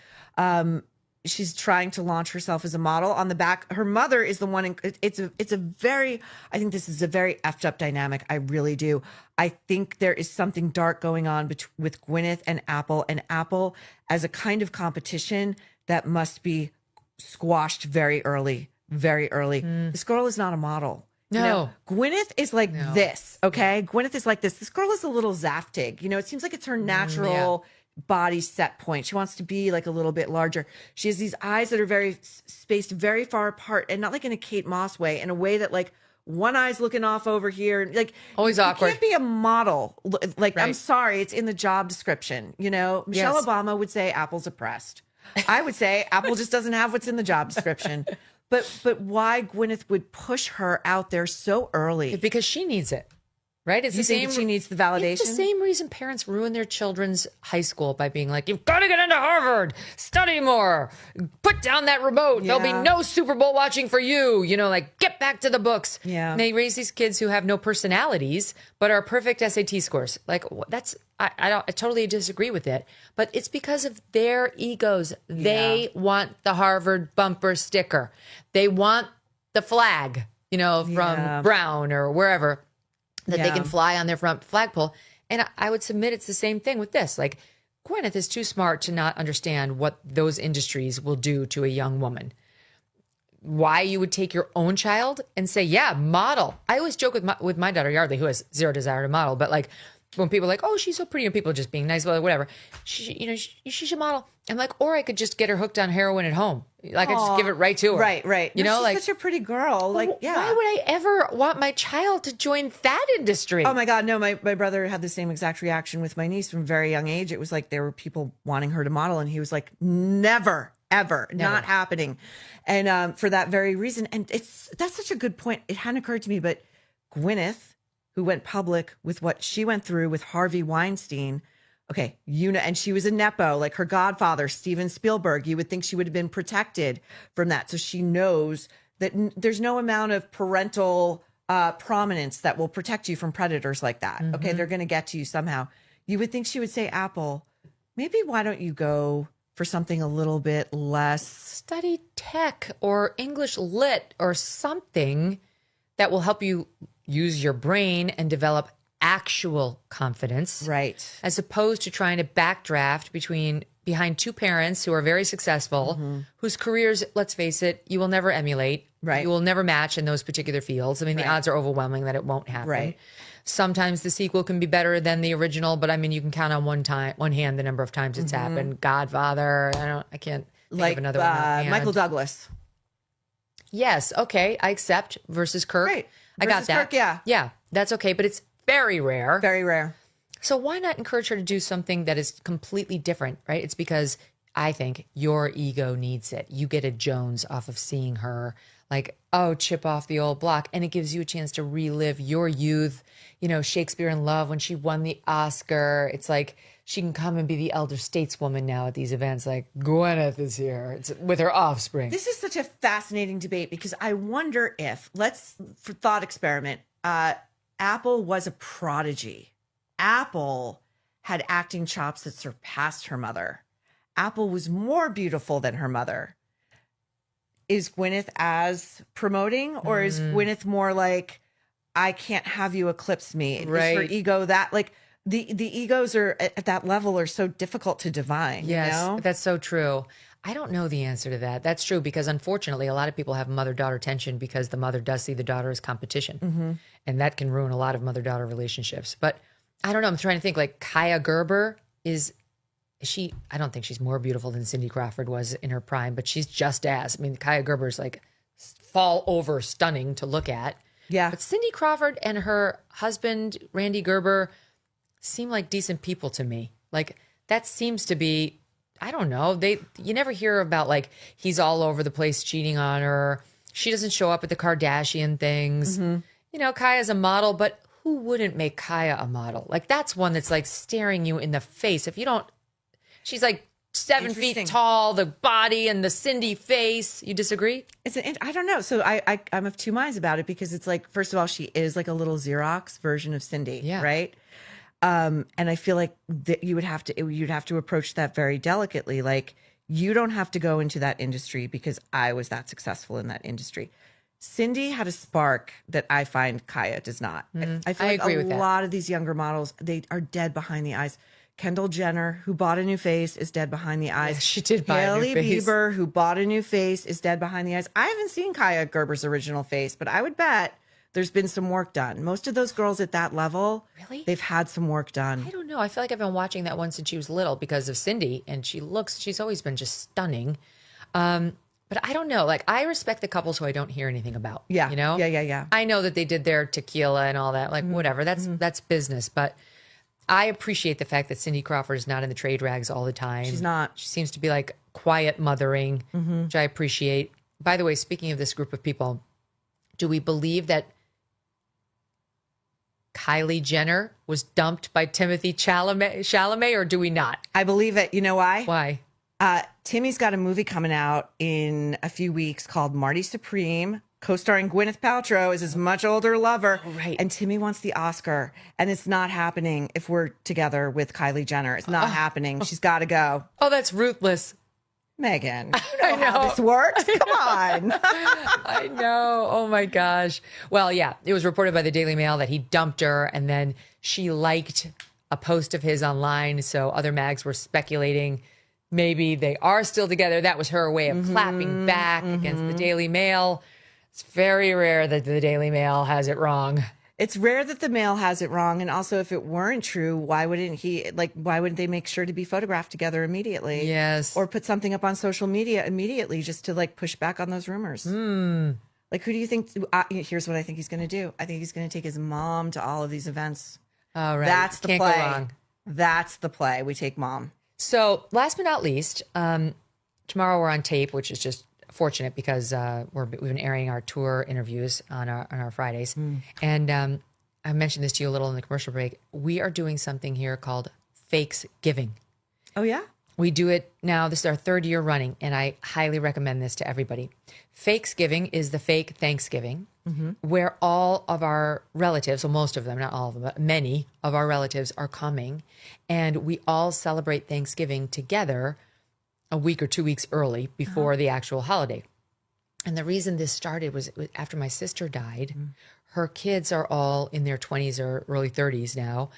O: trying to launch herself as a model on the back. Her mother is the one. I think this is a very effed up dynamic. I really do. I think there is something dark going on with Gwyneth and Apple as a kind of competition that must be squashed very early. This girl is not a model.
A: No.
O: Gwyneth is like this, okay? Gwyneth is like this. This girl is a little Zaftig. It seems like it's her natural body set point. She wants to be like a little bit larger. She has these eyes that are very spaced very far apart, and not like in a Kate Moss way, in a way that like one eye's looking off over here. Like,
A: always awkward.
O: You can't be a model. Like,
A: Right.
O: I'm sorry, it's in the job description. Michelle Obama would say Apple's oppressed. I would say Apple just doesn't have what's in the job description. But why Gwyneth would push her out there so early?
A: Because she needs it. Right? It's
O: You
A: the
O: think
A: same.
O: she needs the validation?
A: It's the same reason parents ruin their children's high school by being like, "You've got to get into Harvard, study more, put down that remote. There'll be no Super Bowl watching for you. You know, like get back to the books."
O: Yeah.
A: And they raise these kids who have no personalities but are perfect SAT scores. Like that's I totally disagree with it. But it's because of their egos. They want the Harvard bumper sticker. They want the flag, you know, from Brown or wherever, that they can fly on their front flagpole. And I would submit it's the same thing with this. Like, Gwyneth is too smart to not understand what those industries will do to a young woman. Why you would take your own child and say, yeah, model. I always joke with my daughter, Yardley, who has zero desire to model. But like, when people are like, oh, she's so pretty, and people are just being nice, well, whatever. She should model. I'm like, or I could just get her hooked on heroin at home. Like, I just give it right to her.
O: Right.
A: You know,
O: she's
A: like
O: such a pretty girl. Like, yeah.
A: Why would I ever want my child to join that industry?
O: Oh my God, no, my brother had the same exact reaction with my niece from a very young age. It was like there were people wanting her to model, and he was like, never, ever, not happening. And for that very reason. And that's such a good point. It hadn't occurred to me, but Gwyneth, who went public with what she went through with Harvey Weinstein. Okay, and she was a Nepo, like her godfather, Steven Spielberg. You would think she would have been protected from that. So she knows that there's no amount of parental prominence that will protect you from predators like that.
A: Mm-hmm.
O: Okay, they're going to get to you somehow. You would think she would say, Apple, maybe why don't you go for something a little bit less?
A: Study tech or English lit or something that will help you use your brain and develop actual confidence.
O: Right.
A: As opposed to trying to backdraft behind two parents who are very successful, whose careers, let's face it, you will never emulate.
O: Right.
A: You will never match in those particular fields. I mean, the odds are overwhelming that it won't happen.
O: Right.
A: Sometimes the sequel can be better than the original, but I mean, you can count on one hand the number of times it's happened. Godfather, I can't think of another one offhand.
O: Michael Douglas.
A: Yes, okay, I accept. Versus Kirk.
O: Right.
A: I got
O: Versus
A: that.
O: Kirk, yeah.
A: Yeah, that's okay, but it's very rare.
O: Very rare.
A: So why not encourage her to do something that is completely different, right? It's because I think your ego needs it. You get a Jones off of seeing her, like, oh, chip off the old block. And it gives you a chance to relive your youth, you know, Shakespeare in Love when she won the Oscar. It's like she can come and be the elder stateswoman now at these events. Like, Gwyneth is here. It's with her offspring.
O: This is such a fascinating debate because I wonder if, for thought experiment, Apple was a prodigy. Apple had acting chops that surpassed her mother. Apple was more beautiful than her mother. Is Gwyneth as promoting, or is Gwyneth more like, I can't have you eclipse me?
A: Right.
O: Is her ego that, like, the egos are at that level are so difficult to divine.
A: Yes,
O: you know?
A: that's so true. I don't know the answer to that. That's true because unfortunately, a lot of people have mother-daughter tension because the mother does see the daughter as competition. And that can ruin a lot of mother-daughter relationships. But I don't know. I'm trying to think, like, Kaya Gerber is she, I don't think she's more beautiful than Cindy Crawford was in her prime, but she's just as. I mean, Kaya Gerber's like fall over stunning to look at.
O: Yeah.
A: But Cindy Crawford and her husband, Randy Gerber, seem like decent people to me. Like, that seems to be, I don't know. You never hear about, like, he's all over the place cheating on her. She doesn't show up at the Kardashian things. You know, Kaya's a model, but who wouldn't make Kaya a model? Like, that's one that's like staring you in the face. If you don't, she's like 7 feet tall, the body and the Cindy face. You disagree?
O: I don't know. So I'm of two minds about it because it's like, first of all, she is like a little Xerox version of Cindy, right? And I feel like that you'd have to approach that very delicately. Like, you don't have to go into that industry because I was that successful in that industry. Cindy had a spark that I find Kaya does not. I feel like a lot of these younger models, they are dead behind the eyes. Kendall Jenner, who bought a new face, is dead behind the eyes.
A: Yes, she did buy a new face.
O: Hailey Bieber, who bought a new face, is dead behind the eyes. I haven't seen Kaya Gerber's original face, but I would bet there's been some work done. Most of those girls at that level, they've had some work done.
A: I don't know. I feel like I've been watching that one since she was little because of Cindy, and she's always been just stunning. But I don't know. Like, I respect the couples who I don't hear anything about.
O: Yeah.
A: You know?
O: Yeah.
A: I know that they did their tequila and all that. Like, whatever. That's business. But I appreciate the fact that Cindy Crawford is not in the trade rags all the time.
O: She's not.
A: She seems to be like quiet mothering, which I appreciate. By the way, speaking of this group of people, do we believe that Kylie Jenner was dumped by Timothy Chalamet, or do we not?
O: I believe it. You know why?
A: Why?
O: Timmy's got a movie coming out in a few weeks called Marty Supreme, co-starring Gwyneth Paltrow as his much older lover.
A: Oh, right.
O: And Timmy wants the Oscar. And it's not happening if we're together with Kylie Jenner. It's not happening. She's got to go.
A: Oh, that's ruthless.
O: Megyn, you know how this works. Come on.
A: I know. Oh my gosh. Well, yeah, it was reported by the Daily Mail that he dumped her, and then she liked a post of his online. So other mags were speculating maybe they are still together. That was her way of clapping back against the Daily Mail. It's very rare that the Daily Mail has it wrong.
O: It's rare that the Mail has it wrong. And also, if it weren't true, why wouldn't they make sure to be photographed together immediately?
A: Yes.
O: Or put something up on social media immediately just to push back on those rumors. Like, who do you think? Here's what I think he's going to do. I think he's going to take his mom to all of these events.
A: All right.
O: That's the
A: Can't
O: play.
A: go wrong.
O: That's the play. We take mom.
A: So last but not least, tomorrow we're on tape, which is just fortunate because we've been airing our tour interviews on our Fridays. And I mentioned this to you a little in the commercial break. We are doing something here called Fakes Giving.
O: Oh, yeah?
A: We do it now. This is our 3rd year running, and I highly recommend this to everybody. Fakes Giving is the fake Thanksgiving, where all of our relatives, well, most of them, not all of them, but many of our relatives are coming, and we all celebrate Thanksgiving together a week or 2 weeks early before the actual holiday. And the reason this started was after my sister died. Her kids are all in their 20s or early 30s now.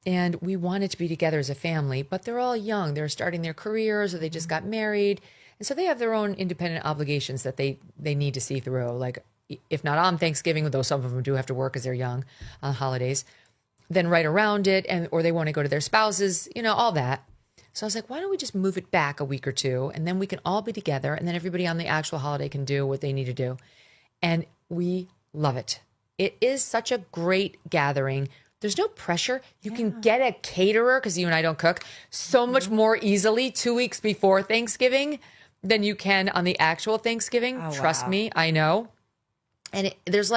A: And we wanted to be together as a family, but they're all young. They're starting their careers or they just got married. And so they have their own independent obligations that they need to see through. Like, if not on Thanksgiving, though some of them do have to work because they're young on holidays, then right around it, or they want to go to their spouses, all that. So I was like, why don't we just move it back a week or two, and then we can all be together, and then everybody on the actual holiday can do what they need to do. And we love it. It is such a great gathering. There's no pressure. You can get a caterer, because you and I don't cook, so much more easily 2 weeks before Thanksgiving than you can on the actual Thanksgiving.
O: Oh,
A: Trust
O: wow.
A: me, I know. And it's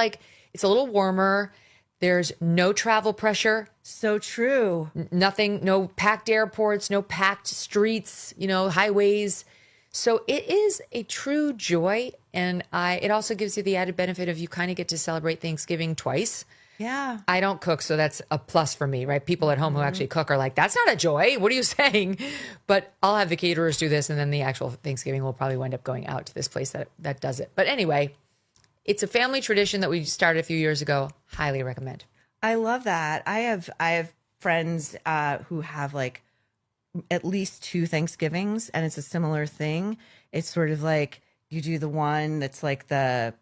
A: a little warmer. There's no travel pressure.
O: So true.
A: Nothing, no packed airports, no packed streets, highways. So it is a true joy. And it also gives you the added benefit of you kind of get to celebrate Thanksgiving twice.
O: Yeah.
A: I don't cook, so that's a plus for me, right? People at home who actually cook are like, that's not a joy. What are you saying? But I'll have the caterers do this, and then the actual Thanksgiving will probably wind up going out to this place that does it. But anyway, it's a family tradition that we started a few years ago. Highly recommend.
O: I love that. I have friends who have at least 2 Thanksgivings, and it's a similar thing. It's sort of like you do the one that's like the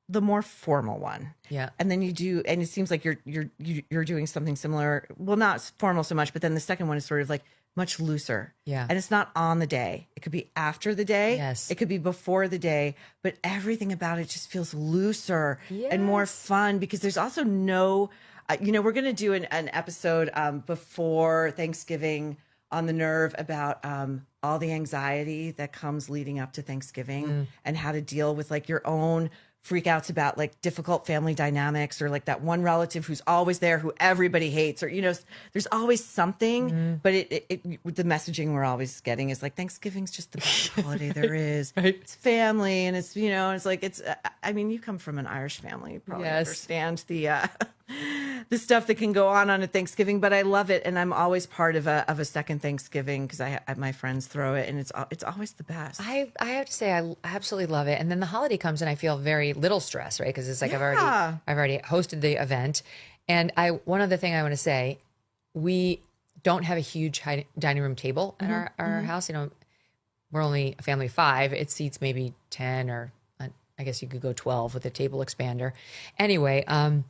O: more formal one.
A: Yeah.
O: And then you do, and it seems like you're doing something similar. Well, not formal so much, but then the second one is sort of like much looser.
A: Yeah.
O: And it's not on the day. It could be after the day.
A: Yes.
O: It could be before the day, but everything about it just feels looser and more fun, because there's also no, we're going to do an episode before Thanksgiving on the nerve about all the anxiety that comes leading up to Thanksgiving and how to deal with your own freakouts about difficult family dynamics, or that one relative who's always there who everybody hates, or there's always something. But the messaging we're always getting is Thanksgiving's just the best holiday there is.
A: Right.
O: It's family, and it's it's I mean, you come from an Irish family, you probably understand the stuff that can go on at Thanksgiving. But I love it, and I'm always part of a second Thanksgiving because my friends throw it, and it's always the best. I
A: have to say I absolutely love it. And then the holiday comes and I feel very little stress, right? Because it's I've already hosted the event. And one other thing I want to say, we don't have a huge dining room table at our house. We're only a family of 5. It seats maybe 10, or I guess you could go 12 with a table expander. Anyway, I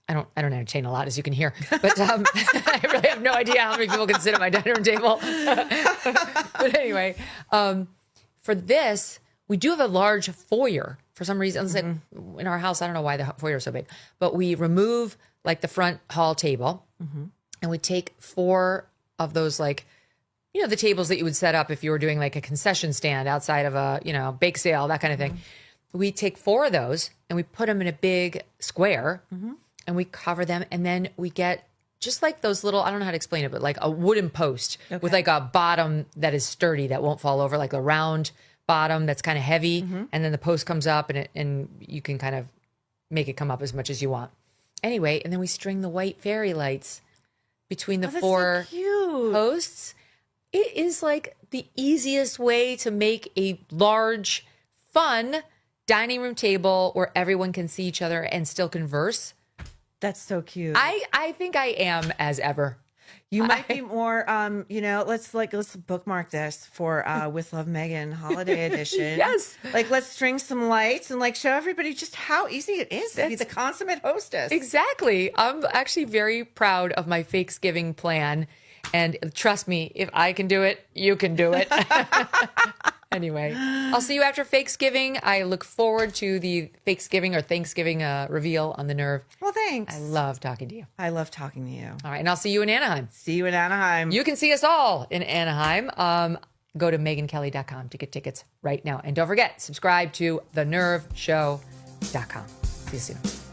A: don't entertain a lot, as you can hear, but I really have no idea how many people can sit at my dining room table. But anyway, for this, we do have a large foyer for some reason. In our house, I don't know why the foyer is so big, but we remove the front hall table, and we take 4 of those the tables that you would set up if you were doing a concession stand outside of a bake sale, that kind of thing. We take 4 of those and we put them in a big square. and we cover them. And then we get just like those little, I don't know how to explain it, but like a wooden post with like a bottom that is sturdy that won't fall over, like a round bottom that's kind of heavy. And then the post comes up and you can kind of make it come up as much as you want. Anyway, and then we string the white fairy lights between the four posts. It is like the easiest way to make a large, fun dining room table where everyone can see each other and still converse.
O: That's so cute.
A: I think I am as ever.
O: You might be more, let's bookmark this for With Love Megyn Holiday Edition.
A: Yes.
O: Like, let's string some lights and like show everybody just how easy it is to be the consummate hostess.
A: Exactly. I'm actually very proud of my Fakesgiving plan. And trust me, if I can do it, you can do it. Anyway, I'll see you after Fakesgiving. I look forward to the Fakesgiving or Thanksgiving reveal on The Nerve.
O: Well, thanks.
A: I love talking to you.
O: I love talking to you.
A: All right, and I'll see you in Anaheim.
O: See you in Anaheim.
A: You can see us all in Anaheim. Go to MegynKelly.com to get tickets right now. And don't forget, subscribe to TheNerveShow.com. See you soon.